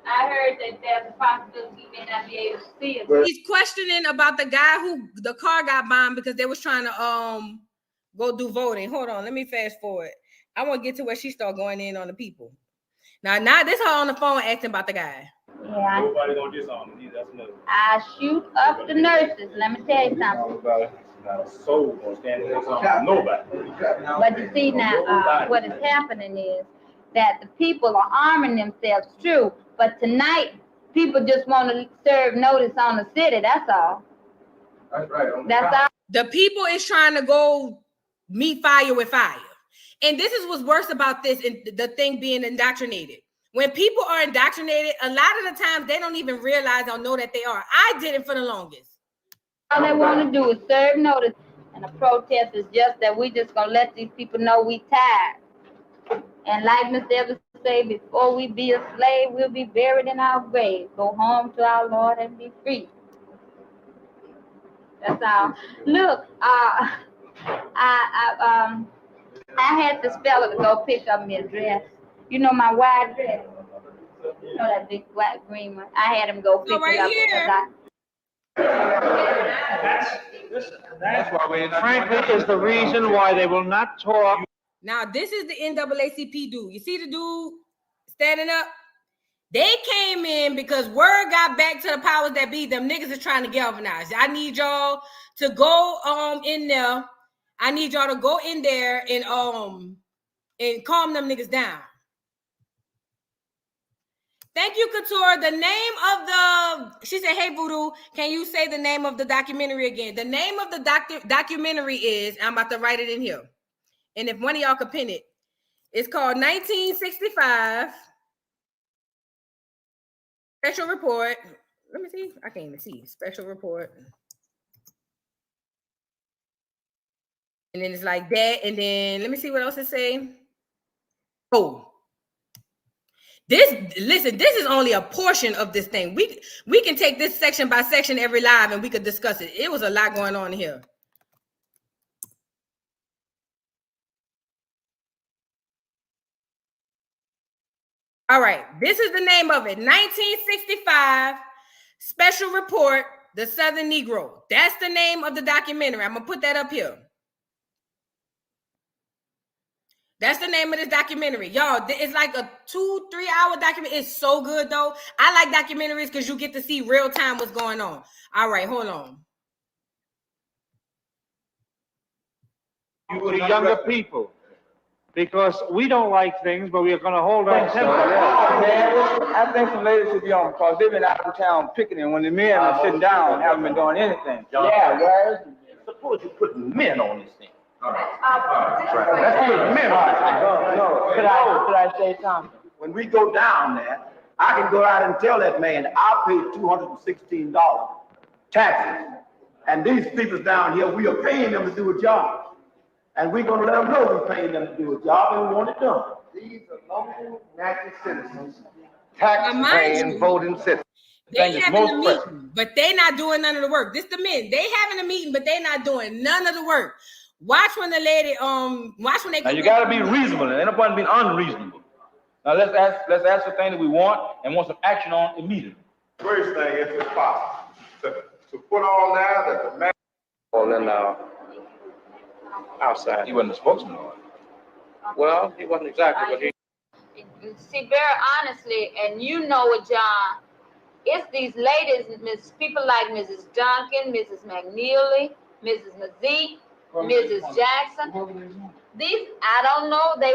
I heard that there's a possibility he may not be able to see it. He's questioning about the guy who the car got bombed because they was trying to go do voting. Hold on, let me fast forward. I want to get to where she started going in on the people. Now this her on the phone asking about the guy. Yeah. Nobody gonna disarm him. That's another. I shoot up the nurses. Let me tell you something. Not a soul gonna stand there and nobody. But you see now, what is happening is that the people are arming themselves, true. But tonight, people just want to serve notice on the city. That's all. That's right. That's all. The people is trying to go meet fire with fire. And this is what's worse about this and the thing being indoctrinated. When people are indoctrinated, a lot of the times they don't even realize or know that they are. I did it for the longest. All they want to do is serve notice. And the protest is just that we just going to let these people know we tired. And like Miss Evans say, before we be a slave, we'll be buried in our grave. Go home to our Lord and be free. That's all. Look, I had this fella to go pick up me a dress. You know my white dress? You know that big white green one? I had him go pick it up because That's why we frankly is the reason why they will not talk. Now, this is the NAACP dude. You see the dude standing up? They came in because word got back to the powers that be. Them niggas is trying to galvanize. I need y'all to go in there. I need y'all to go in there and calm them niggas down. Thank you, Couture. The name of she said, hey, Voodoo, can you say the name of the documentary again? The name of the documentary is, I'm about to write it in here. And if one of y'all could pin it, it's called 1965 Special Report. Let me see. I can't even see. Special Report. And then it's like that. And then let me see what else it say. Oh. This is only a portion of this thing. We can take this section by section every live and we could discuss it. It was a lot going on here. All right, this is the name of it. 1965 Special Report, The Southern Negro. That's the name of the documentary. I'm gonna put that up here. That's the name of this documentary. Y'all, it's like a 2-3 hour documentary. It's so good, though. I like documentaries because you get to see real time what's going on. All right, hold on. You the younger people, because we don't like things, but we are going to hold our temper. I think some ladies should be on because they've been out of town picketing when the men are sitting down, haven't been doing anything. Yeah, guys. Suppose you put men on this thing. Let's put men on this thing. No. Could I say something? When we go down there, I can go out and tell that man, I paid $216 taxes. And these people down here, we are paying them to do a job. And we're going to let them know we're paying them to do a job and we want it done. These are local natural citizens, tax-paying, voting citizens. They having a meeting, but they not doing none of the work. This the men. They having a meeting, but they not doing none of the work. Watch when the lady, watch when they. Now you got to be reasonable, and ain't nobody being unreasonable. Now let's ask the thing that we want and want some action on immediately. First thing, if it's possible, to put on now that the man. Well, then outside. He wasn't a spokesman. Well, he wasn't exactly what he. See, very honestly, and you know it, John, it's these ladies, people like Mrs. Duncan, Mrs. McNeely, Mrs. Mazik, Mrs. Jackson. These, I don't know, they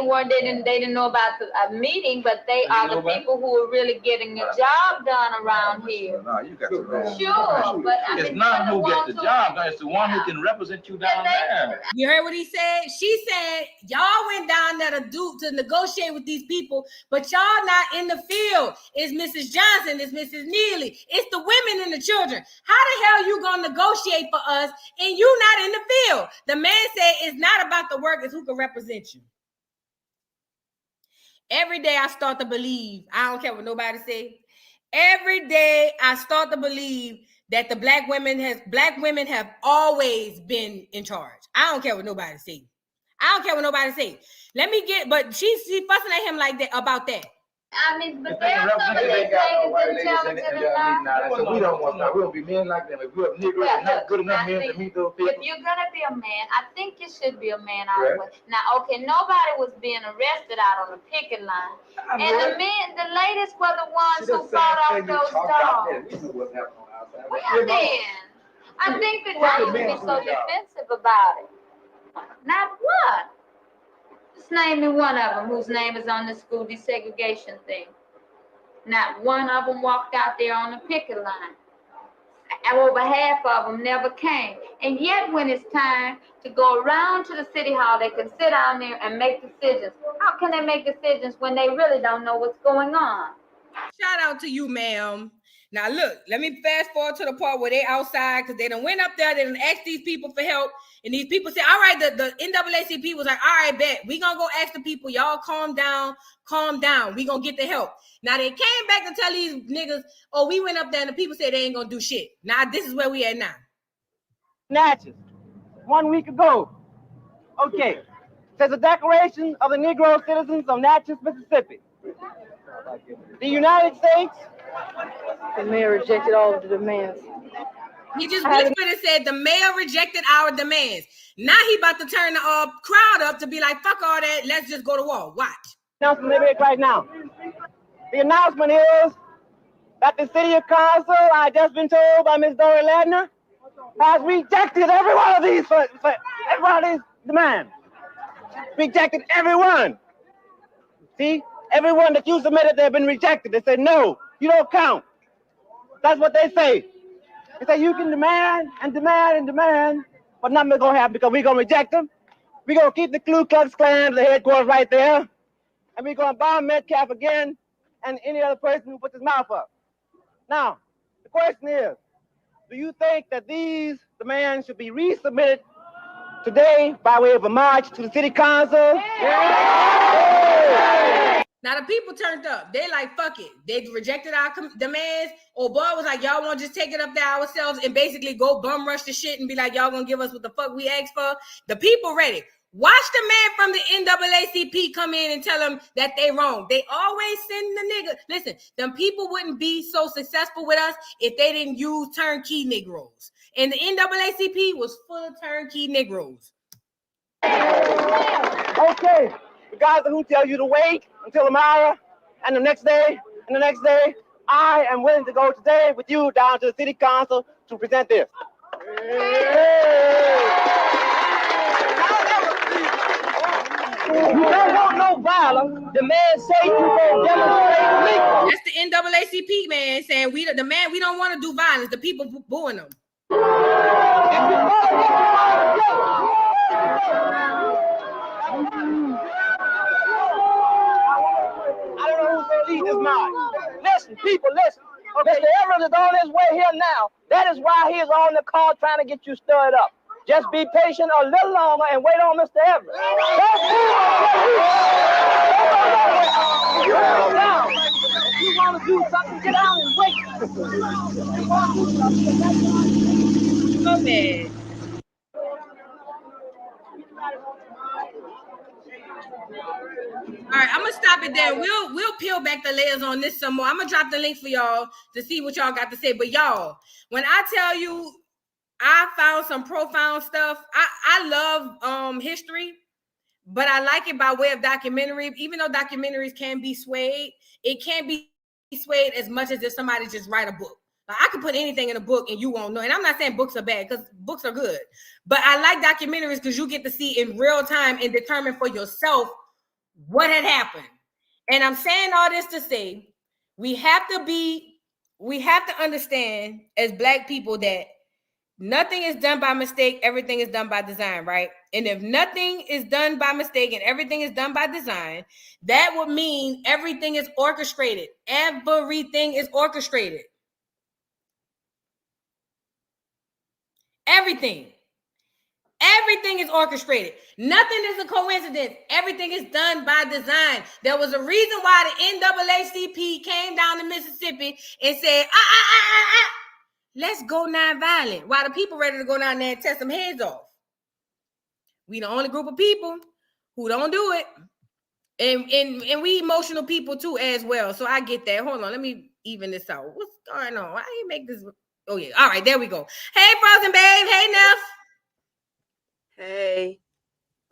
didn't know about the meeting, but they are the people who are really getting a job done around here. No, you got the wrong. Sure, but I it's mean, not who gets the job, it's the one who can represent you down there. You heard what he said? She said, y'all went down there to negotiate with these people, but y'all not in the field. It's Mrs. Johnson, it's Mrs. Neely, it's the women and the children. How the hell you gonna negotiate for us and you not in the field? The man said it's not about the work, it's who can represent you. Every day I start to believe, I don't care what nobody say. Every day I start to believe that the black women have always been in charge. I don't care what nobody say. I don't care what nobody say. But she's fussing at him like that about that. I mean, but there are some of these ladies intelligent enough. So we don't want that. We don't be men like them. If we're Negroes, Yeah, not look, good enough men to meet those people. if you're gonna be a man, I think you should be a man all the way. Now, okay, nobody was being arrested out on the picket line, and the ladies were the ones who brought up those dogs. Well, then, I think that y'all would be so defensive about it. Not what? Just name me one of them whose name is on the school desegregation thing. Not one of them walked out there on the picket line. And over half of them never came. And yet when it's time to go around to the city hall, they can sit down there and make decisions. How can they make decisions when they really don't know what's going on? Shout out to you, ma'am. Now look, let me fast forward to the part where they outside because they done went up there, they done asked these people for help, and these people said, all right, the NAACP was like, all right, bet, we gonna go ask the people, y'all calm down, we gonna get the help. Now they came back to tell these niggas, oh, we went up there and the people said they ain't gonna do shit. Now this is where we at now. Natchez, 1 week ago. Okay, says the Declaration of the Negro Citizens of Natchez, Mississippi. The United States. The mayor rejected all of the demands. He just whispered and said the mayor rejected our demands. Now he about to turn the crowd up to be like, fuck all that, let's just go to war. Watch. Announcement they make right now. The announcement is that the city council, I just been told by Ms. Dory Ladner, has rejected every one of these demands. Rejected every one. See, everyone that you submitted, they've been rejected. They said, no, you don't count. That's what they say. They say you can demand and demand and demand, but nothing's gonna happen because we're gonna reject them. We're gonna keep the Ku Klux Klan, the headquarters right there, and we're gonna bomb Metcalf again and any other person who puts his mouth up. Now, the question is, do you think that these demands should be resubmitted today by way of a march to the city council? Now the people turned up. They like, fuck it. They rejected our demands. Old boy was like, y'all want to just take it up there ourselves and basically go bum rush the shit and be like, y'all gonna give us what the fuck we asked for. The people ready. Watch the man from the NAACP come in and tell them that they wrong. They always send the nigga. Listen, them people wouldn't be so successful with us if they didn't use turnkey Negroes. And the NAACP was full of turnkey Negroes. Okay, the guys who tell you to wait until tomorrow and the next day and the next day, I am willing to go today with you down to the city council to present this. You don't want no violence. The man say you go demonstrate legally. That's the NAACP man saying we don't want to do violence. The people booing them. I don't know who's gonna lead this march. Listen, people, listen. Okay, Mr. Evans is on his way here now. That is why he is on the call trying to get you stirred up. Just be patient a little longer and wait on Mr. Evans. If you want to do something, get down and wait. So bad. All right, I'm gonna stop it there. We'll peel back the layers on this some more. I'm gonna drop the links for y'all to see what y'all got to say. But y'all, when I tell you I found some profound stuff, I love history, but I like it by way of documentary. Even though documentaries can be swayed, it can't be swayed as much as if somebody just write a book. Like, I could put anything in a book and you won't know. And I'm not saying books are bad, because books are good. But I like documentaries because you get to see in real time and determine for yourself what had happened. And I'm saying all this to say we have to understand as Black people that nothing is done by mistake, everything is done by design, right? And if nothing is done by mistake and everything is done by design, that would mean everything is orchestrated. Everything is orchestrated. Everything is orchestrated. Nothing is a coincidence. Everything is done by design. There was a reason why the NAACP came down to Mississippi and said, let's go non-violent. While the people ready to go down there and test some heads off. We the only group of people who don't do it. And we emotional people too as well. So I get that. Hold on, let me even this out. What's going on? Why do you make this? Oh yeah. All right, there we go. Hey, Frozen Babe. Hey, Neff. Hey.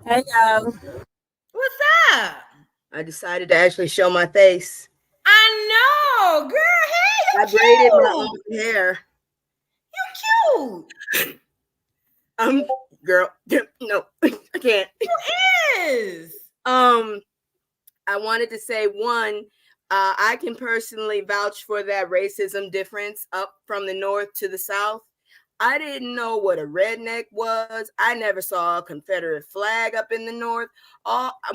Hey, y'all. What's up? I decided to actually show my face. I know, girl. Hey, you I braided my cute. own hair. You cute. Girl, no, I can't. You is. I wanted to say one, I can personally vouch for that racism difference up from the north to the south. I didn't know what a redneck was. I never saw a Confederate flag up in the north.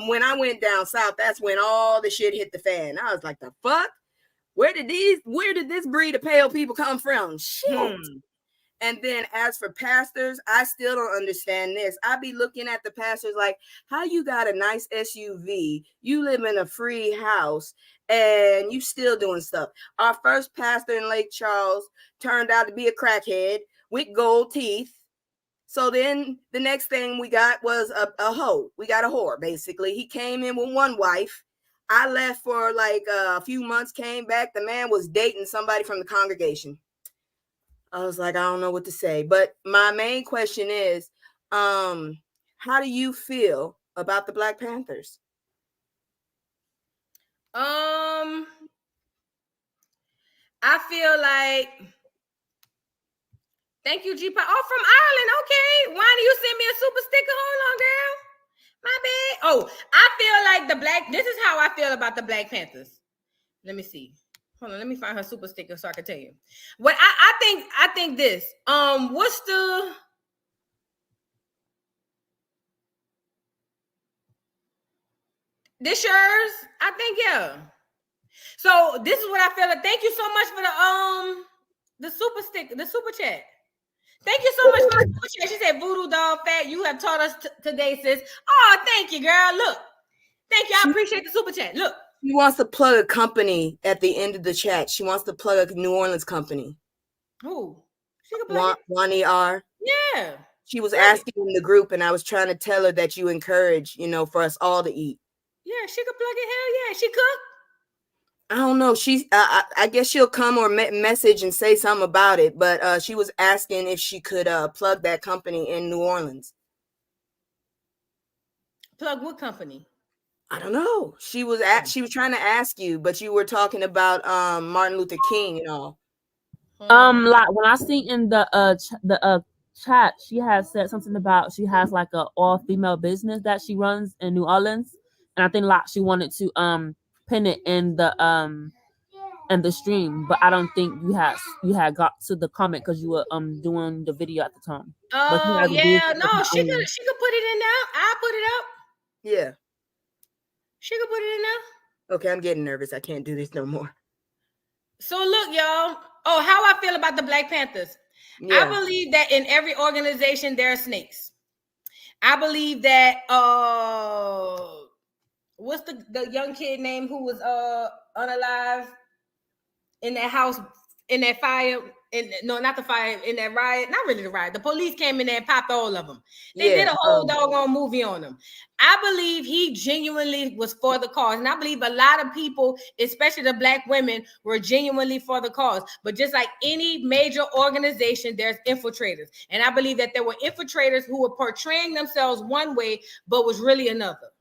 When I went down south, that's when all the shit hit the fan. I was like, the fuck? Where did this breed of pale people come from? Shit. And then as for pastors, I still don't understand this. I be looking at the pastors like, how you got a nice SUV, you live in a free house, and you still doing stuff. Our first pastor in Lake Charles turned out to be a crackhead with gold teeth. So then the next thing we got was a hoe. We got a whore, basically. He came in with one wife. I left for like a few months, came back. The man was dating somebody from the congregation. I was like, I don't know what to say. But my main question is, how do you feel about the Black Panthers? I feel like, thank you, G. Oh, from Ireland. Okay. Why do you send me a super sticker? Hold on, girl. My bad. Oh, I feel like this is how I feel about the Black Panthers. Let me see. Hold on, let me find her super sticker so I can tell you. What I think this. What's this yours? I think, yeah. So this is what I feel like. Thank you so much for the super sticker, the super chat. Thank you so much for the super chat. She said, Voodoo Doll Fat, you have taught us today, sis. Oh, thank you, girl. Look. Thank you. I appreciate the super chat. Look. She wants to plug a company at the end of the chat. She wants to plug a New Orleans company. Who? She can plug Wani R. Yeah. She was asking in the group, and I was trying to tell her that you encourage, for us all to eat. Yeah, she could plug it. Hell yeah. She cook. I don't know. I guess she'll come or message and say something about it. But she was asking if she could plug that company in New Orleans. Plug what company? I don't know. She was trying to ask you, but you were talking about Martin Luther King and all. Like when I see in the chat, she has said something about she has like a all-female business that she runs in New Orleans, and I think like she wanted to pin it in the stream, but I don't think you had got to the comment because you were doing the video at the time. Oh yeah, no, she could put it in there. I'll put it up. Yeah. She could put it in there. Okay, I'm getting nervous. I can't do this no more. So look, y'all. Oh, how I feel about the Black Panthers. Yeah. I believe that in every organization there are snakes. I believe that what's the young kid name who was unalive in that house in that fire? No, not the fire, in that riot. Not really the riot. The police came in there and popped all of them. They did a whole doggone movie on them. I believe he genuinely was for the cause. And I believe a lot of people, especially the Black women, were genuinely for the cause. But just like any major organization, there's infiltrators. And I believe that there were infiltrators who were portraying themselves one way, but was really another.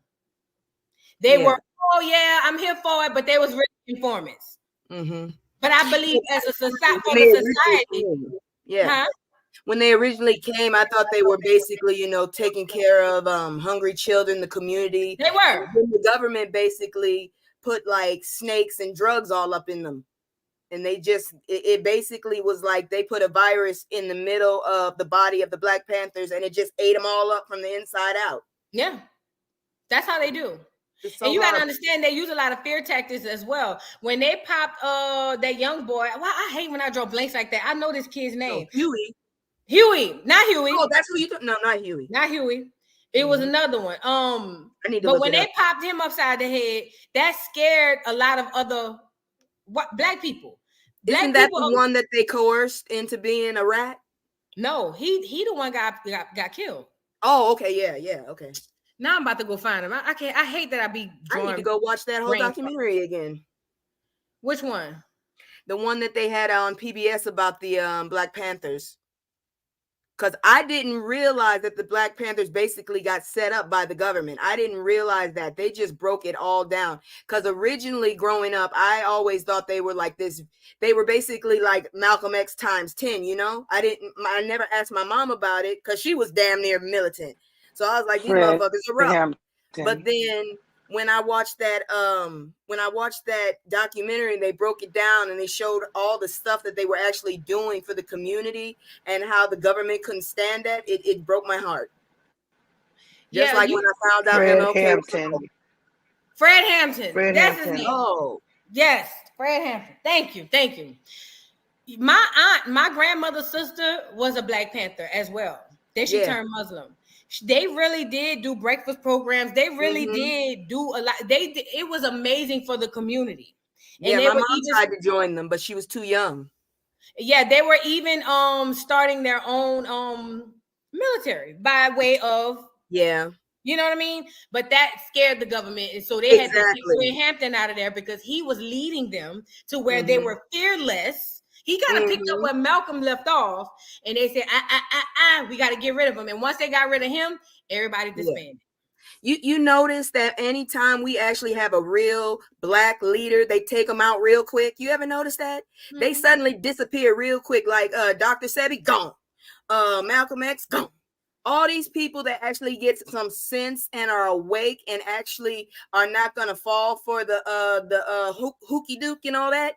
They were, oh yeah, I'm here for it, but they was really informants. Mm-hmm. But I believe as a society, yeah. Huh? When they originally came, I thought they were basically, taking care of hungry children, the community. They were. The government basically put like snakes and drugs all up in them. And they it basically was like they put a virus in the middle of the body of the Black Panthers and it just ate them all up from the inside out. Yeah, that's how they do. So and you got to understand they use a lot of fear tactics as well. When they popped that young boy, well, I hate when I draw blanks like that. I know this kid's name. Huey, not Huey. Oh, that's who you thought? No, not Huey. Not Huey. It was another one. But when they popped him upside the head, that scared a lot of other Black people. Isn't that the one that they coerced into being a rat? No, he the one got killed. Oh, okay, yeah, okay. Now I'm about to go find him. I can't. I hate that I be. I need to go watch that whole documentary again. Which one? The one that they had on PBS about the Black Panthers. Because I didn't realize that the Black Panthers basically got set up by the government. I didn't realize that. They just broke it all down. Because originally growing up, I always thought they were like this. They were basically like Malcolm X times 10, you know? I never asked my mom about it because she was damn near militant. So I was like, these motherfuckers are rough. But then when I watched that documentary and they broke it down and they showed all the stuff that they were actually doing for the community and how the government couldn't stand that, it broke my heart. Just like when I found out MLK was a Fred Hampton. Fred That's Hampton. his name. Oh. Yes, Fred Hampton. Thank you. My grandmother's sister was a Black Panther as well. Then she turned Muslim. They really did do breakfast programs. They really did do a lot. It was amazing for the community. And my mom tried to join them, but she was too young. Yeah, they were even starting their own military by way of you know what I mean? But that scared the government, and so they had to take Fred Hampton out of there because he was leading them to where they were fearless. He kind of picked up where Malcolm left off, and they said, we got to get rid of him. And once they got rid of him, everybody disbanded. You notice that anytime we actually have a real Black leader, they take them out real quick. You ever notice that? They suddenly disappear real quick, like Dr. Sebi, gone. Malcolm X, gone. All these people that actually get some sense and are awake and actually are not going to fall for the hooky dook and all that,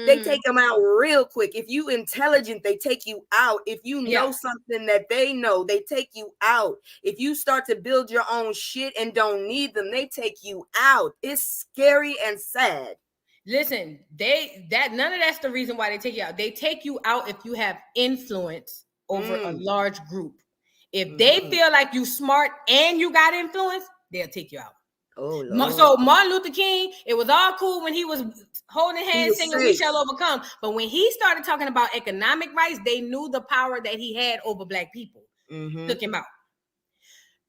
they take them out real quick. If you intelligent, they take you out. If you know something that they know, they take you out. If you start to build your own shit and don't need them, they take you out. It's scary and sad. Listen, none of that's the reason why they take you out. They take you out if you have influence over a large group. If they feel like you smart and you got influence, they'll take you out. Oh, Lord. So Martin Luther King, it was all cool when he was holding hands singing "We Shall Overcome," but when he started talking about economic rights, they knew the power that he had over Black people. Took him out.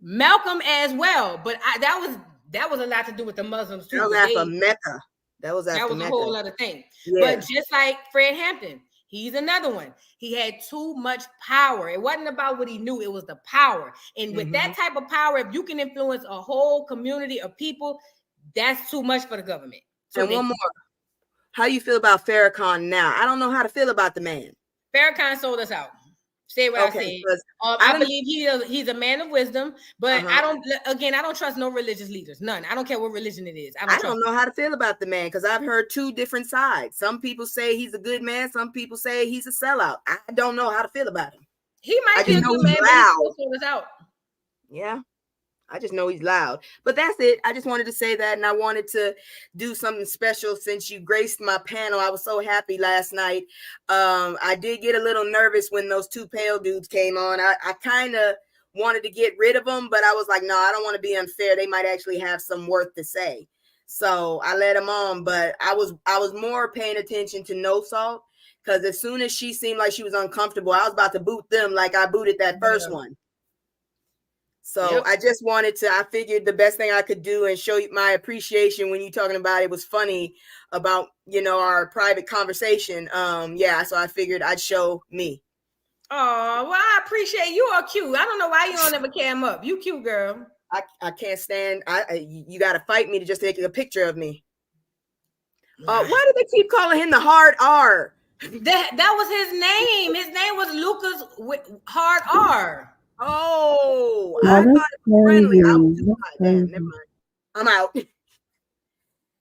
Malcolm as well, but that was a lot to do with the Muslims too. That was after Mecca. That was a whole other thing. But just like Fred Hampton, he's another one. He had too much power. It wasn't about what he knew. It was the power. And with that type of power, if you can influence a whole community of people, that's too much for the government. So and one more. How you feel about Farrakhan now? I don't know how to feel about the man. Farrakhan sold us out. Say what I said. I believe he's a man of wisdom, but I don't trust no religious leaders. None. I don't care what religion it is. I don't know how to feel about the man because I've heard two different sides. Some people say he's a good man. Some people say he's a sellout. I don't know how to feel about him. He might be a good man, but he sold us out. Yeah. I just know he's loud, but that's it. I just wanted to say that. And I wanted to do something special since you graced my panel. I was so happy last night. I did get a little nervous when those two pale dudes came on. I kind of wanted to get rid of them, but I was like, no, I don't want to be unfair. They might actually have some worth to say. So I let them on, but I was more paying attention to No Salt because as soon as she seemed like she was uncomfortable, I was about to boot them like I booted that first one. So I just I figured the best thing I could do and show you my appreciation when you talking about it was funny about, our private conversation. So I figured I'd show me. Oh, well, I appreciate you are cute. I don't know why you don't ever cam up. You cute, girl. I can't stand. You got to fight me to just take a picture of me. Why do they keep calling him the Hard R? That was his name. His name was Lucas with Hard R. Oh, I thought it was friendly. I was too hot. Never mind. I'm out.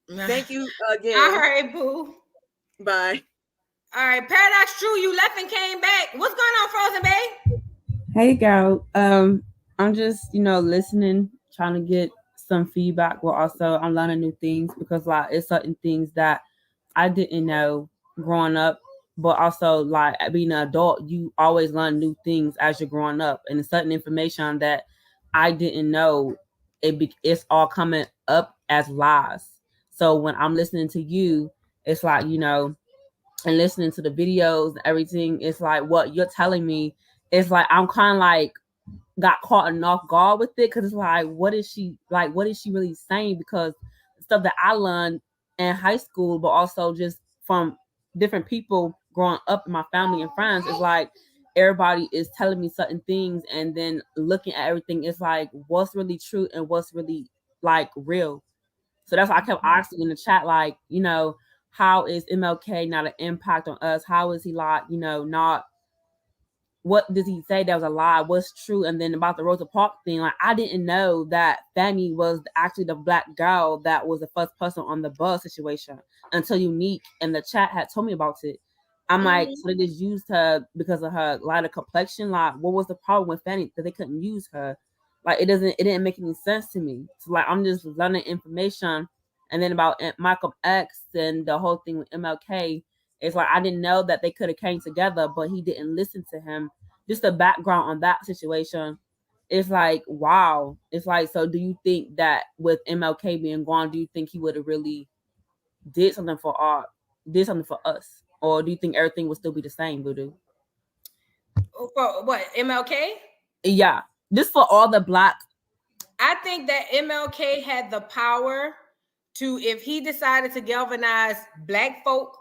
Thank you again. All right, boo. Bye. All right, Paradox True, you left and came back. What's going on, Frozen Bay? Hey, girl. I'm just, listening, trying to get some feedback, but also I'm learning new things because, it's certain things that I didn't know growing up. But also, being an adult, you always learn new things as you're growing up. And certain information that I didn't know, it's all coming up as lies. So when I'm listening to you, it's like, and listening to the videos and everything, it's like what you're telling me. It's like I'm kind of like got caught off guard with it, because it's like, what is she really saying? Because stuff that I learned in high school, but also just from different people growing up in my family and friends, is like everybody is telling me certain things, and then looking at everything, it's like, what's really true and what's really like real. So that's why I kept asking in the chat, like, how is MLK not an impact on us? How is he like, not, what does he say that was a lie? What's true? And then about the Rosa Parks thing, like, I didn't know that Fanny was actually the black girl that was the first person on the bus situation until Unique in the chat had told me about it. I'm like, so they just used her because of her lighter complexion. Like, what was the problem with Fanny that they couldn't use her? Like, it didn't make any sense to me. So like, I'm just learning information, and then about Malcolm X and the whole thing with MLK. It's like, I didn't know that they could have came together, but he didn't listen to him. Just the background on that situation, it's like, wow. It's like, so do you think that with MLK being gone, do you think he would have really did something for us? Or do you think everything would still be the same, Voodoo? For what, MLK? Yeah, just for all the black. I think that MLK had the power to, if he decided to galvanize black folk,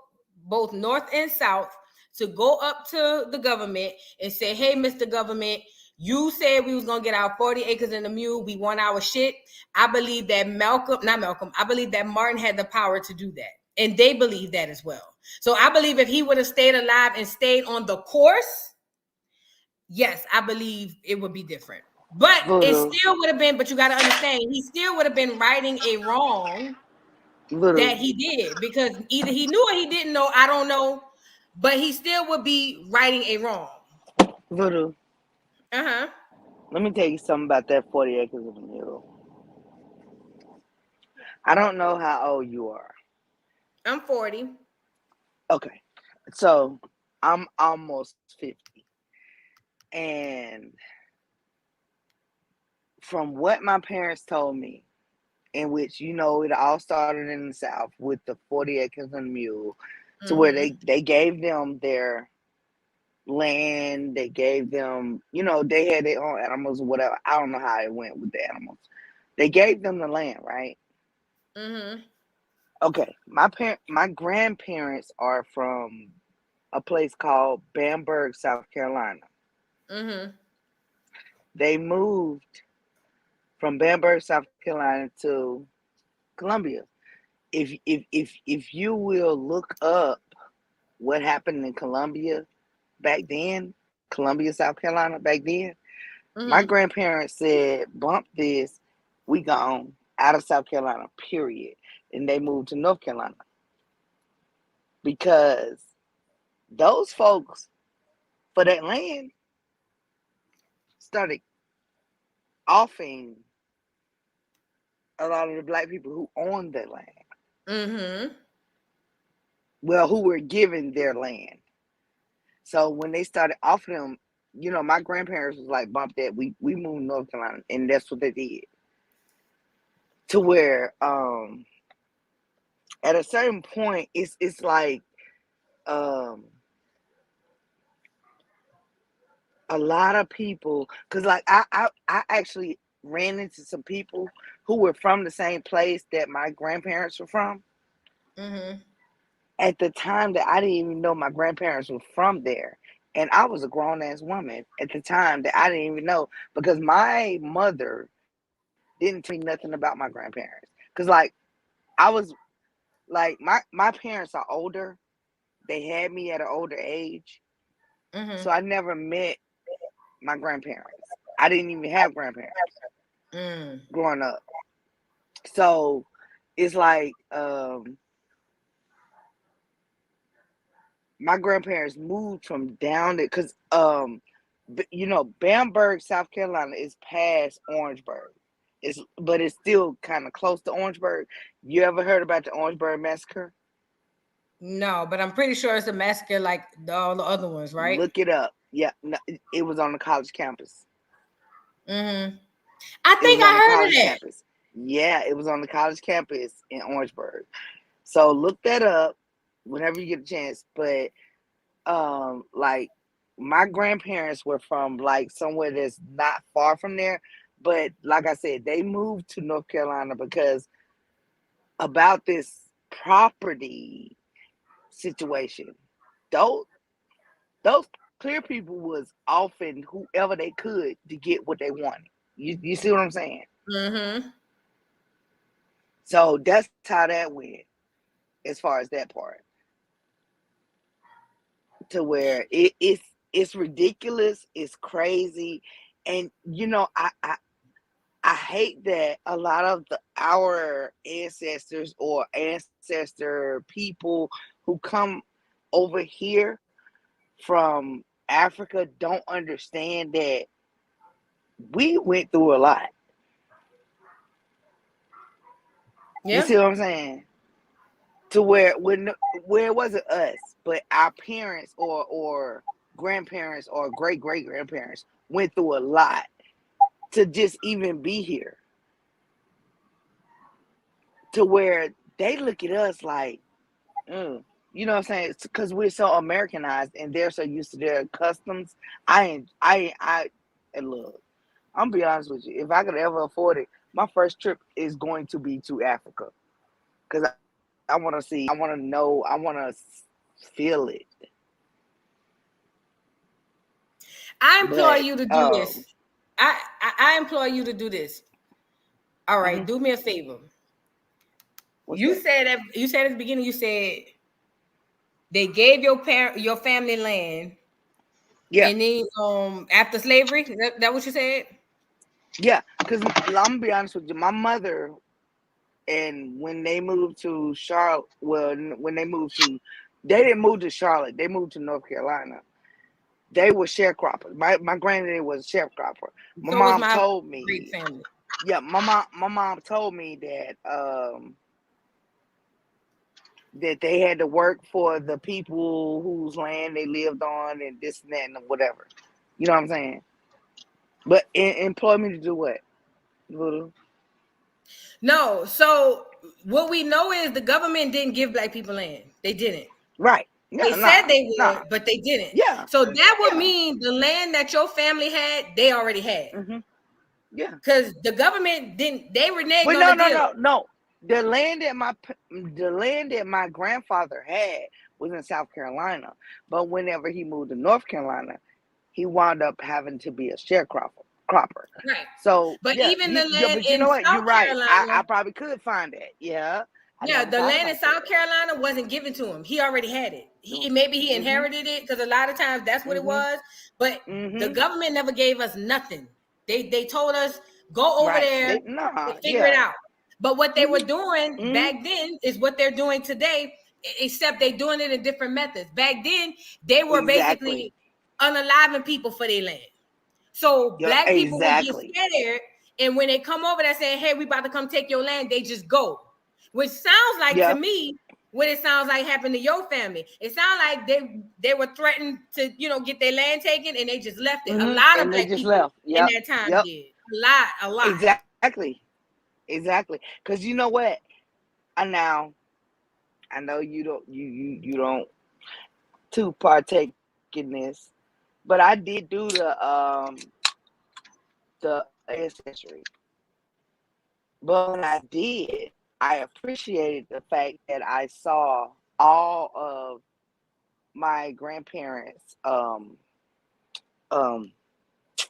both North and South, to go up to the government and say, hey, Mr. Government, you said we was going to get our 40 acres and a mule. We want our shit. I believe that I believe that Martin had the power to do that. And they believe that as well. So I believe if he would have stayed alive and stayed on the course, yes, I believe it would be different. But Voodoo. it still would have been, but you got to understand, he still would have been righting a wrong Voodoo. that he did, because either he knew or he didn't know, I don't know, but he still would be righting a wrong. Voodoo. Uh-huh. Let me tell you something about that 40 acres of a mule. I don't know how old you are. I'm 40. Okay. So I'm almost 50. And from what my parents told me, in which, it all started in the South with the 40 acres and a mule, to where they gave them their land, they gave them, they had their own animals or whatever. I don't know how it went with the animals. They gave them the land, right? Okay. My grandparents are from a place called Bamberg, South Carolina. They moved from Bamberg, South Carolina to Columbia. If you will look up what happened in Columbia back then, Columbia, South Carolina back then, my grandparents said, bump this, we gone out of South Carolina, period. And they moved to North Carolina. Because those folks, for that land, started offing a lot of the black people who owned that land. Well, who were given their land. So when they started offering them, my grandparents was like, bump that, we moved to North Carolina, and that's what they did. To where at a certain point, it's like a lot of people, because like I actually ran into some people who were from the same place that my grandparents were from. At the time that I didn't even know my grandparents were from there. And I was a grown-ass woman at the time that I didn't even know, because my mother didn't tell me nothing about my grandparents. Because, like, I was, like, my parents are older. They had me at an older age. So I never met my grandparents. I didn't even have grandparents growing up. So it's like my grandparents moved from down there, because Bamberg, South Carolina is past Orangeburg. But it's still kind of close to Orangeburg. You ever heard about the Orangeburg massacre? No, but I'm pretty sure it's a massacre like all the other ones, right? Look it up. Yeah, no, it was on the college campus. I think I heard of that. Campus. Yeah, it was on the college campus in Orangeburg. So look that up whenever you get a chance. But like my grandparents were from like somewhere that's not far from there, but like I said, they moved to North Carolina because about this property situation. Those clear people was offing whoever they could to get what they wanted. You see what I'm saying? Mm-hmm. So that's how that went, as far as that part. To where it's ridiculous, it's crazy, and I hate that a lot of our ancestors or ancestor people who come over here from Africa don't understand that we went through a lot. You Yeah. see what I'm saying? To where it wasn't us, but our parents or grandparents or great grandparents went through a lot to just even be here. To where they look at us like, you know what I'm saying? It's because we're so Americanized and they're so used to their customs. And look, I'm gonna be honest with you. If I could ever afford it, my first trip is going to be to Africa because I want to see, I want to know, I want to feel it. I implore But you to do this. I implore you to do this. All right, do me a favor. What's You that? said at the beginning, you said they gave your family land. Yeah. And then after slavery, that what you said? Yeah, because I'm gonna be honest with you, my mother, and when they moved to Charlotte, they didn't move to Charlotte, they moved to North Carolina. They were sharecroppers. My granddaddy was a sharecropper. My So was mom my told great me, family. yeah, my mom told me that they had to work for the people whose land they lived on and this and that and whatever. You know what I'm saying? But employ me to do what? Little. No, so what we know is the government didn't give black people land. They didn't. Right. They Yeah, said they nah. would, but they didn't. Yeah. So that would Yeah. mean the land that your family had, they already had. Yeah. Because the government didn't, they reneged But on the deal. no. The land that my grandfather had was in South Carolina. But whenever he moved to North Carolina, he wound up having to be a sharecropper. Right. So But yeah, even the land but you in know what? You're South right. I Carolina, probably could find that. Yeah. I yeah, never the thought land in about that. South Carolina wasn't given to him. He already had it. Maybe he inherited it because a lot of times that's what it was. But the government never gave us nothing. They told us go over there and figure it out. But what they were doing back then is what they're doing today, except they're doing it in different methods. Back then, they were basically unaliving people for their land. So black people would get scared, and when they come over there saying, "Hey, we about to come take your land," they just go. Which sounds like to me what it sounds like happened to your family. It sounds like they were threatened to get their land taken, and they just left it. A lot of And they black just people left. in Yep. that time Yep. did. A lot. Exactly. Because you know what? Now I know you don't to partake in this, but I did do the ancestry. But when I did, I appreciated the fact that I saw all of my grandparents' um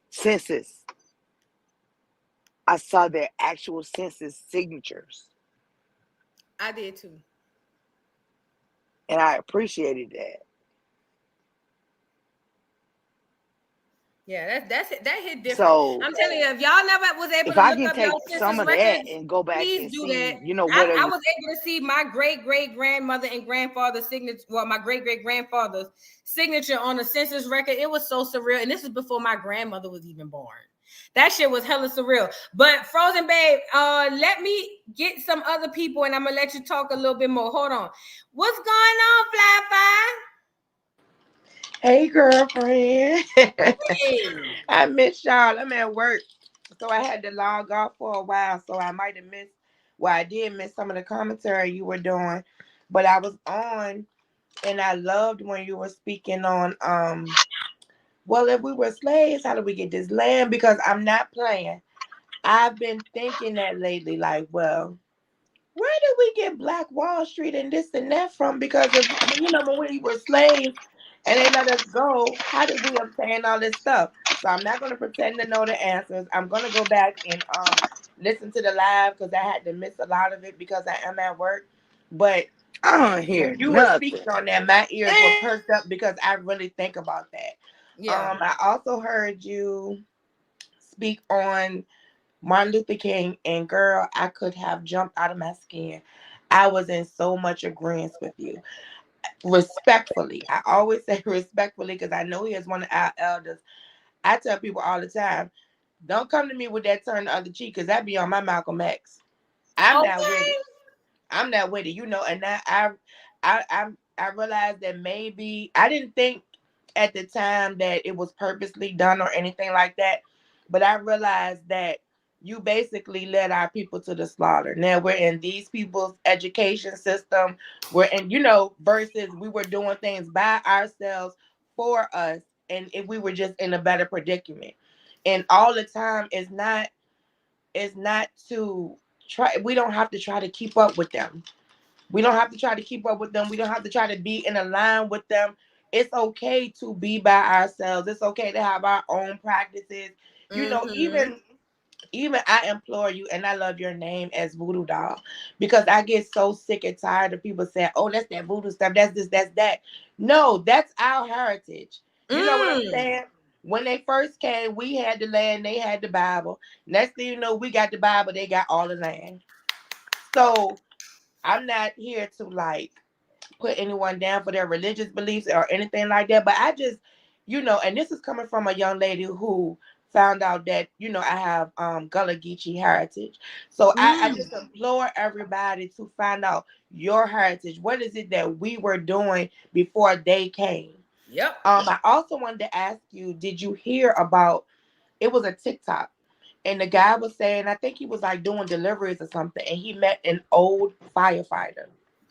census. I saw their actual census signatures. I did too. And I appreciated that. Yeah, that hit different. So I'm telling you, if y'all never was able if to I look can up take y'all some census of that records, and go back please and do see, that. what it I was. was able to see my great grandmother and grandfather's signature. Well, my great grandfather's signature on the census record. It was so surreal, and this is before my grandmother was even born. That shit was hella surreal. But Frozen Babe, let me get some other people, and I'm gonna let you talk a little bit more. Hold on. What's going on, Fly Fi? Hey, girlfriend. Hey. I missed y'all. I'm at work, so I had to log off for a while, so I might have missed. Well, I did miss some of the commentary you were doing, but I was on, and I loved when you were speaking on well, if we were slaves, how did we get this land? Because I'm not playing. I've been thinking that lately, like, well, where did we get Black Wall Street and this and that from? Because if when we were slaves and they let us go, how did we obtain all this stuff? So I'm not gonna pretend to know the answers. I'm gonna go back and listen to the live because I had to miss a lot of it because I am at work. But I don't hear when you were nothing. speaking on that, my ears were perked up because I really think about that. Yeah. I also heard you speak on Martin Luther King, and girl, I could have jumped out of my skin. I was in so much agreement with you. Respectfully. I always say respectfully because I know he is one of our elders. I tell people all the time, don't come to me with that turn the other cheek because that be on my Malcolm X. I'm not with Okay. it. I'm not with it, and I realized that maybe I didn't think at the time that it was purposely done or anything like that, but I realized that you basically led our people to the slaughter. Now we're in these people's education system. We're in, versus we were doing things by ourselves for us, and if we were just in a better predicament. And all the time is not to try. We don't have to try to keep up with them. We don't have to try to keep up with them. We don't have to try to be in a line with them. It's okay to be by ourselves. It's okay to have our own practices. Mm-hmm. Even I implore you, and I love your name as Voodoo Doll, because I get so sick and tired of people saying, "Oh, that's that voodoo stuff. That's this. That's that." No, that's our heritage. You know what I'm Mm. saying? When they first came, we had the land. They had the Bible. Next thing you know, we got the Bible. They got all the land. So I'm not here to put anyone down for their religious beliefs or anything like that. But I just, and this is coming from a young lady who found out that, I have Gullah Geechee heritage. So I Mm. just implore everybody to find out your heritage. What is it that we were doing before they came? Yep. I also wanted to ask you, did you hear about it was a TikTok and the guy was saying, I think he was like doing deliveries or something, and he met an old firefighter.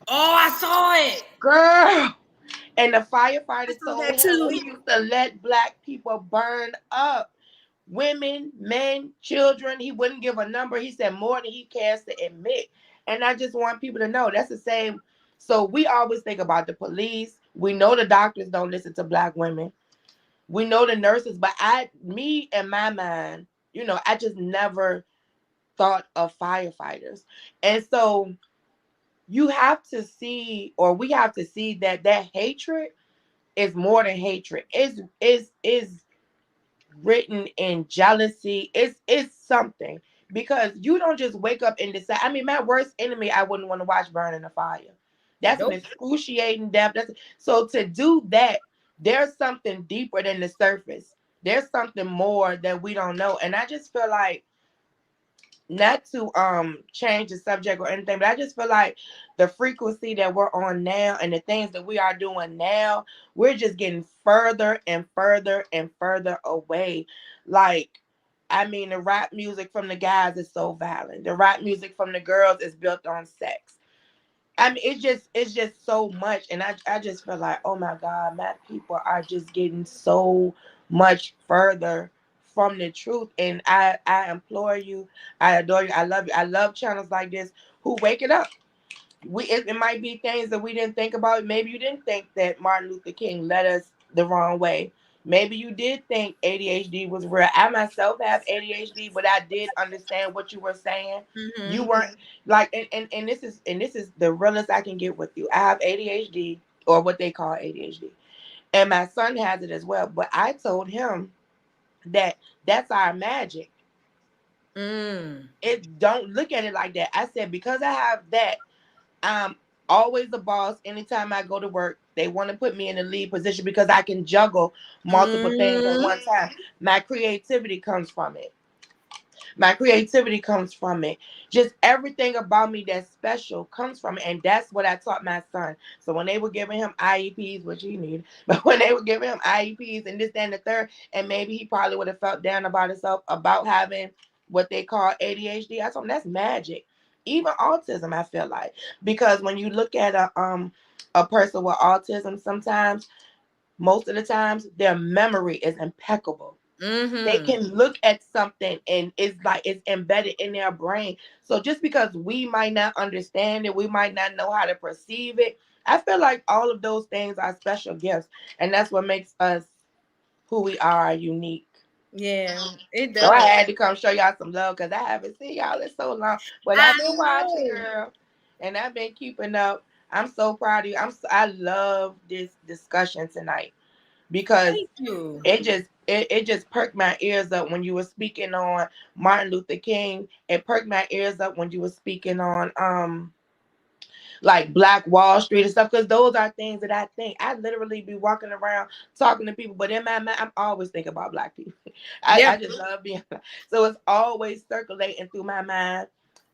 Oh, I saw it. Girl. And the I firefighter saw told that him we too. used to let black people burn up. Women, men, children. He wouldn't give a number. He said more than he cares to admit. And I just want people to know that's the same. So we always think about the police. We know the doctors don't listen to black women. We know the nurses, but me in my mind, I just never thought of firefighters. And so you have to see, or we have to see that hatred is more than hatred. Is written in jealousy. It's something because you don't just wake up and decide. I mean, my worst enemy, I wouldn't want to watch burn in a fire. That's an Nope. excruciating death. So to do that, there's something deeper than the surface. There's something more that we don't know, and I just feel like not to change the subject or anything, but I just feel like the frequency that we're on now and the things that we are doing now, we're just getting further and further and further away. Like, I mean, the rap music from the guys is so violent. The rap music from the girls is built on sex. I mean, it's just so much, and I just feel like, oh my God, my people are just getting so much further from the truth. And I implore you, I adore you, I love you. I love channels like this who wake it up. It might be things that we didn't think about. Maybe you didn't think that Martin Luther King led us the wrong way. Maybe you did think ADHD was real. I myself have ADHD, but I did understand what you were saying. You Mm-hmm. weren't like, and this is the realest I can get with you. I have ADHD, or what they call ADHD, and my son has it as well. But I told him that that's our magic. Mm. It don't look at it like that. I said because I have that, I'm always the boss. Anytime I go to work, they want to put me in a lead position because I can juggle multiple things at Mm. one time. My creativity comes from it. My creativity comes from it. Just everything about me that's special comes from it. And that's what I taught my son. So when they were giving him IEPs, which he needed, but when they were giving him IEPs and this, that, and the third, and maybe he probably would have felt down about himself about having what they call ADHD. I told him that's magic. Even autism, I feel like. Because when you look at a person with autism, sometimes most of the times their memory is impeccable. They can look at something and it's like it's embedded in their brain. So just because we might not understand it, we might not know how to perceive it, I feel like all of those things are special gifts, and that's what makes us who we are, unique. Yeah, it does. So I had to come show y'all some love because I haven't seen y'all in so long. But I've been watching, girl, and I've been keeping up. I'm so proud of you. I love this discussion tonight because it just perked my ears up when you were speaking on Martin Luther King. It perked my ears up when you were speaking on like Black Wall Street and stuff, because those are things that I think. I literally be walking around talking to people, but in my mind, I'm always thinking about Black people. I just love being Black. So it's always circulating through my mind.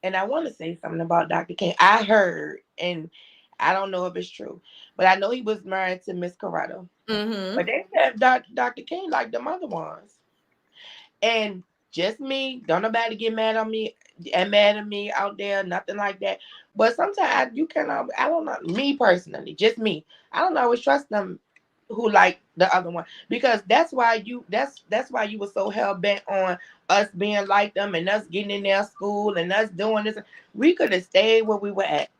And I want to say something about Dr. King. I heard, and I don't know if it's true, but I know he was married to Miss Coretta. But they said Dr. King like the other ones. And just me, don't nobody get mad on me and mad at me out there, nothing like that. But sometimes you cannot, I don't know, me personally, just me, I don't always trust them who like the other one, because that's why that's why you were so hell bent on us being like them and us getting in their school and us doing this. We could have stayed where we were at,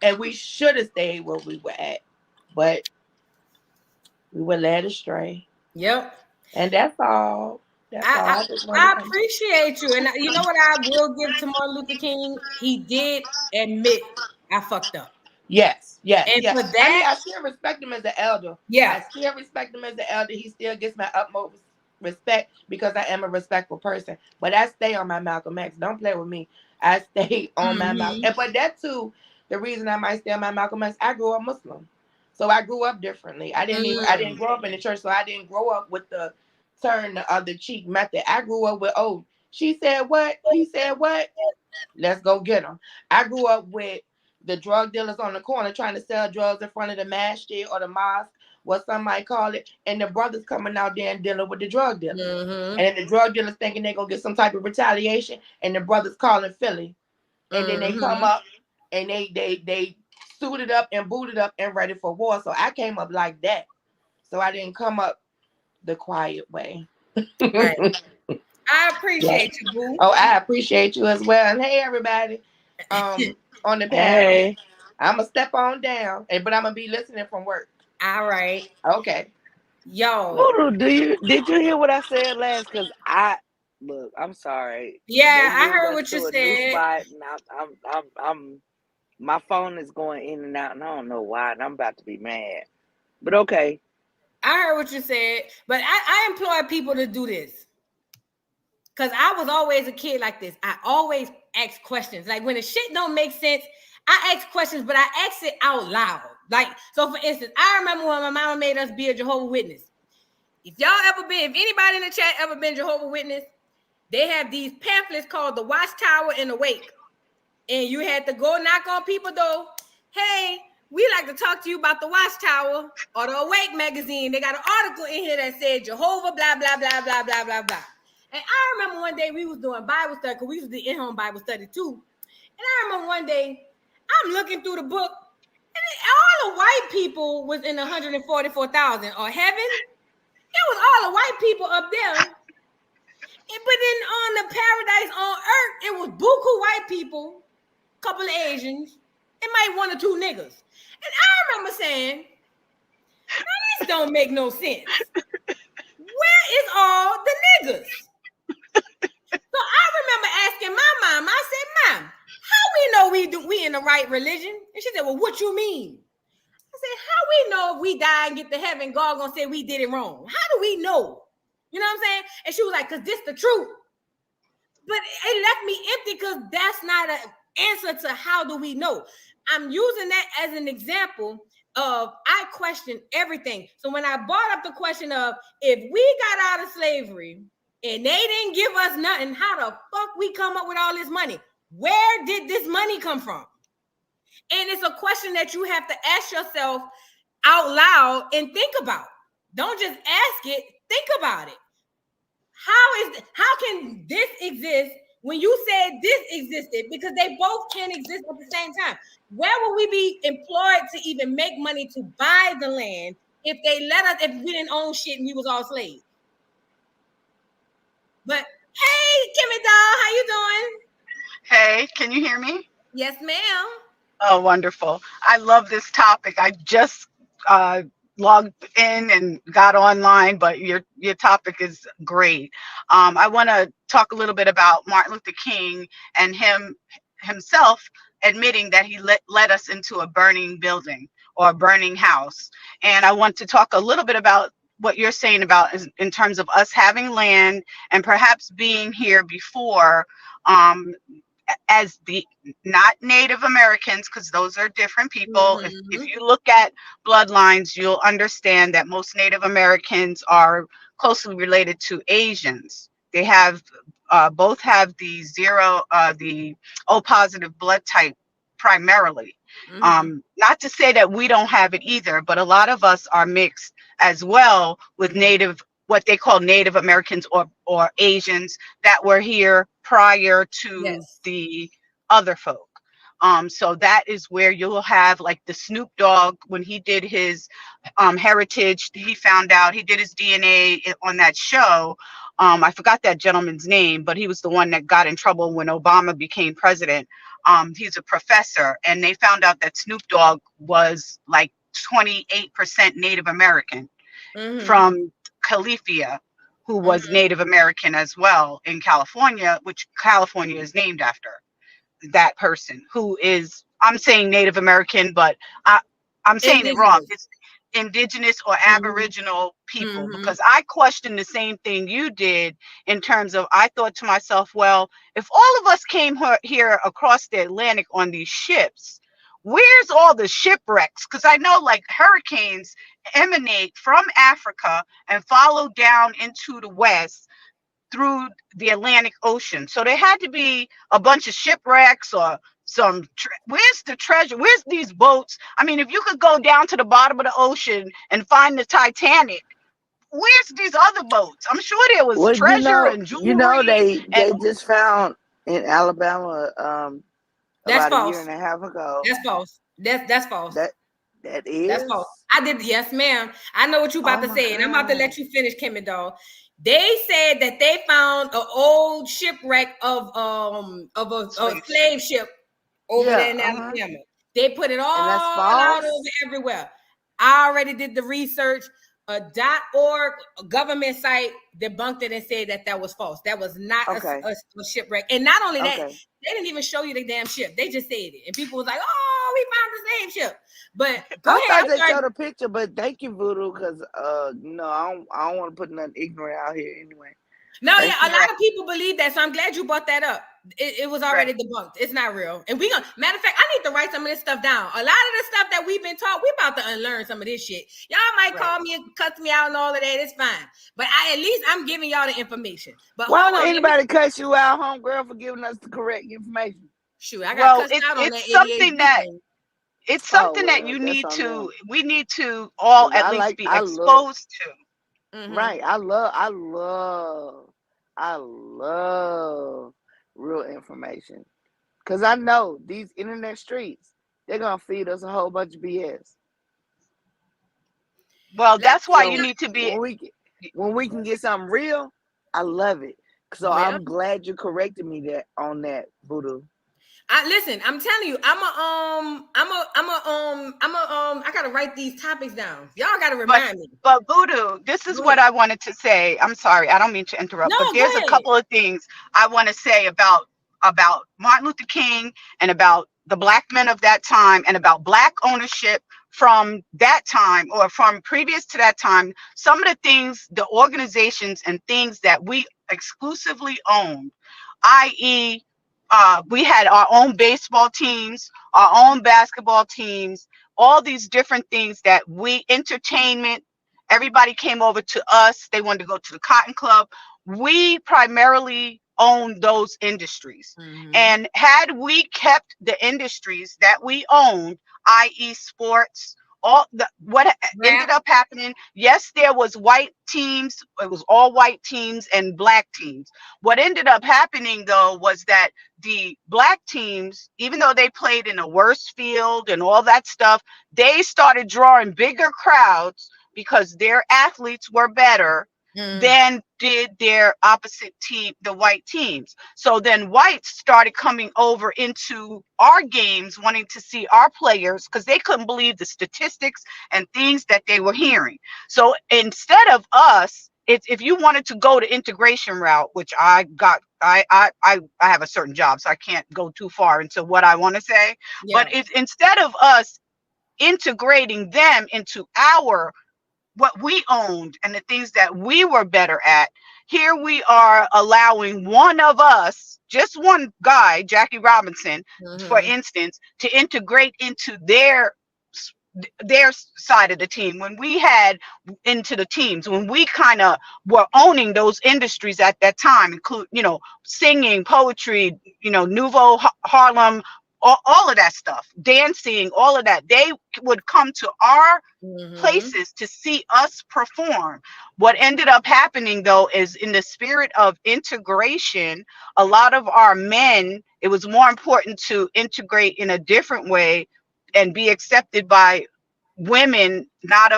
and we should have stayed where we were at, but we were led astray. Yep. And that's all. I appreciate you. And you know what I will give to Martin Luther King? He did admit I fucked up. Yes. And for that, I mean, I still respect him as an elder. Yeah. I still respect him as an elder. He still gets my utmost respect because I am a respectful person. But I stay on my Malcolm X. Don't play with me. I stay on my Malcolm. But that too, the reason I might stay on my Malcolm X, I grew up Muslim. So I grew up differently. I didn't grow up in the church, so I didn't grow up with the turn the other cheek method. I grew up with, oh, she said what? He said what? Let's go get them. I grew up with the drug dealers on the corner trying to sell drugs in front of the masjid or the mosque, what some might call it, and the brothers coming out there and dealing with the drug dealers. And the drug dealers thinking they're going to get some type of retaliation, and the brothers calling Philly. And then they come up and they suited up and booted up and ready for war. So I came up like that. So I didn't come up the quiet way. Right. I appreciate you, boo. Oh, I appreciate you as well. And hey, everybody, on the panel, Hey. I'm gonna step on down, but I'm gonna be listening from work. All right. Okay. Yo. Voodoo, did you hear what I said last? Because look, I'm sorry. Yeah, They I heard moved what us you to a said. new spot, and I'm my phone is going in and out, and I don't know why, and I'm about to be mad. But okay. I heard what you said, but I employ people to do this. Because I was always a kid like this. I always ask questions. Like when the shit don't make sense, I ask questions, but I ask it out loud. Like, so for instance, I remember when my mama made us be a Jehovah's Witness. If anybody in the chat ever been Jehovah's Witness, they have these pamphlets called the Watchtower and Awake. And you had to go knock on people's door. Hey, we like to talk to you about the Watchtower or the Awake magazine. They got an article in here that said Jehovah, blah, blah, blah, blah, blah, blah, blah. And I remember one day we was doing Bible study, because we used to do in-home Bible study too. And I remember one day I'm looking through the book, and all the white people was in 144,000 or heaven. It was all the white people up there. But then on the paradise on earth, it was buku white people, couple of Asians, and might one or two niggas. And I remember saying, now this don't make no sense. Where is all the niggas? So I remember asking my mom, I said, Mom, how we know we in the right religion? And she said, well, what you mean? I said, how we know if we die and get to heaven, God gonna say we did it wrong? How do we know? You know what I'm saying? And she was like, because this the truth. But it left me empty, because that's not an answer to how do we know. I'm using that as an example of I question everything. So when I brought up the question of if we got out of slavery and they didn't give us nothing, how the fuck we come up with all this money? Where did this money come from? And it's a question that you have to ask yourself out loud and think about. Don't just ask it, think about it. How can this exist when you said this existed? Because they both can exist at the same time. Where will we be employed to even make money to buy the land if they let us, if we didn't own shit and we was all slaves. But hey, Kimmy doll, how you doing? Hey, can you hear me? Yes, ma'am. Oh, wonderful. I love this topic. I just uh, logged in and got online, but your topic is great. I want to talk a little bit about Martin Luther King and himself admitting that he led us into a burning building or a burning house. And I want to talk a little bit about what you're saying about in terms of us having land and perhaps being here before um, as the not Native Americans, because those are different people. If you look at bloodlines, you'll understand that most Native Americans are closely related to Asians. They have both have the O positive blood type primarily. Not to say that we don't have it either, but a lot of us are mixed as well with what they call Native Americans or Asians that were here prior to the other folk. So that is where you'll have like the Snoop Dogg, when he did his heritage, he found out, he did his DNA on that show. I forgot that gentleman's name, but he was the one that got in trouble when Obama became president. He's a professor, and they found out that Snoop Dogg was like 28% Native American from Califia, who was Native American as well in California, which California is named after that person who is, I'm saying Native American, but I'm saying it wrong. It's indigenous or aboriginal people, because I questioned the same thing you did in terms of, I thought to myself, well, if all of us came here across the Atlantic on these ships, where's all the shipwrecks? Because I know like hurricanes emanate from Africa and follow down into the West through the Atlantic Ocean. So there had to be a bunch of shipwrecks or some, where's the treasure? Where's these boats? I mean, if you could go down to the bottom of the ocean and find the Titanic, where's these other boats? I'm sure there was treasure and jewelry. They just found in Alabama That's about false. a year and a half ago. That's false. That's false. That is. That's false. I did. Yes, ma'am. I know what you about to say, and I'm about to let you finish, Kimmy doll. They said that they found an old shipwreck of a slave ship over there in Alabama. They put it all out over everywhere. I already did the research. .org, a government site, debunked it and said that was false. That was not a shipwreck. And not only that, they didn't even show you the damn ship. They just said it. And people was like, oh, we found the same ship. But go ahead. I thought they showed a picture, but thank you, Voodoo, because no, I don't want to put nothing ignorant out here anyway. No, yeah, a lot of people believe that, so I'm glad you brought that up. It was already debunked. It's not real. And matter of fact, I need to write some of this stuff down. A lot of the stuff that we've been taught, we about to unlearn some of this shit. Y'all might call me and cuss me out and all of that. It's fine. But at least I'm giving y'all the information. But why don't anybody cuss you out, homegirl, for giving us the correct information? Shoot, I got cussed out on that. It's something that you need to, we need to all at least be exposed to. Right. I love real information, because I know these internet streets, they're gonna feed us a whole bunch of BS. Well, that's why you need to be, when we can get something real, I love it. So I'm glad you corrected me on that, Voodoo. Listen, I'm telling you, I gotta write these topics down. Y'all gotta remind me. But Voodoo, this is what I wanted to say. I'm sorry, I don't mean to interrupt, but there's a couple of things I want to say about Martin Luther King and about the Black men of that time and about Black ownership from that time or from previous to that time. Some of the things, the organizations and things that we exclusively owned, i.e., we had our own baseball teams, our own basketball teams, all these different things that entertainment, everybody came over to us. They wanted to go to the Cotton Club. We primarily owned those industries. And had we kept the industries that we owned, i.e. sports, what ended up happening, yes, there was white teams, it was all white teams and Black teams. What ended up happening though was that the Black teams, even though they played in a worse field and all that stuff, they started drawing bigger crowds because their athletes were better than did their opposite team, the white teams. So then whites started coming over into our games, wanting to see our players because they couldn't believe the statistics and things that they were hearing. So instead of us, if you wanted to go the integration route, which I have a certain job, so I can't go too far into what I want to say. Yeah. But if instead of us integrating them into our what we owned and the things that we were better at, here we are allowing one of us, just one guy, Jackie Robinson, for instance, to integrate into their side of the team when we had into the teams, when we kind of were owning those industries at that time, include, singing, poetry, Nouveau Harlem, all of that stuff, dancing, all of that. They would come to our places to see us perform. What ended up happening, though, is in the spirit of integration, a lot of our men, it was more important to integrate in a different way and be accepted by women not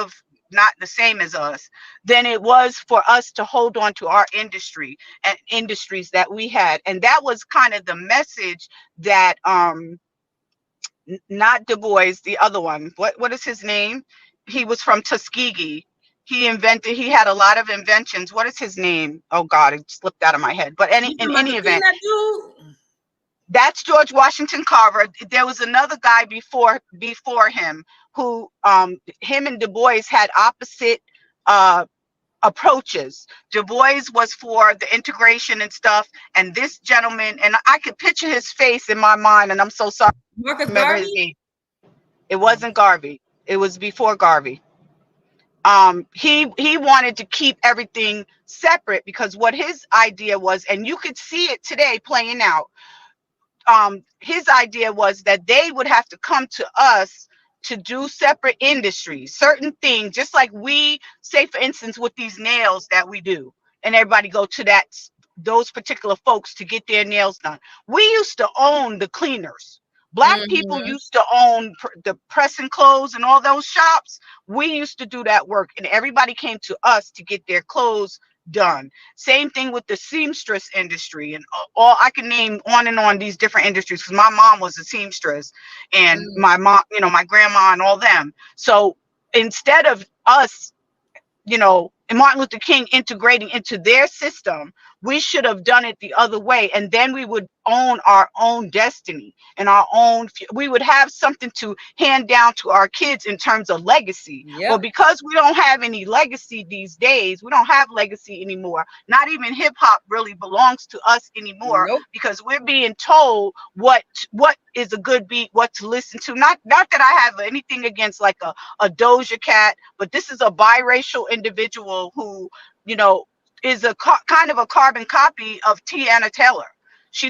the same as us than it was for us to hold on to our industry and industries that we had. And that was kind of the message that not Du Bois, the other one, what is his name? He was from Tuskegee. He had a lot of inventions. What is his name? Oh God, it slipped out of my head. But in any event, that's George Washington Carver. There was another guy before him who him and Du Bois had opposite approaches. Du Bois was for the integration and stuff, and this gentleman, and I could picture his face in my mind, and I'm so sorry. Marcus Remember Garvey? his name. It wasn't Garvey. It was before Garvey. He wanted to keep everything separate because what his idea was, and you could see it today playing out. His idea was that they would have to come to us to do separate industries, certain things, just like we say, for instance, with these nails that we do, and everybody go to those particular folks to get their nails done. We used to own the cleaners. Black people used to own the pressing clothes and all those shops. We used to do that work, and everybody came to us to get their clothes done. Same thing with the seamstress industry, and all I can name on and on these different industries because my mom was a seamstress, and my mom, my grandma and all them. So instead of us, and Martin Luther King integrating into their system, we should have done it the other way, and then we would own our own destiny and we would have something to hand down to our kids in terms of legacy. But because we don't have any legacy these days, we don't have legacy anymore. Not even hip hop really belongs to us anymore because we're being told what is a good beat, what to listen to. Not that I have anything against like a Doja Cat, but this is a biracial individual who, is a kind of a carbon copy of Tiana Taylor. They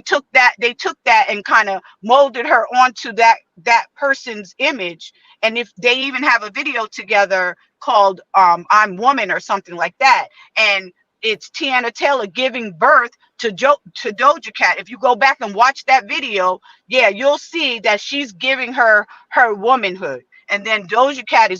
took that and kind of molded her onto that person's image. And if they even have a video together called I'm Woman or something like that, and it's Tiana Taylor giving birth to Doja Cat. If you go back and watch that video, you'll see that she's giving her womanhood. And then Doja Cat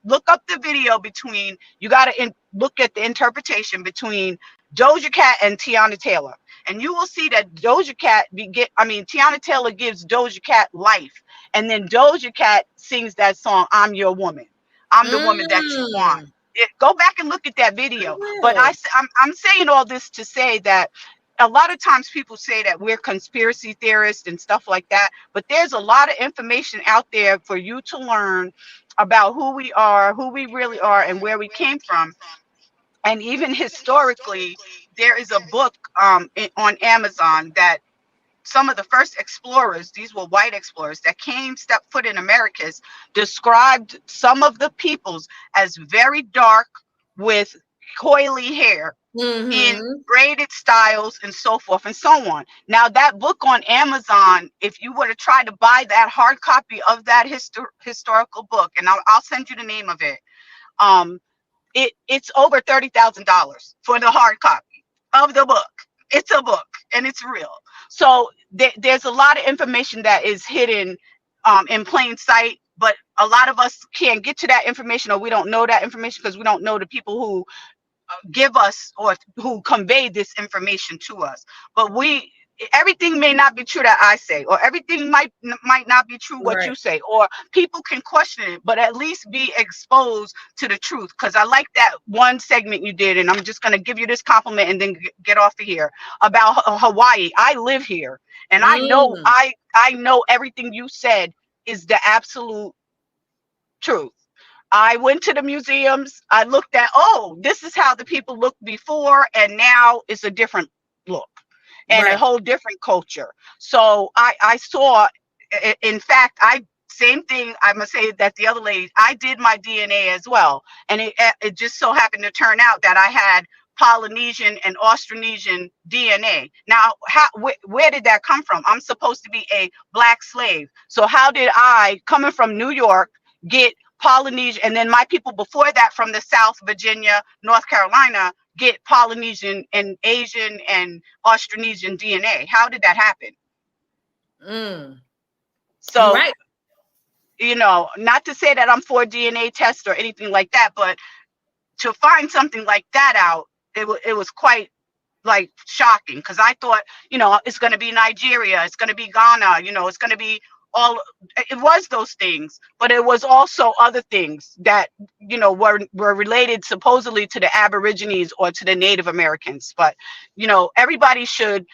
look up the video between, you got to look at the interpretation between Doja Cat and Tiana Taylor. And you will see that Tiana Taylor gives Doja Cat life. And then Doja Cat sings that song, I'm Your Woman. I'm the woman that you want. Go back and look at that video. But I'm saying all this to say that a lot of times people say that we're conspiracy theorists and stuff like that, but there's a lot of information out there for you to learn about who we are, who we really are, and where we came from. And even historically, there is a book on Amazon that some of the first explorers, these were white explorers that stepped foot in Americas, described some of the peoples as very dark with coily hair, in braided styles and so forth and so on. Now that book on Amazon, if you were to try to buy that hard copy of that historical book, and I'll send you the name of it, it's over $30,000 for the hard copy of the book. It's a book and it's real. So there's a lot of information that is hidden in plain sight but a lot of us can't get to that information, or we don't know that information because we don't know the people who give us or who convey this information to us. But everything may not be true that I say, or everything might not be true what Right. you say, or people can question it, but at least be exposed to the truth. Because I like that one segment you did, and I'm just going to give you this compliment and then get off of here, about Hawaii. I live here, and I know I know everything you said is the absolute truth. I went to the museums. I looked at, oh, this is how the people looked before, and now it's a different look and a Right. whole different culture. So I saw, in fact, same thing. I'm gonna say that the other lady, I did my DNA as well, and it just so happened to turn out that I had Polynesian and Austronesian DNA. Now, where did that come from? I'm supposed to be a black slave. So how did I, coming from New York, get Polynesian, and then my people before that from the South, Virginia, North Carolina, get Polynesian and Asian and Austronesian DNA? How did that happen? So, you're right. you know, not to say that I'm for DNA tests or anything like that, but to find something like that out, it was quite like shocking, because I thought, you know, it's going to be Nigeria, it's going to be Ghana, you know, it's going to be all, it was those things, but it was also other things that, you know, were related supposedly to the Aborigines or to the Native Americans. But, you know, everybody should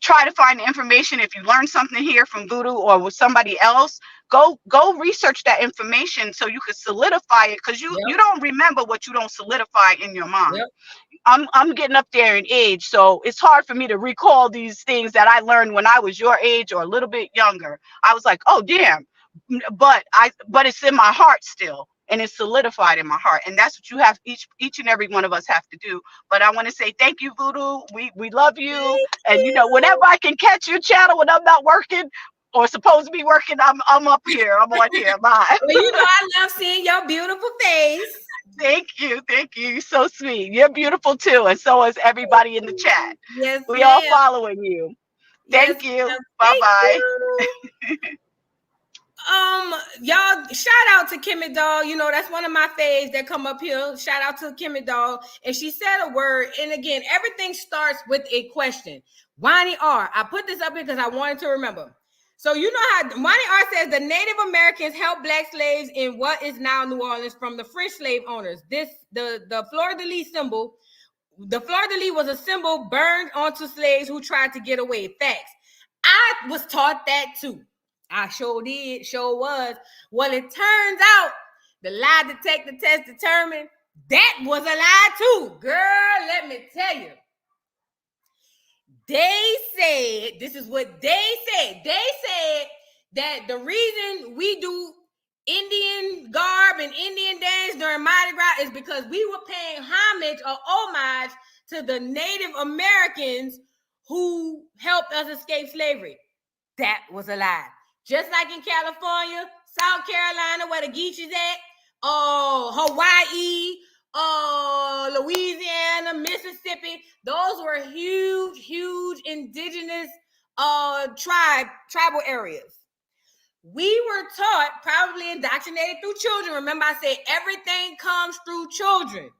try to find the information. If you learn something here from Voodoo or with somebody else, go research that information so you could solidify it, because you don't remember what you don't solidify in your mind. Yep. I'm getting up there in age, so it's hard for me to recall these things that I learned when I was your age or a little bit younger. I was like, oh damn, but it's in my heart still, and it's solidified in my heart, and that's what you have, each and every one of us have to do. But I want to say thank you, Voodoo. We love you, and you know, whenever I can catch your channel when I'm not working or supposed to be working, I'm up here. I'm on here live. Well, you know, I love seeing your beautiful face. Thank you. You're so sweet. You're beautiful too, and so is everybody in the chat. Yes, We all ma'am. following you. Thank you. Ma'am. Bye bye. Y'all, shout out to Kimmy Doll. You know, that's one of my faves that come up here. Shout out to Kimmy Doll. And she said a word. And again, everything starts with a question. Wani R. I put this up here because I wanted to remember. So you know how Wani R says the Native Americans helped black slaves in what is now New Orleans from the French slave owners. The fleur-de-lis symbol. The fleur-de-lis was a symbol burned onto slaves who tried to get away. Facts. I was taught that too. I sure did, sure was. Well, it turns out the lie detector test determined that was a lie too. Girl, let me tell you. They said, this is what they said. They said that the reason we do Indian garb and Indian dance during Mardi Gras is because we were paying homage or homage to the Native Americans who helped us escape slavery. That was a lie. Just like in California, South Carolina, where the Geechees at, Hawaii, Louisiana, Mississippi, those were huge indigenous tribal areas. We were taught, probably indoctrinated through children. Remember, I said everything comes through children.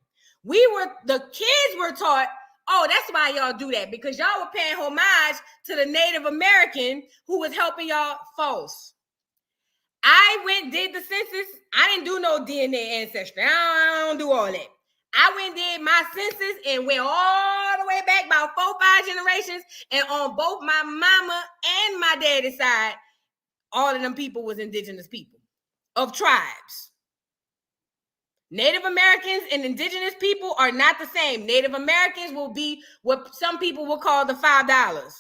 The kids were taught, oh, that's why y'all do that, because y'all were paying homage to the Native American who was helping y'all. False. I went did the census. I didn't do no DNA ancestry. I don't do all that. I went did my census and went all the way back about 4-5 generations. And on both my mama and my daddy's side, all of them people was indigenous people of tribes. Native Americans and indigenous people are not the same. Native Americans will be what some people will call the $5.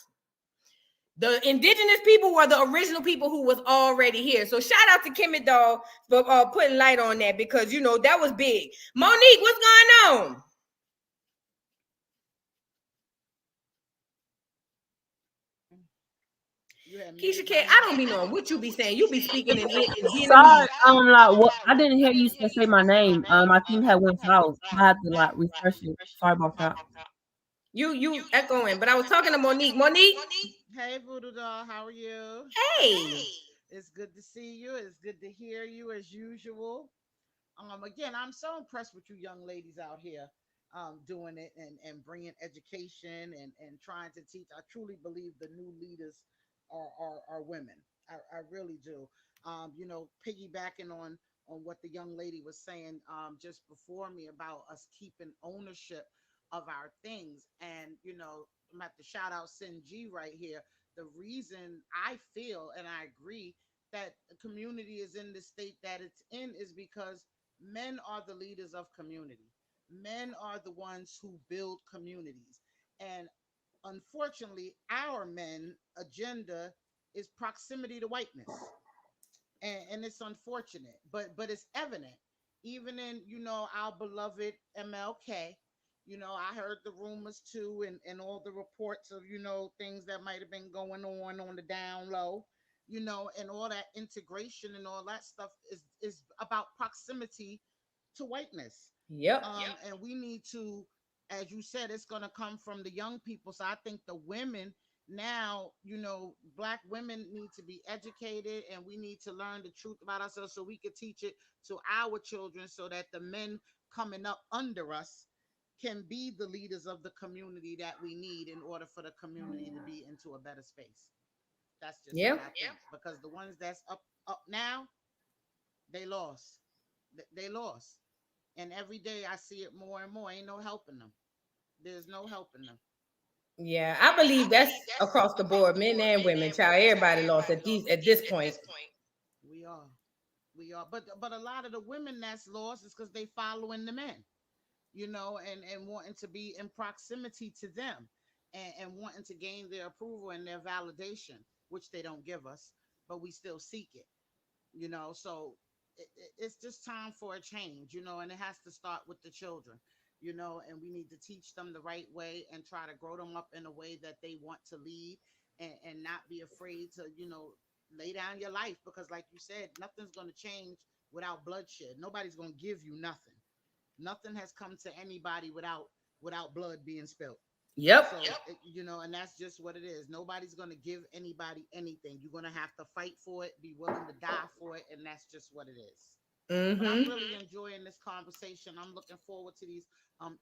The indigenous people were the original people who was already here. So shout out to Kimmy Doll for putting light on that, because, you know, that was big. Monique, what's going on? Keisha K, I don't be knowing what you be saying. You be speaking in Sorry, like what? I didn't hear you say my name. My thing had went out. I had to like refresh it. Sorry about that. You echoing, but I was talking to Monique. Monique. Hey, Voodoo Doll, how are you? Hey. It's good to see you. It's good to hear you as usual. Again, I'm so impressed with you young ladies out here doing it and bringing education and trying to teach. I truly believe the new leaders are women. I really do. Piggybacking on what the young lady was saying just before me about us keeping ownership of our things. And, I'm at the shout out Sin G right here. The reason I feel and I agree that the community is in the state that it's in is because men are the leaders of community. Men are the ones who build communities. And unfortunately, our men agenda is proximity to whiteness. And it's unfortunate, but it's evident. Even in, our beloved MLK, I heard the rumors too and all the reports of, things that might have been going on the down low, and all that integration and all that stuff is about proximity to whiteness. Yep. And we need to, as you said, it's going to come from the young people. So I think the women now, black women need to be educated and we need to learn the truth about ourselves so we could teach it to our children so that the men coming up under us can be the leaders of the community that we need in order for the community to be into a better space. That's just what I think. Because the ones that's up now, they lost. They lost. And every day I see it more and more. Ain't no helping them. There's no helping them. Yeah, I believe that's across the board, men and women, child. Everybody lost at this point. We are. But a lot of the women that's lost is because they following the men, and wanting to be in proximity to them and wanting to gain their approval and their validation, which they don't give us, but we still seek it. So it's just time for a change, and it has to start with the children, and we need to teach them the right way and try to grow them up in a way that they want to lead and not be afraid to, lay down your life, because like you said, nothing's going to change without bloodshed. Nobody's going to give you nothing has come to anybody without blood being spilled. Yep. So, and that's just what it is. Nobody's going to give anybody anything. You're going to have to fight for it, be willing to die for it. And that's just what it is. But I'm really enjoying this conversation. I'm looking forward to these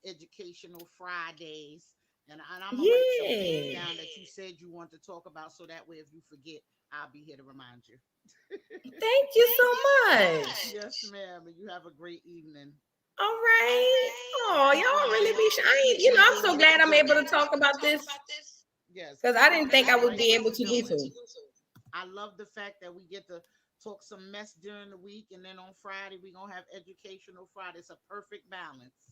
educational Fridays. And I'm going to write some things down that you said you want to talk about. So that way, if you forget, I'll be here to remind you. Thank you so much. Yes, ma'am. And you have a great evening. All right. Oh, y'all really be shy. I'm so glad I'm able to talk about this. Yes. Because I didn't think I would be able to do so. I love the fact that we get to talk some mess during the week, and then on Friday we're gonna have educational Friday. It's a perfect balance.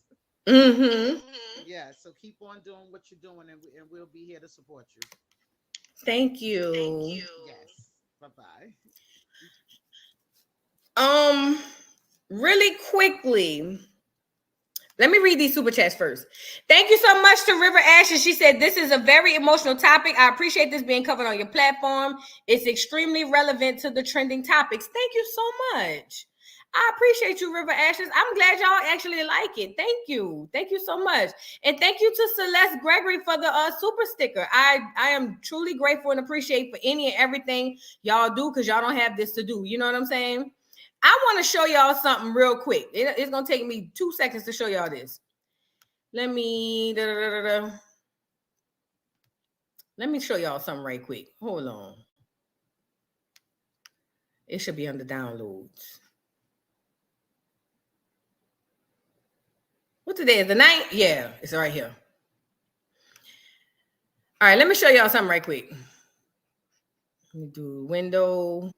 Yeah. So keep on doing what you're doing, and we'll be here to support you. Thank you. Yes. Bye-bye. Really quickly, let me read these super chats first. Thank you so much to River Ashes. She said, this is a very emotional topic. I appreciate this being covered on your platform. It's extremely relevant to the trending topics. Thank you so much. I appreciate you, River Ashes. I'm glad y'all actually like it. Thank you. Thank you so much. And thank you to Celeste Gregory for the super sticker. I am truly grateful and appreciate for any and everything y'all do, because y'all don't have this to do. You know what I'm saying? I want to show y'all something real quick. It's going to take me 2 seconds to show y'all this. Let me show y'all something right quick. Hold on. It should be under downloads. What today is, the 9th? Yeah, it's right here. All right, let me show y'all something right quick. Let me do window.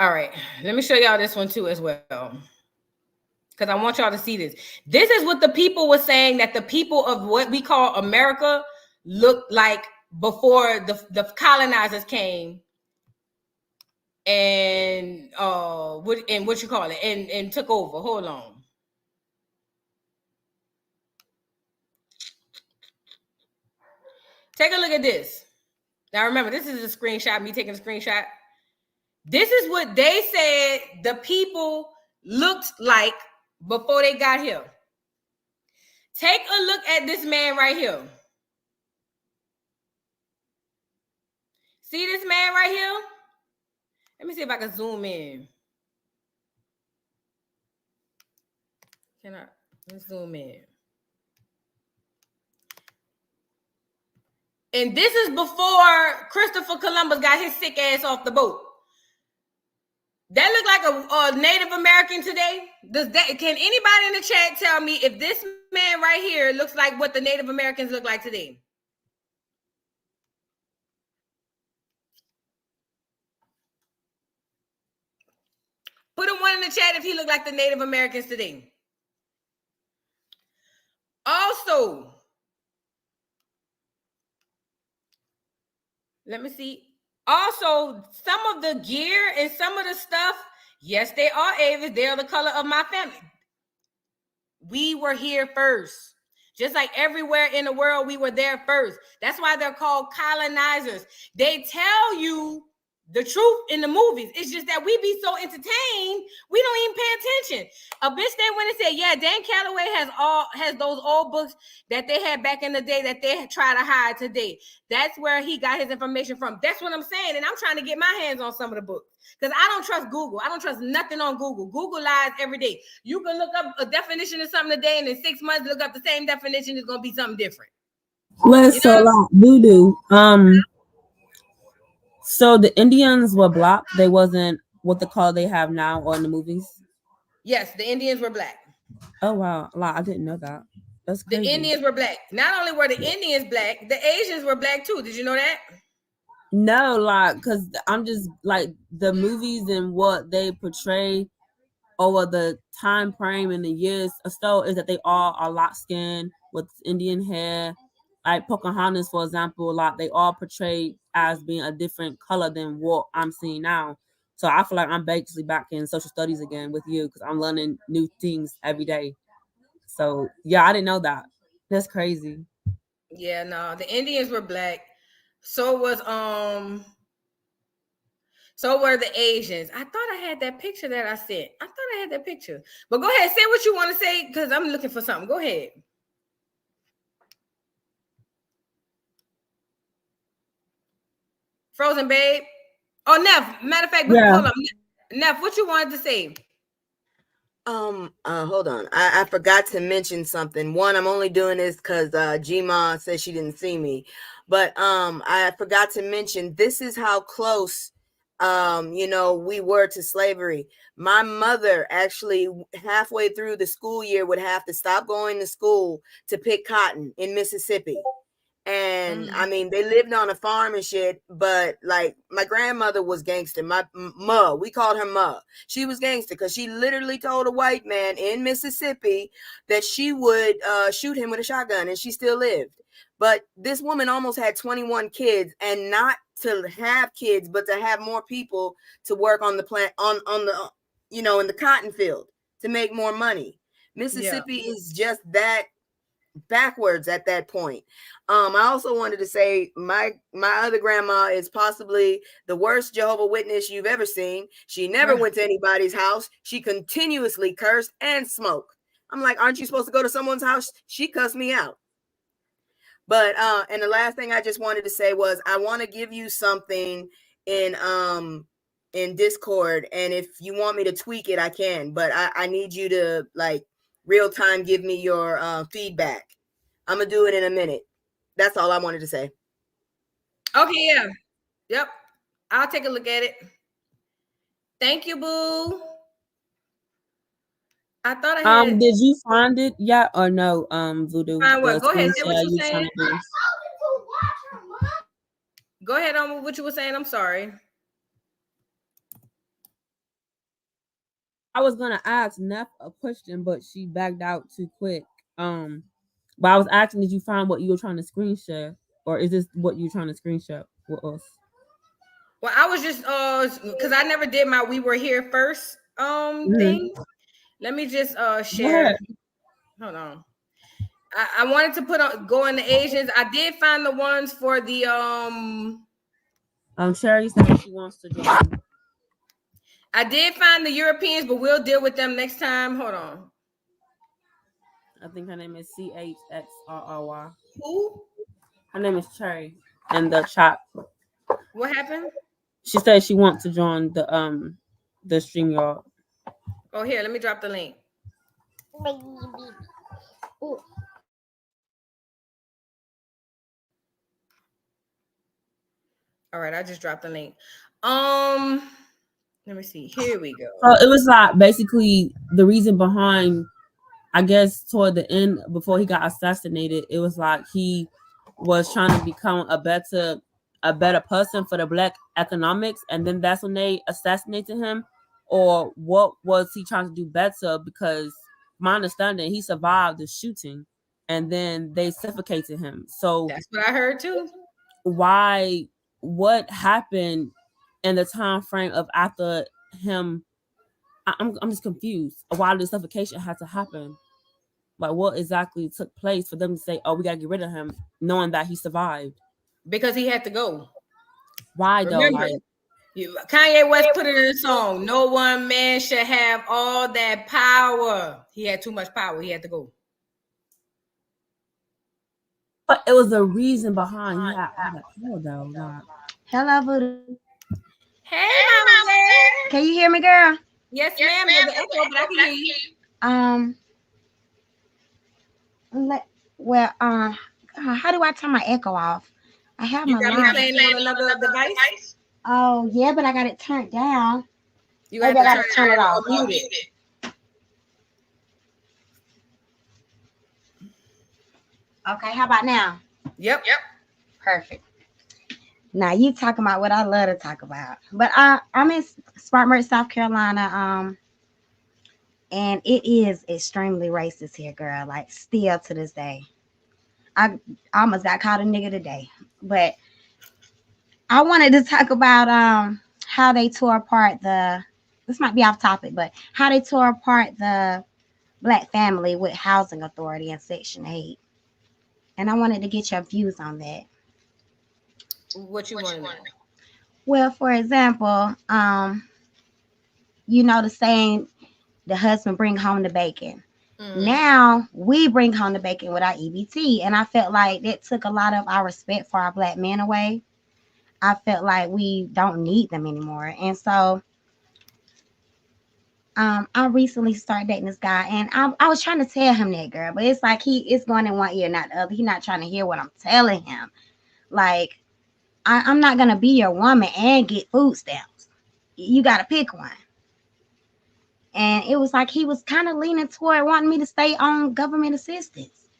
All right, let me show y'all this one too as well, because I want y'all to see this. This is what the people were saying that the people of what we call America looked like before the colonizers came and what you call it and took over. Hold on. Take a look at this. Now remember, this is a screenshot, me taking a screenshot. This is what they said the people looked like before they got here. Take a look at this man right here. See this man right here? Let me see if I can zoom in. Can I? Let's zoom in. And this is before Christopher Columbus got his sick ass off the boat. That look like a Native American today? Can anybody in the chat tell me if this man right here looks like what the Native Americans look like today? Put a one in the chat if he looked like the Native Americans today. Also, let me see. Also, some of the gear and some of the stuff, yes, they are Avis. They are the color of my family. We were here first. Just like everywhere in the world, we were there first. That's why they're called colonizers. They tell you the truth in the movies. It's just that we be so entertained, we don't even pay attention. A bitch they went and said, yeah, Dan Calloway has those old books that they had back in the day that they try to hide today. That's where he got his information from. That's what I'm saying. And I'm trying to get my hands on some of the books. Because I don't trust Google. I don't trust nothing on Google. Google lies every day. You can look up a definition of something today, and in 6 months, look up the same definition. It's going to be something different. Let's so like voodoo. So the Indians were black. They wasn't what the color they have now or in the movies. Yes, the Indians were black. Oh wow, like I didn't know that. That's crazy. The Indians were black. Not only were the Indians black, the Asians were black too. Did you know that? No, like, because I'm just like the movies and what they portray over the time frame and the years so is that they all are light skinned with Indian hair. Like Pocahontas, for example, like they all portrayed as being a different color than what I'm seeing now. So I feel like I'm basically back in social studies again with you because I'm learning new things every day. So yeah, I didn't know that. That's crazy. Yeah, no, the Indians were black. So were the Asians. I thought I had that picture that I sent. I thought I had that picture. But go ahead, say what you want to say because I'm looking for something. Go ahead. Frozen babe. Oh, Neff. Matter of fact, hold on. Neff, what you wanted to say? Hold on. I forgot to mention something. One, I'm only doing this because G-Ma said she didn't see me. But I forgot to mention this is how close we were to slavery. My mother actually halfway through the school year would have to stop going to school to pick cotton in Mississippi. And I mean, they lived on a farm and shit, but like my grandmother was gangster. My ma, we called her Ma. She was gangster because she literally told a white man in Mississippi that she would shoot him with a shotgun, and she still lived. But this woman almost had 21 kids, and not to have kids, but to have more people to work on the plant on the in the cotton field to make more money. Mississippi is just that backwards at that point. I also wanted to say my other grandma is possibly the worst Jehovah's Witness you've ever seen. She never went to anybody's house. She continuously cursed and smoked. I'm like, aren't you supposed to go to someone's house? She cussed me out. But and the last thing I just wanted to say was I want to give you something in Discord, and if you want me to tweak it, I can. But I need you to like real time give me your feedback. I'm gonna do it in a minute. That's all I wanted to say. Okay, yeah. Yep. I'll take a look at it. Thank you, boo. I thought I had. Did you find it yet or no? Voodoo. Find what? Go ahead. Say what you you're saying. Go ahead on with what you were saying. I'm sorry. I was gonna ask Neff a question, but she backed out too quick. But I was asking, did you find what you were trying to screen share, or is this what you're trying to screen share with us? Well, I was just because I never did my "We Were Here First" thing. Let me just share. Hold on. I wanted to go in the Asians. I did find the ones for the Sherry said she wants to join. I did find the Europeans, but we'll deal with them next time. Hold on. I think her name is CHXRRY. Who? Her name is Cherry in the chat. What happened? She said she wants to join the stream, y'all. Oh, here, let me drop the link. All right, I just dropped the link. Let me see. Here we go. So it was like basically the reason behind, I guess, toward the end before he got assassinated, it was like he was trying to become a better person for the black economics, and then that's when they assassinated him. Or what was he trying to do better? Because my understanding, he survived the shooting, and then they suffocated him. So that's what I heard too. Why? What happened in the time frame of after him? I'm just confused. Why did suffocation have to happen? Like, what exactly took place for them to say, "Oh, we gotta get rid of him," knowing that he survived? Because he had to go. Why though? Remember, Like, Kanye West put it in a song. No one man should have all that power. He had too much power. He had to go. but it was a reason behind he had all that power though. Like, hello, Voodoo. Hey, Mama Bear. Can you hear me, girl? Yes, ma'am. There's an echo, but I can hear you. How do I turn my echo off? I have you my got line. me playing on another device. Oh yeah, but I got it turned down. You got to turn it off. Mute it. Okay, how about now? Yep. Perfect. Now you talking about what I love to talk about. But I'm in Spartanburg, South Carolina. And it is extremely racist here, girl. Like still to this day. I almost got called a nigga today. But I wanted to talk about how they tore apart this might be off topic, but how they tore apart the Black family with housing authority and Section 8. And I wanted to get your views on that. What you want to know? Well, for example, the saying, the husband bring home the bacon. Now we bring home the bacon with our EBT. And I felt like that took a lot of our respect for our Black men away. I felt like we don't need them anymore. And so I recently started dating this guy, and I was trying to tell him that, girl, but it's like it's going in one ear, not the other. He's not trying to hear what I'm telling him. Like, I'm not going to be your woman and get food stamps. You got to pick one. And it was like he was kind of leaning toward wanting me to stay on government assistance.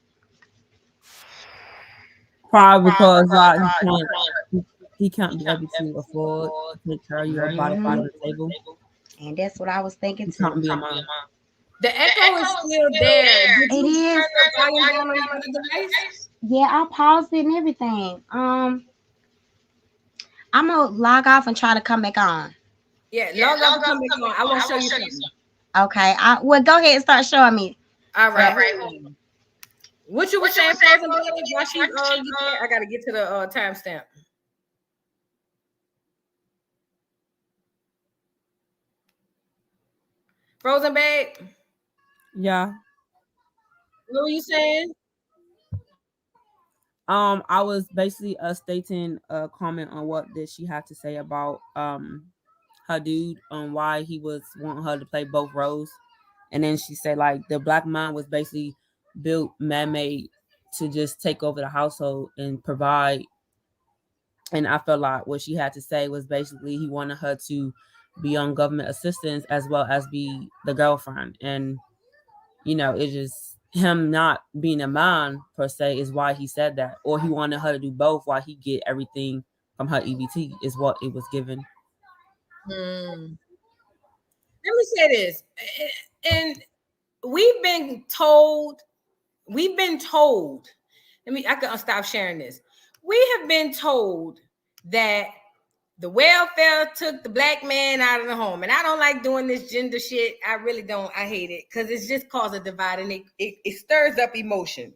probably because like he can't be able to afford to take care of you or buy the food on the table. And that's what I was thinking He too. can't be a mom. The echo is still there. Did It you is. turn the volume down on your other device? Yeah, I paused it and everything. I'm gonna log off and try to come back on. Yeah, log off and come back on. I want to show you something. Okay. Well, go ahead and start showing me. All right. What you were saying, Frozen Baby? While she I gotta get to the timestamp. Frozen Babe. Yeah. What were you saying? I was basically stating a comment on what did she have to say about her dude on why he was wanting her to play both roles. And then she said like the Black man was basically built man-made to just take over the household and provide. And I felt like what she had to say was basically he wanted her to be on government assistance as well as be the girlfriend. And it's just him not being a man per se is why he said that, or he wanted her to do both while he get everything from her EBT is what it was given. Let me say this, and we've been told. I can stop sharing this. We have been told that the welfare took the Black man out of the home. And I don't like doing this gender shit. I really don't. I hate it because it's just caused a divide and it stirs up emotion.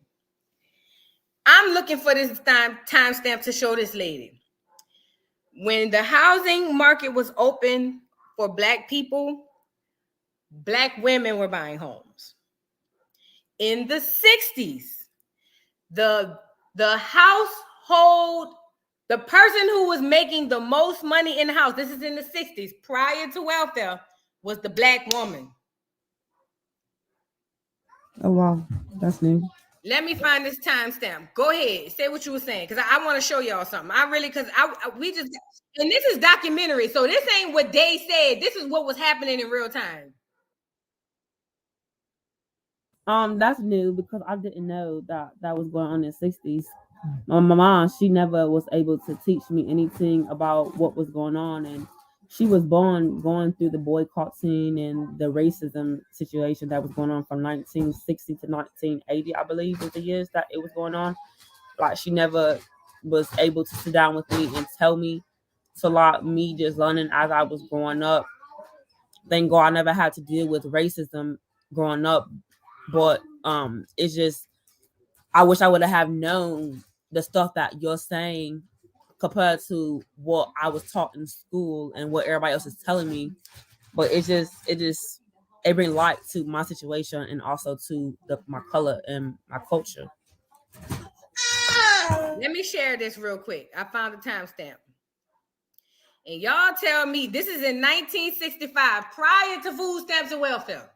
I'm looking for this timestamp to show this lady. When the housing market was open for Black people, Black women were buying homes. In the 60s, the household The person who was making the most money in the house, this is in the 60s, prior to welfare, was the black woman. Oh wow, that's new. Let me find this timestamp. Go ahead, say what you were saying, because I want to show y'all something. We just, and this is documentary, so this ain't what they said. This is what was happening in real time. That's new because I didn't know that was going on in the 60s. My mom, she never was able to teach me anything about what was going on, and she was born going through the boycotting and the racism situation that was going on from 1960 to 1980, I believe, was the years that it was going on. Like, she never was able to sit down with me and tell me. So, like, me just learning as I was growing up. Thank God I never had to deal with racism growing up, but it's just, I wish I would have known the stuff that you're saying compared to what I was taught in school and what everybody else is telling me. But it brings light to my situation and also to my color and my culture. Let me share this real quick. I found the timestamp. And y'all tell me, this is in 1965, prior to food stamps and welfare.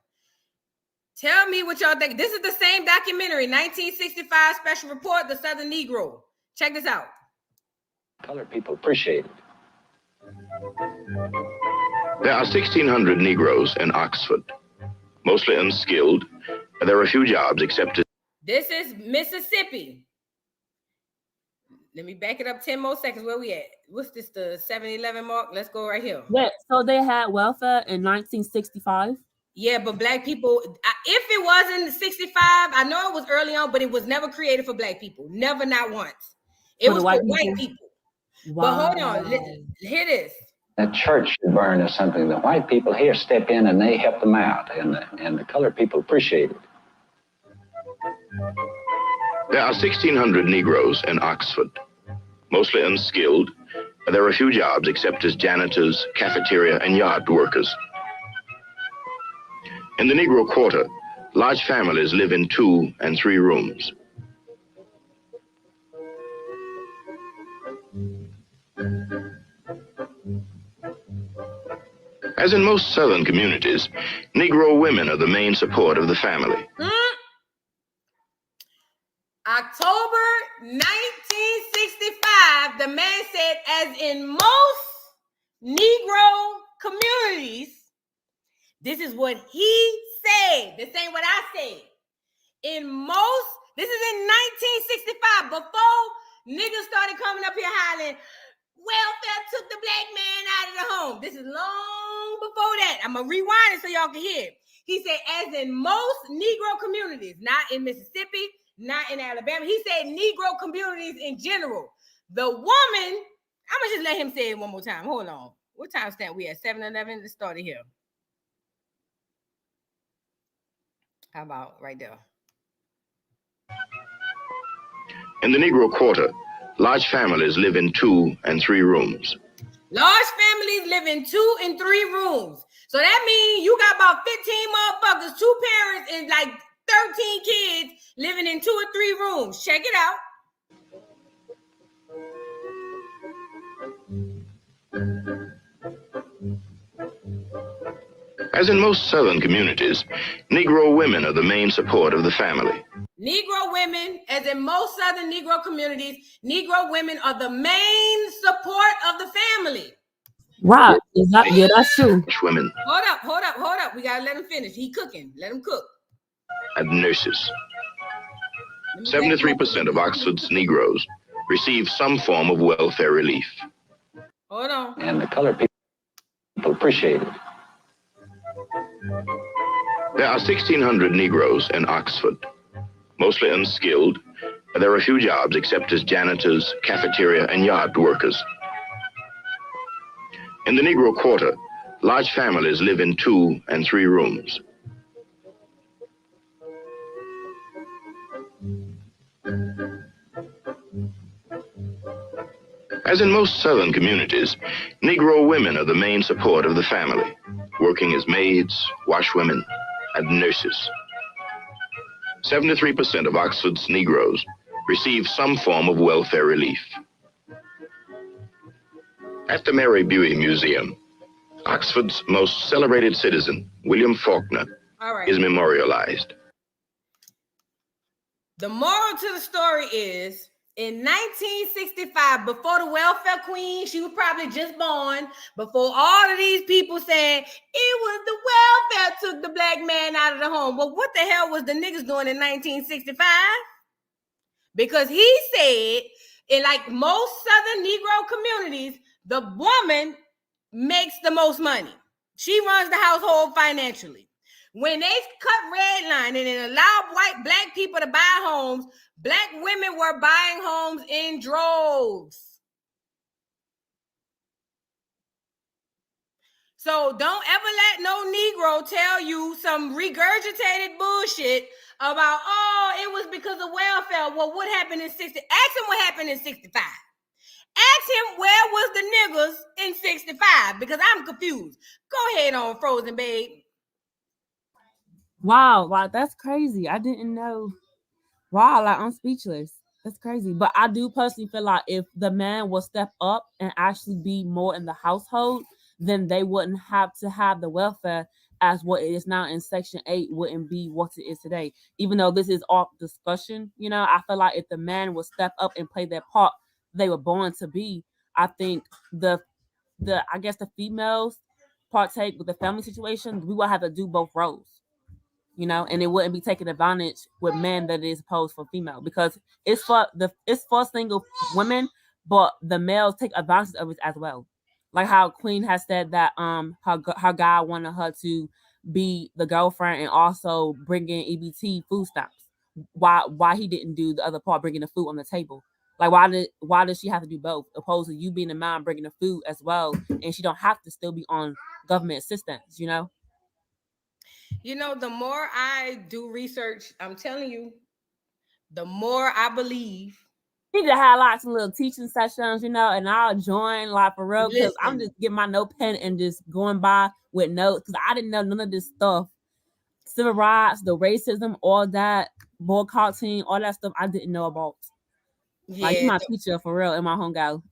Tell me what y'all think. This is the same documentary, 1965 special report, The Southern Negro. Check this out. Colored people appreciate it. There are 1,600 Negroes in Oxford, mostly unskilled. There are few jobs except... This is Mississippi. Let me back it up 10 more seconds. Where we at? What's this, the 7-11 mark? Let's go right here. Yeah, so they had welfare in 1965. Yeah, but black people, if it wasn't 65, I know it was early on, but it was never created for black people. Never, not once. It was for white people. Wow. But hold on, hear this. That church should burn or something. The white people here step in and they help them out, and the colored people appreciate it. There are 1,600 Negroes in Oxford, mostly unskilled. There are few jobs except as janitors, cafeteria, and yard workers. In the Negro quarter, large families live in 2 and 3 rooms. As in most Southern communities, Negro women are the main support of the family. October 1965, the man said, as in most Negro communities, this is what he said. This ain't what I said. This is in 1965, before niggas started coming up here hollering, welfare took the black man out of the home. This is long before that. I'm going to rewind it so y'all can hear it. He said, as in most Negro communities, not in Mississippi, not in Alabama. He said Negro communities in general. The woman, I'm going to just let him say it one more time. Hold on. What time stamp we at? 7-11? Let's start it here. How about right there? In the Negro quarter, large families live in 2 and 3 rooms. Large families live in 2 and 3 rooms. So that means you got about 15 motherfuckers, 2 parents, and like 13 kids living in 2 or 3 rooms. Check it out. As in most Southern communities, Negro women are the main support of the family. Negro women, as in most Southern Negro communities, Negro women are the main support of the family. Right. Yeah, that's true. Women. Hold up. We gotta let him finish. He cooking. Let him cook. And nurses. 73% of Oxford's Negroes receive some form of welfare relief. Hold on. And the colored people appreciate it. There are 1,600 Negroes in Oxford, mostly unskilled. There are few jobs except as janitors, cafeteria, and yard workers. In the Negro quarter, large families live in 2 and 3 rooms. As in most Southern communities, Negro women are the main support of the family, working as maids, washwomen, and nurses. 73% of Oxford's Negroes receive some form of welfare relief. At the Mary Beauty Museum, Oxford's most celebrated citizen, William Faulkner, is memorialized. The moral to the story is, in 1965, before the welfare queen, she was probably just born, before all of these people said it was the welfare took the black man out of the home. Well, what the hell was the niggas doing in 1965? Because he said, in like most Southern Negro communities, the woman makes the most money. She runs the household financially. When they cut redlining and allowed black people to buy homes, black women were buying homes in droves. So don't ever let no Negro tell you some regurgitated bullshit about, oh, it was because of welfare. Well, what happened in 60? Ask him what happened in 65. Ask him where was the niggas in 65, because I'm confused. Go ahead on, Frozen Babe. Wow, like that's crazy. I didn't know. Wow, like I'm speechless. That's crazy. But I do personally feel like if the man will step up and actually be more in the household, then they wouldn't have to have the welfare as what it is now in Section 8 wouldn't be what it is today. Even though this is all discussion, I feel like if the man will step up and play their part they were born to be, I think the I guess the females partake with the family situation, we will have to do both roles. And it wouldn't be taking advantage with men that is opposed for female, because it's for single women, but the males take advantage of it as well. Like how Queen has said that her guy wanted her to be the girlfriend and also bring in EBT food stamps. Why he didn't do the other part, bringing the food on the table? Like why does she have to do both, opposed to you being the man bringing the food as well, and she don't have to still be on government assistance? The more I do research, I'm telling you, the more I believe. You need to have like some little teaching sessions, and I'll join like for real, because I'm just getting my notepad and just going by with notes, because I didn't know none of this stuff. Civil rights, the racism, all that, boycotting, all that stuff I didn't know about. Yeah, like, you my teacher for real in my home gal.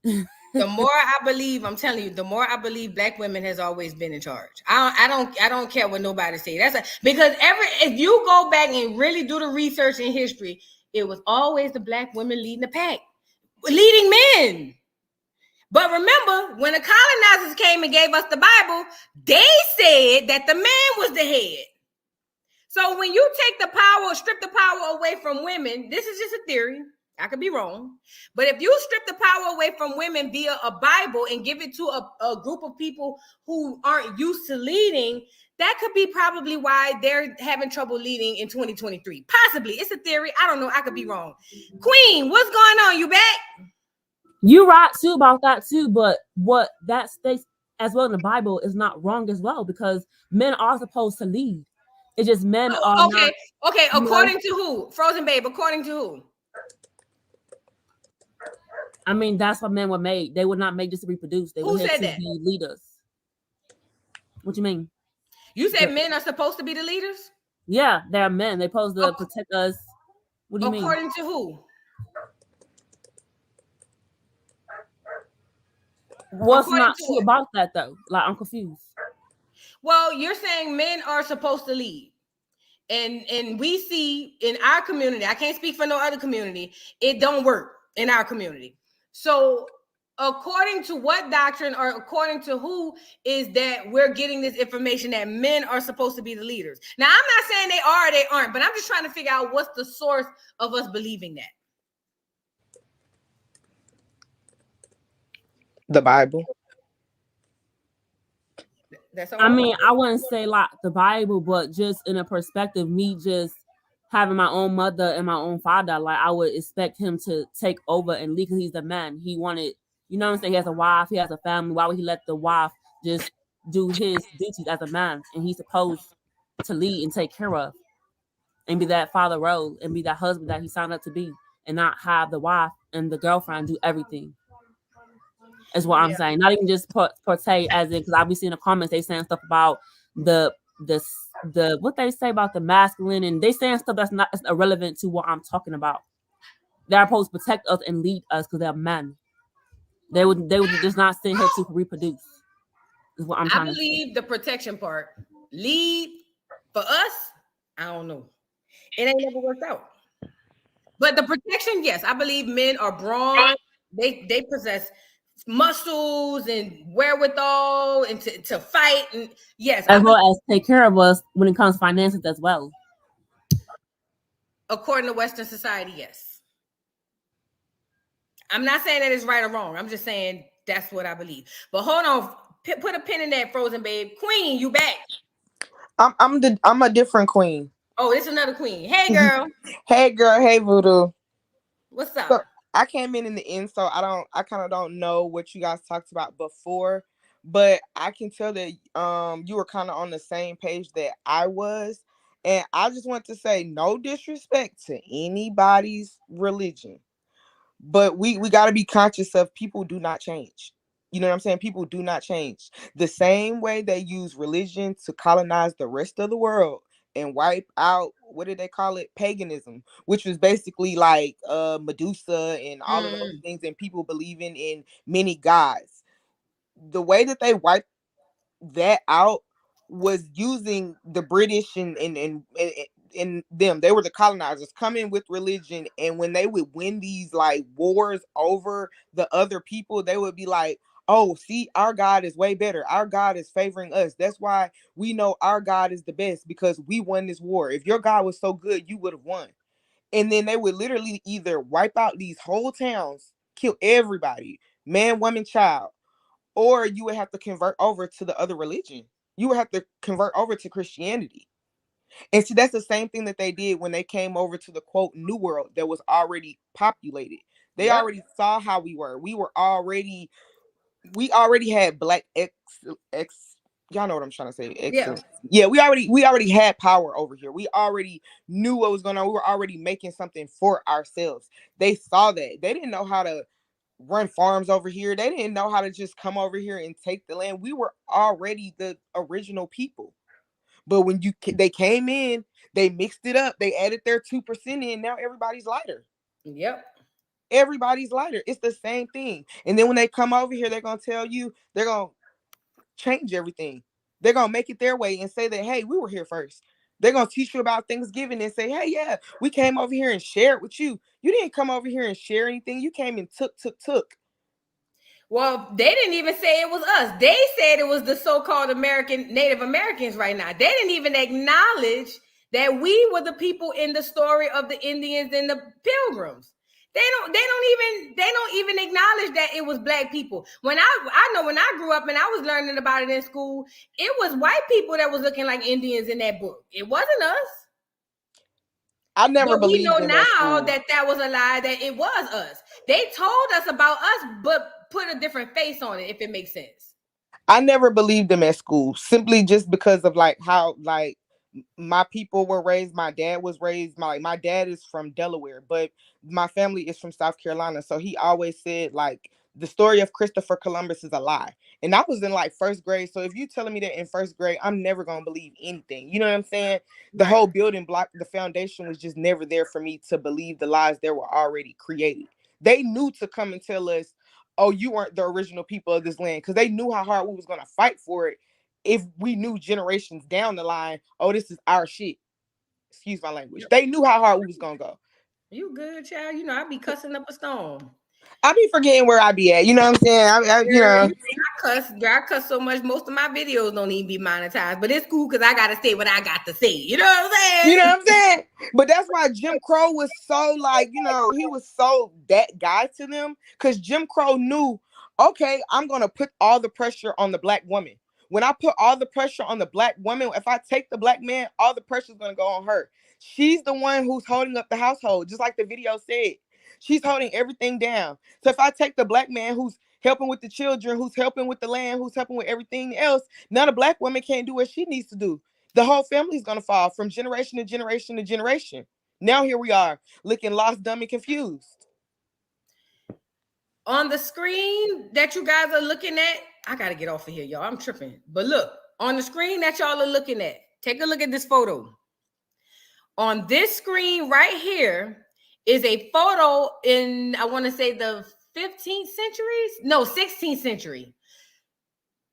The more I believe, I'm telling you, the more I believe black women has always been in charge. I don't care what nobody say. Because if you go back and really do the research in history, it was always the black women leading the pack, leading men. But remember, when the colonizers came and gave us the Bible, they said that the man was the head. So when you take the power, strip the power away from women, this is just a theory. I could be wrong. But if you strip the power away from women via a Bible and give it to a group of people who aren't used to leading, that could be probably why they're having trouble leading in 2023. Possibly. It's a theory. I don't know. I could be wrong. Queen, what's going on? You back? You right too about that too, but what that states as well in the Bible is not wrong as well, because men are supposed to lead. It's just men are okay. Not, okay. According to who? Frozen Babe, according to who? I mean, that's what men were made. They were not made just to reproduce. They were here to be leaders. What you mean? You said men are supposed to be the leaders? Yeah, they're men. They're supposed to protect us. What do you mean? According to who? What's not true about that though? Like, I'm confused. Well, you're saying men are supposed to lead. And we see in our community, I can't speak for no other community, it don't work in our community. So according to what doctrine, or according to who is that we're getting this information that men are supposed to be the leaders? Now, I'm not saying they are or they aren't, but I'm just trying to figure out what's the source of us believing that. The Bible. That's all. I mean, I wouldn't say like the Bible, but just in a perspective, me just having my own mother and my own father, like I would expect him to take over and lead, because he's the man. He wanted, what I'm saying? He has a wife, he has a family. Why would he let the wife just do his duties as a man? And he's supposed to lead and take care of and be that father role and be that husband that he signed up to be, and not have the wife and the girlfriend do everything. Is what I'm saying. Not even just portray as in, because I'll be seeing the comments, they saying stuff about the what they say about the masculine, and they saying stuff that's irrelevant to what I'm talking about. They're supposed to protect us and lead us because they're men. They would just not send her to reproduce. Is what I'm trying to say. I believe the protection part. Lead for us, I don't know. It ain't never worked out. But the protection, yes, I believe men are brawn. They possess muscles and wherewithal and to fight. And yes, As well as take care of us when it comes to finances as well. According to Western society, yes. I'm not saying that it's right or wrong. I'm just saying that's what I believe. But hold on, put a pin in that, Frozen Babe. Queen, you back? I'm a different queen. Oh, it's another queen. Hey, girl. Hey, girl. Hey, Voodoo. What's up? So, I came in the end, so I kind of don't know what you guys talked about before, but I can tell that you were kind of on the same page that I was, and I just want to say no disrespect to anybody's religion, but we got to be conscious of people do not change. You know what I'm saying? People do not change. The same way they use religion to colonize the rest of the world and wipe out, what did they call it? Paganism, which was basically like Medusa and all of those things, and people believing in many gods. The way that they wiped that out was using the British and them. They were the colonizers coming with religion, and when they would win these like wars over the other people, they would be like, oh, see, our God is way better. Our God is favoring us. That's why we know our God is the best, because we won this war. If your God was so good, you would have won. And then they would literally either wipe out these whole towns, kill everybody, man, woman, child, or you would have to convert over to the other religion. You would have to convert over to Christianity. And see, that's the same thing that they did when they came over to the quote New World that was already populated. They already saw how we were. We already had black y'all know what I'm trying to say. Excellent. Yeah, we already had power over here. We already knew what was going on. We were already making something for ourselves. They saw that. They didn't know how to run farms over here. They didn't know how to just come over here and take the land. We were already the original people. But when they came in, they mixed it up. They added their 2% in. Now everybody's lighter. Yep. Everybody's lighter. It's the same thing. And then when they come over here, they're going to tell you, they're going to change everything. They're going to make it their way and say that, hey, we were here first. They're going to teach you about Thanksgiving and say, hey, yeah, we came over here and shared with you. You didn't come over here and share anything. You came and took. Well, they didn't even say it was us. They said it was the so-called Native Americans right now. They didn't even acknowledge that we were the people in the story of the Indians and the Pilgrims. They don't even acknowledge that it was black people. When I know when I grew up and I was learning about it in school, it was white people that was looking like Indians in that book. It wasn't us. I never believed we know them now that was a lie, that it was us. They told us about us, but put a different face on it, if it makes sense. I never believed them at school, simply just because of like how like my people were raised. My dad was raised. My dad is from Delaware, but my family is from South Carolina. So he always said like the story of Christopher Columbus is a lie. And I was in like first grade. So if you telling me that in first grade, I'm never gonna believe anything. You know what I'm saying? The whole building block, the foundation was just never there for me to believe the lies that were already created. They knew to come and tell us, oh, you weren't the original people of this land, because they knew how hard we was gonna fight for it. If we knew generations down the line, oh, this is our shit. Excuse my language. They knew how hard we was gonna go. You good, child? You know, I be cussing up a storm. I be forgetting where I be at. You know what I'm saying? You know. I cuss so much. Most of my videos don't even be monetized, but it's cool because I gotta say what I got to say. You know what I'm saying? You know what I'm saying? But that's why Jim Crow was so like, you know, he was so that guy to them, because Jim Crow knew, okay, I'm gonna put all the pressure on the black woman. When I put all the pressure on the black woman, if I take the black man, all the pressure is gonna go on her. She's the one who's holding up the household, just like the video said. She's holding everything down. So if I take the black man who's helping with the children, who's helping with the land, who's helping with everything else, now the black woman can't do what she needs to do. The whole family's gonna fall from generation to generation to generation. Now here we are, looking lost, dumb, and confused. On the screen that you guys are looking at, I gotta get off of here, y'all. I'm tripping. But look, on the screen that y'all are looking at, take a look at this photo. On this screen right here is a photo in, I want to say, the 15th centuries? No, 16th century.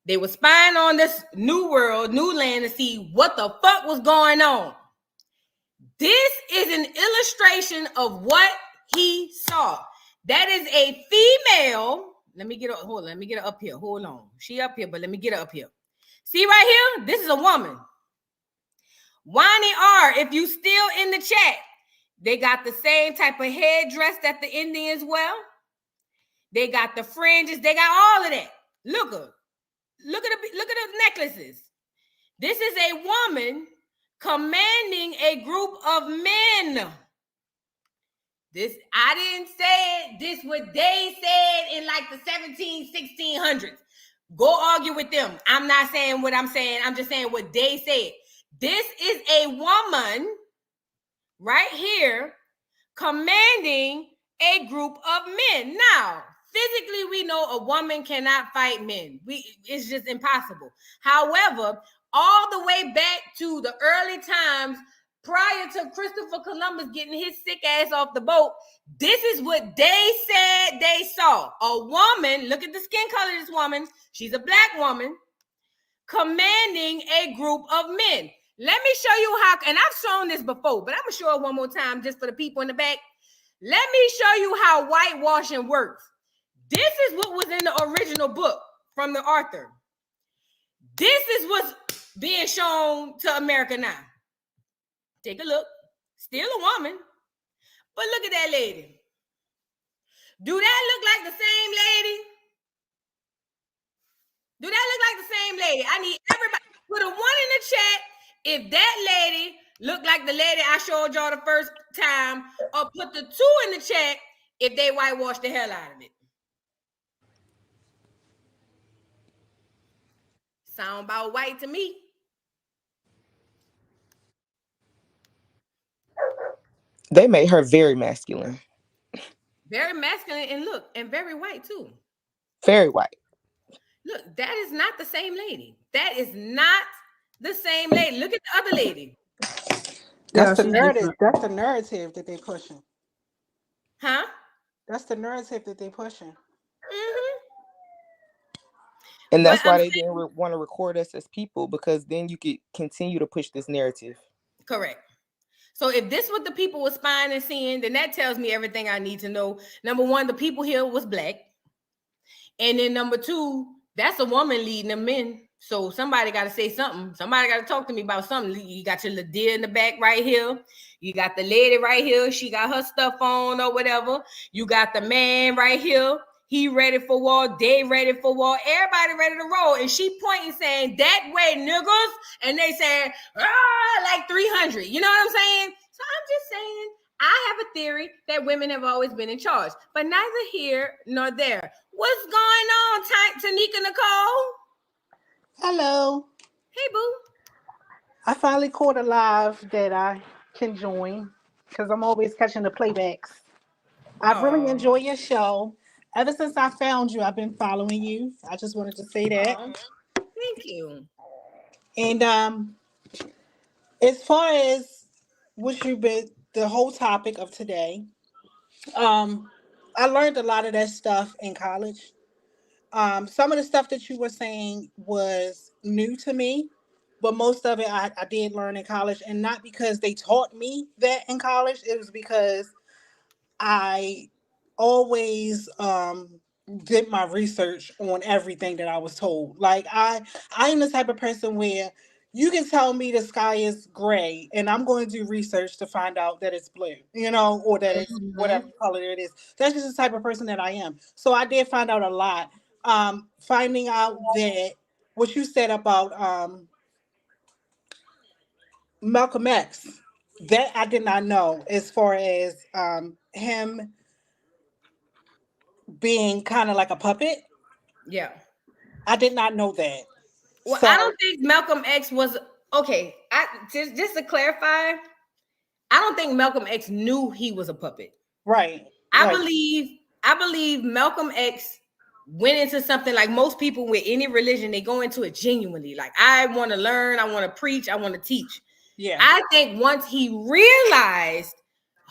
They were spying on this new world, new land to see what the fuck was going on. This is an illustration of what he saw. That is a female. Let me get her. Hold on. Let me get her up here. Hold on. She up here, but let me get her up here. See right here? This is a woman. Wani R, if you still in the chat, they got the same type of headdress that the Indians wear. They got the fringes. They got all of that. Look at the necklaces. This is a woman commanding a group of men. This, I didn't say it. This what they said in like the 1600s. Go argue with them. I'm not saying what I'm saying. I'm just saying what they said. This is a woman right here commanding a group of men. Now, physically, we know a woman cannot fight men. It's just impossible. However, all the way back to the early times prior to Christopher Columbus getting his sick ass off the boat, this is what they said they saw. A woman, look at the skin color of this woman. She's a black woman commanding a group of men. Let me show you how, and I've shown this before, but I'm going to show it one more time just for the people in the back. Let me show you how whitewashing works. This is what was in the original book from the author. This is what's being shown to America now. Take a look. Still a woman. But look at that lady. Do that look like the same lady? Do that look like the same lady? I need everybody to put a 1 in the chat if that lady looked like the lady I showed y'all the first time, or put the 2 in the chat if they whitewashed the hell out of it. Sound about white to me. They made her very masculine. Very masculine, and look, and very white too. Very white. Look, that is not the same lady. That is not the same lady. Look at the other lady. That's the narrative. That's the narrative that they're pushing. Huh? That's the narrative that they're pushing. Mm-hmm. And that's why they didn't want to record us as people, because then you could continue to push this narrative. Correct. So if this what the people were spying and seeing, then that tells me everything I need to know. Number 1, the people here was black. And then number 2, that's a woman leading them men. So somebody got to say something. Somebody got to talk to me about something. You got your little deer in the back right here. You got the lady right here. She got her stuff on or whatever. You got the man right here. He ready for war. They ready for war. Everybody ready to roll. And she pointing saying, that way, niggas. And they saying, like 300. You know what I'm saying? So I'm just saying, I have a theory that women have always been in charge. But neither here nor there. What's going on, Tanika Nicole? Hello. Hey, boo. I finally caught a live that I can join because I'm always catching the playbacks. I've really enjoyed your show. Ever since I found you, I've been following you. I just wanted to say that. Thank you. And as far as what you've been, the whole topic of today, I learned a lot of that stuff in college. Some of the stuff that you were saying was new to me, but most of it I did learn in college, and not because they taught me that in college. It was because I always did my research on everything that I was told. Like I'm the type of person where you can tell me the sky is gray and I'm going to do research to find out that it's blue, or that it's whatever color it is. That's just the type of person that I am. So I did find out a lot. Finding out that what you said about Malcolm X, that I did not know, as far as him being kind of like a puppet. Yeah. I did not know that. Well, I don't think Malcolm X was okay. Just to clarify, I don't think Malcolm X knew he was a puppet. Right. I believe Malcolm X went into something like most people with any religion, they go into it genuinely. Like, I want to learn, I want to preach, I want to teach. Yeah. I think once he realized,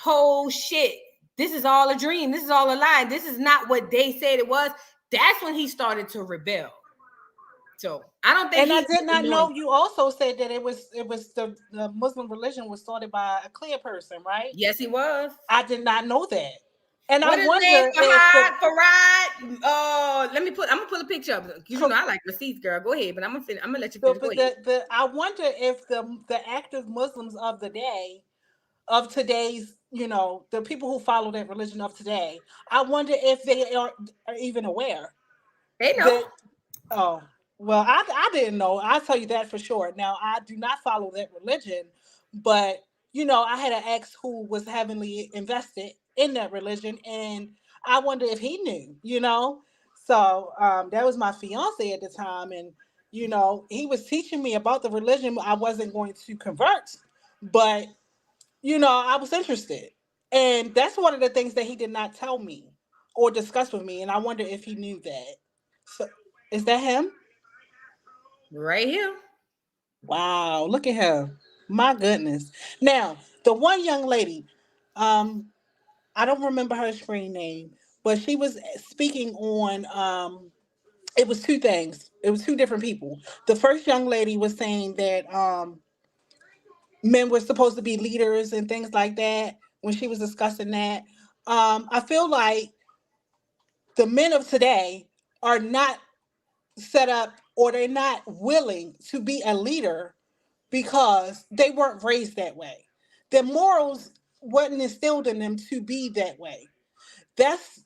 oh shit, this is all a dream. This is all a lie. This is not what they said it was. That's when he started to rebel. So I don't think. And I did not know you also said that it was the Muslim religion was started by a clear person, right? Yes, he was. I did not know that. And What I is his name? wonder if Farad. I'm gonna pull a picture up. You know I like receipts, girl. Go ahead, but I'm gonna let you finish. Go ahead. I wonder if the active Muslims of the day, of today's, the people who follow that religion of today, I wonder if they are even aware. They know. Oh, well, I didn't know. I'll tell you that for sure. Now, I do not follow that religion, but, I had an ex who was heavily invested in that religion, and I wonder if he knew. So that was my fiance at the time, and, he was teaching me about the religion. I wasn't going to convert, but, I was interested. And that's one of the things that he did not tell me or discuss with me, and I wonder if he knew that. So, is that him? Right here. Wow, look at her. My goodness. Now, the one young lady, I don't remember her screen name, but she was speaking on it was two things. It was two different people. The first young lady was saying that men were supposed to be leaders and things like that when she was discussing that. I feel like the men of today are not set up, or they're not willing to be a leader because they weren't raised that way. Their morals wasn't instilled in them to be that way. That's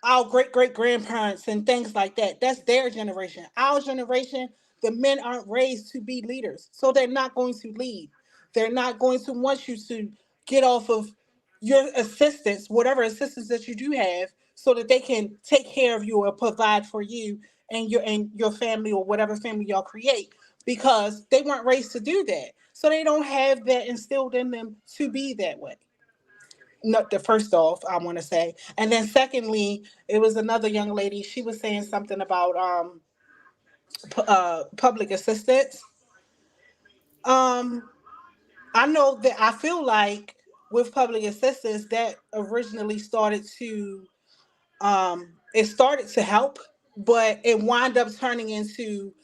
our great great grandparents and things like that. That's their generation. Our generation, the men aren't raised to be leaders, so they're not going to lead. They're not going to want you to get off of your assistance, whatever assistance that you do have, so that they can take care of you or provide for you and your family, or whatever family y'all create, because they weren't raised to do that. So they don't have that instilled in them to be that way. Not the first off, I want to say, and then secondly, it was another young lady. She was saying something about public assistance. Um, I know that I feel like with public assistance that originally started to it started to help, but it wound up turning into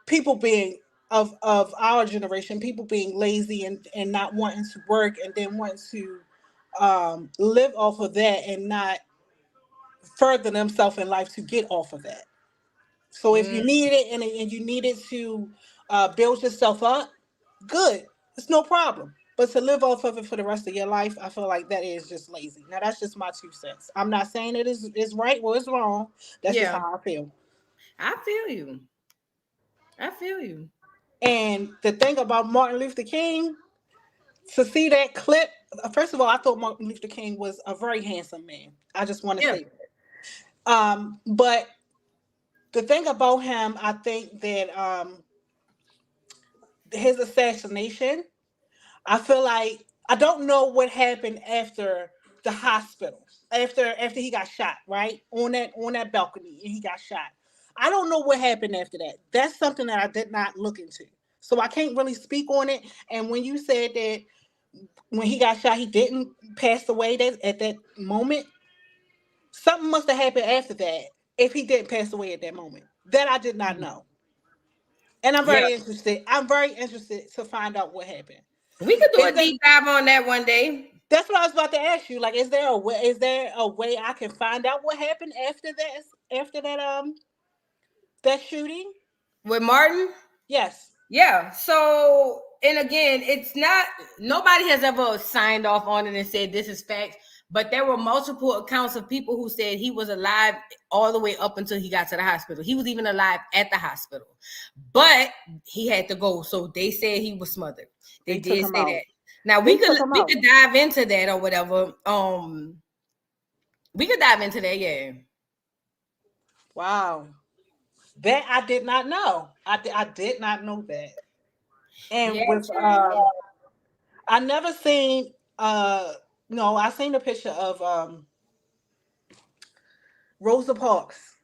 people being of our generation, people being lazy and not wanting to work, and then wanting to live off of that and not further themselves in life to get off of that. So if you need it, and you need it to build yourself up, good. It's no problem. But to live off of it for the rest of your life, I feel like that is just lazy. Now that's just my 2 cents. I'm not saying it is right or it's wrong. That's just how I feel. I feel you. I feel you. And the thing about Martin Luther King, to see that clip, first of all, I thought Martin Luther King was a very handsome man. I just want to say that. But the thing about him, I think that his assassination, I feel like I don't know what happened after the hospital, after he got shot, right? On that balcony, and he got shot. I don't know what happened after that. That's something that I did not look into. So I can't really speak on it. And when you said that when he got shot, he didn't pass away at that moment, something must have happened after that if he didn't pass away at that moment. That I did not know. And I'm very interested. I'm very interested to find out what happened. We could do a deep dive on that one day. That's what I was about to ask you. Like, is there a way? Is there a way I can find out what happened after that? After that shooting with Martin? Yes. Yeah. So, and again, it's not. Nobody has ever signed off on it and said this is facts. But there were multiple accounts of people who said he was alive all the way up until he got to the hospital. He was even alive at the hospital, but he had to go. So they said he was smothered. They did say that. Now we could dive into that or whatever. We could dive into that, yeah. Wow, that I did not know. I did not know that. And with I never seen no, I seen a picture of Rosa Parks.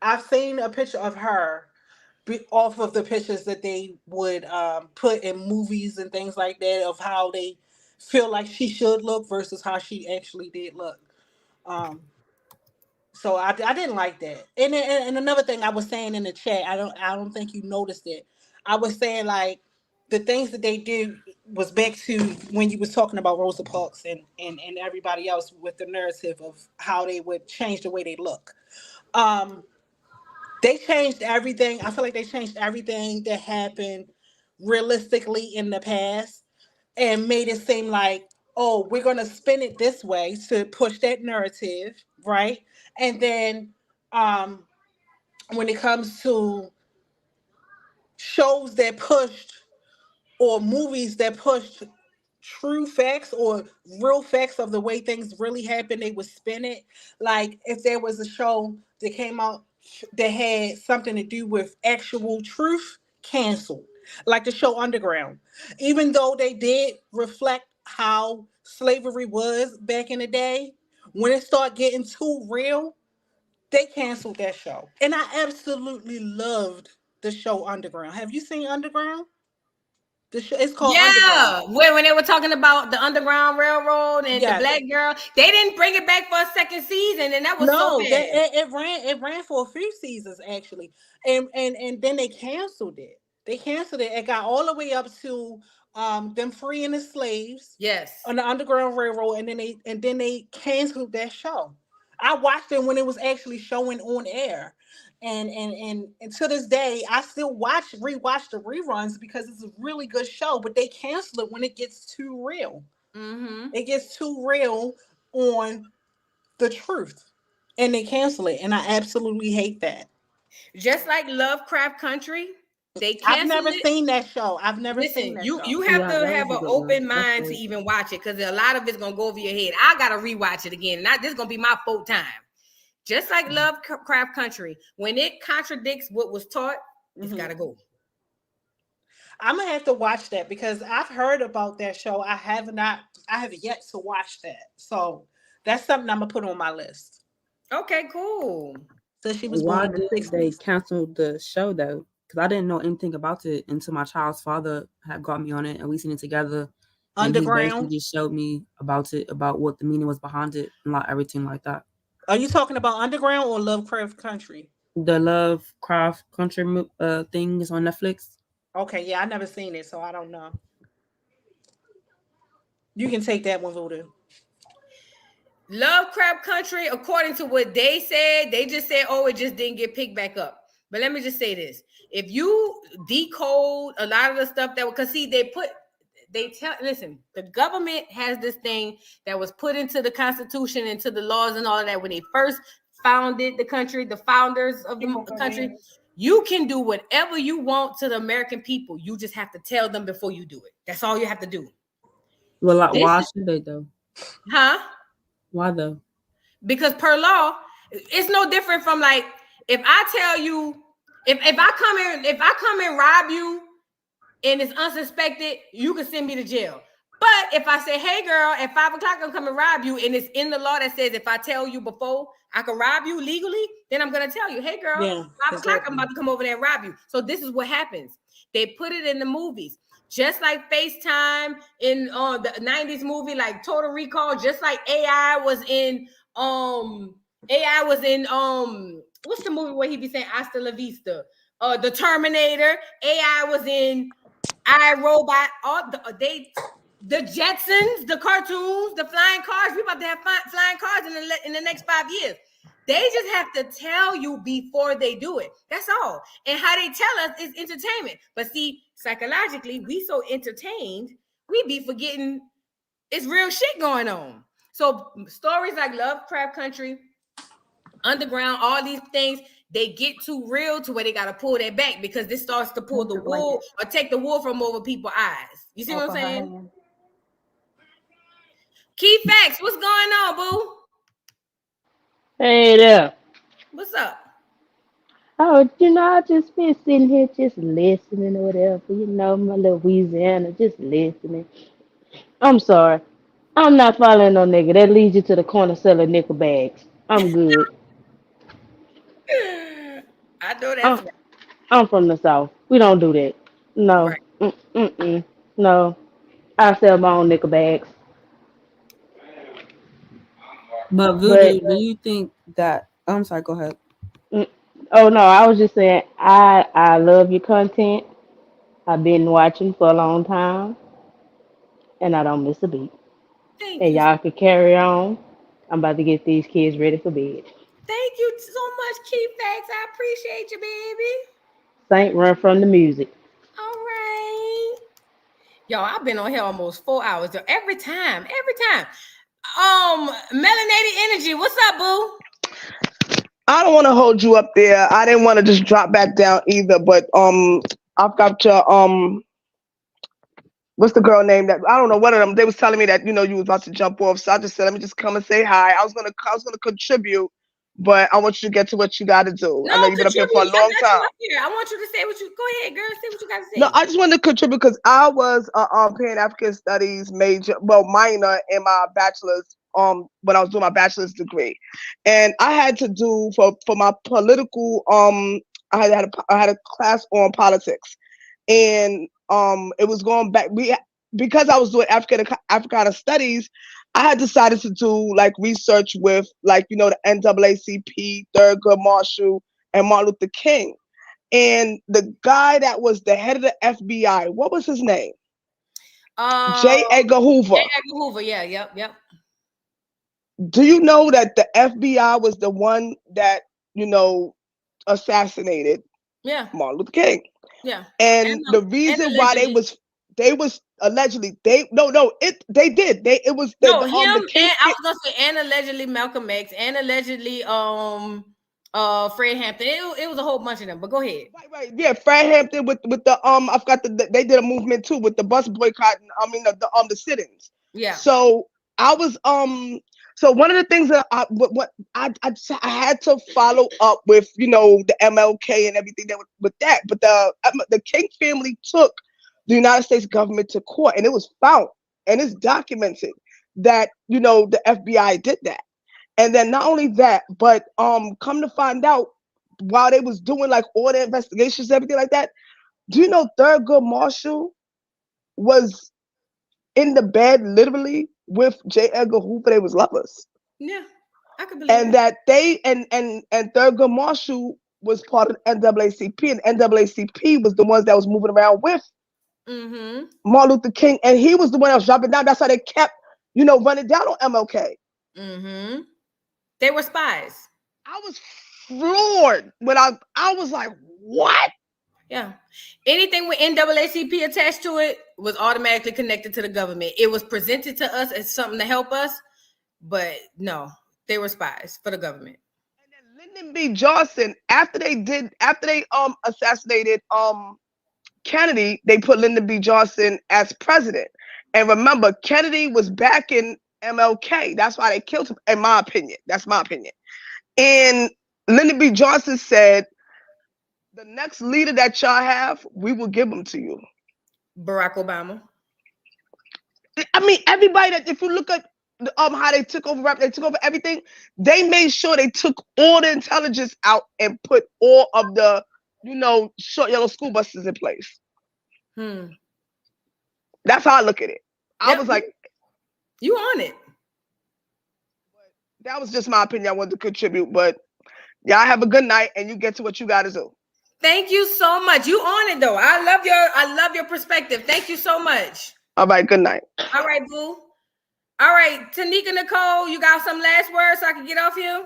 I've seen a picture of her off of the pictures that they would put in movies and things like that, of how they feel like she should look versus how she actually did look. Um, so I didn't like that. And another thing I was saying in the chat, I don't think you noticed it. I was saying like the things that they did was back to when you was talking about Rosa Parks and everybody else with the narrative of how they would change the way they look. Um, they changed everything. I feel like they changed everything that happened realistically in the past and made it seem like, oh, we're gonna spin it this way to push that narrative, right? And then um when it comes to shows that pushed or movies that pushed true facts or real facts of the way things really happen, they would spin it. Like if there was a show that came out that had something to do with actual truth, canceled. Like the show Underground. Even though they did reflect how slavery was back in the day, when it started getting too real, they canceled that show. And I absolutely loved the show Underground. Have you seen Underground? The show, it's called Underground. Yeah, when they were talking about the Underground Railroad and the Yes. black girl, they didn't bring it back for a second season, and that was so No, bad. it ran for a few seasons actually, and then they canceled it. They canceled it. It got all the way up to them freeing the slaves Yes. on the Underground Railroad, and then they canceled that show. I watched it when it was actually showing on air, and to this day, I still rewatch the reruns because it's a really good show. But they cancel it when it gets too real. Mm-hmm. It gets too real on the truth and they cancel it, and I absolutely hate that. Just like Lovecraft Country, they I've canceled never it. seen that show. I've never seen Listen, that you show. have Yeah, to that have was a an good one. open That's mind to good. even watch it because a lot of it's gonna go over your head. I gotta rewatch it again. This is gonna be my fourth time. Just like Lovecraft Country, when it contradicts what was taught, it's gotta go. I'm gonna have to watch that because I've heard about that show. I have yet to watch that. So that's something I'm gonna put on my list. Okay, cool. So she was born Why in the did they 60s. cancel the show though? Because I didn't know anything about it until my child's father had got me on it, and we seen it together. And he basically Underground. just showed me about it, about what the meaning was behind it, and like everything like that. Are you talking about Underground or Lovecraft Country? The Lovecraft Country thing is on Netflix. Okay, yeah, I never seen it, so I don't know. You can take that one, Voodoo. Lovecraft Country, according to what they said, they just said, oh, it just didn't get picked back up. But let me just say this. If you decode a lot of the stuff that, because see, listen, the government has this thing that was put into the Constitution, into the laws and all of that when they first founded the country, the founders of the country. You can do whatever you want to the American people. You just have to tell them before you do it. That's all you have to do. Well, like, This why is, should they though? huh? Why though? Because per law, it's no different from like if I tell you, if I come and rob you and it's unsuspected, you can send me to jail. But if I say, hey girl, at 5 o'clock I'm coming rob you, and it's in the law that says if I tell you before I can rob you legally, then I'm gonna tell you, hey girl, Yeah, 5 o'clock I'm about to come over there and rob you. So this is what happens. They put it in the movies. Just like FaceTime in the 90s movie, like Total Recall, just like AI was in what's the movie where he be saying hasta la vista? The Terminator. AI was in I Robot. The Jetsons, the cartoons, the flying cars. We about to have flying cars in the next 5 years. They just have to tell you before they do it. That's all. And how they tell us is entertainment. But see, psychologically, we so entertained, we be forgetting it's real shit going on. So stories like Lovecraft Country, Underground, all these things, they get too real to where they got to pull that back because this starts to pull the wool or take the wool from over people's eyes. You see what I'm saying? Key facts, what's going on, boo? Hey there. What's up? Oh, I just been sitting here just listening or whatever. My little Louisiana, just listening. I'm sorry. I'm not following no nigga. That leads you to the corner selling nickel bags. I'm good. I know that's I'm, right. I'm from the South. We don't do that. No. Right. Mm-mm. No. I sell my own nickel bags. But But Voodoo, do you think that? I'm sorry. Go ahead. mm, oh no, I was just saying I love your content. I've been watching for a long time, and I don't miss a beat. Thank And you. y'all can carry on. I'm about to get these kids ready for bed. Thank you so much, Key Facts. I appreciate you, baby. Saint run from the music. All right. Yo, I've been on here almost 4 hours. Yo, every time. Melanated Energy, what's up, boo? I don't want to hold you up there. I didn't want to just drop back down either, but I've got your what's the girl name that I don't know, one of them, they was telling me that you was about to jump off, so I just said let me just come and say hi. I was gonna contribute, but I want you to get to what you got to do. No, I know you've been up here for a contribute. I long got you time. up here. I want you to say what you go ahead, girl. Say what you got to No, say. I just wanted to contribute because I was Pan African Studies major, minor in my bachelor's when I was doing my bachelor's degree, and I had to do for my political I had a class on politics, and it was going back because I was doing Africana studies. I had decided to do like research with like the NAACP, Thurgood Marshall, and Martin Luther King. And the guy that was the head of the FBI, what was his name? J. Edgar Hoover. J. Edgar Hoover, yeah, yep. Do you know that the FBI was the one that, assassinated Martin Luther King? Yeah. And the reason why they was allegedly they did. It was him the King. and I was gonna say and allegedly Malcolm X and allegedly Fred Hampton. It was a whole bunch of them, but go ahead. Right. Yeah, Fred Hampton with the I forgot they did a movement too with the bus boycott. The sit-ins. Yeah. So I was so one of the things that I had to follow up with the MLK and everything with that, but the King family took the United States government to court, and it was found and it's documented that the FBI did that. And then not only that, but come to find out, while they was doing like all the investigations and everything like that, do you know Thurgood Marshall was in the bed literally with J. Edgar Hoover? They was lovers. Yeah, I could believe and that they and Thurgood Marshall was part of NAACP, and NAACP was the ones that was moving around with Martin Luther King, and he was the one that was dropping down. That's how they kept, running down on MLK. They were spies. I was floored when I was like, what? Yeah. Anything with NAACP attached to it was automatically connected to the government. It was presented to us as something to help us, but no, they were spies for the government. And then Lyndon B. Johnson, after they assassinated Kennedy, they put Lyndon B. Johnson as president. And remember, Kennedy was backing MLK. That's why they killed him, in my opinion. That's my opinion. And Lyndon B. Johnson said, the next leader that y'all have, we will give them to you. Barack Obama. I mean, everybody that, if you look at how they took over everything, they made sure they took all the intelligence out and put all of the, short yellow school buses in place. That's how I look at it. I was like, you on it. That was just my opinion. I wanted to contribute, but y'all have a good night and you get to what you got to do. Thank you so much. You on it though. I love your perspective. Thank you so much. All right, good night. All right, boo. All right, Tanika Nicole, you got some last words so I can get off you?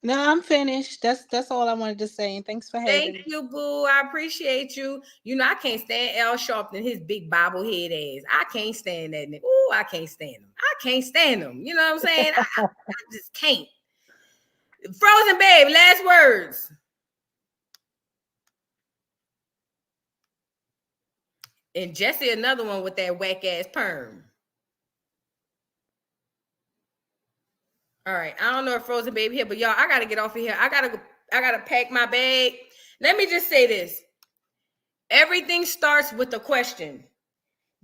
No, I'm finished. That's all I wanted to say. And thanks for having me. Thank you, boo. I appreciate you. I can't stand Al Sharpton, his big bobblehead ass. I can't stand that nigga. Ooh, I can't stand him. I can't stand him. You know what I'm saying? I just can't. Frozen Babe, last words. And Jesse, another one with that whack ass perm. All right, I don't know if Frozen Babe here, but y'all, I gotta get off of here. I gotta pack my bag. Let me just say this: everything starts with a question.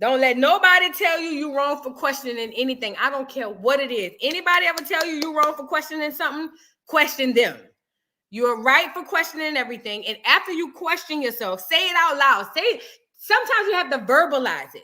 Don't let nobody tell you you're wrong for questioning anything. I don't care what it is. Anybody ever tell you you're wrong for questioning something? Question them. You're right for questioning everything. And after you question yourself, say it out loud. Say it. Sometimes you have to verbalize it.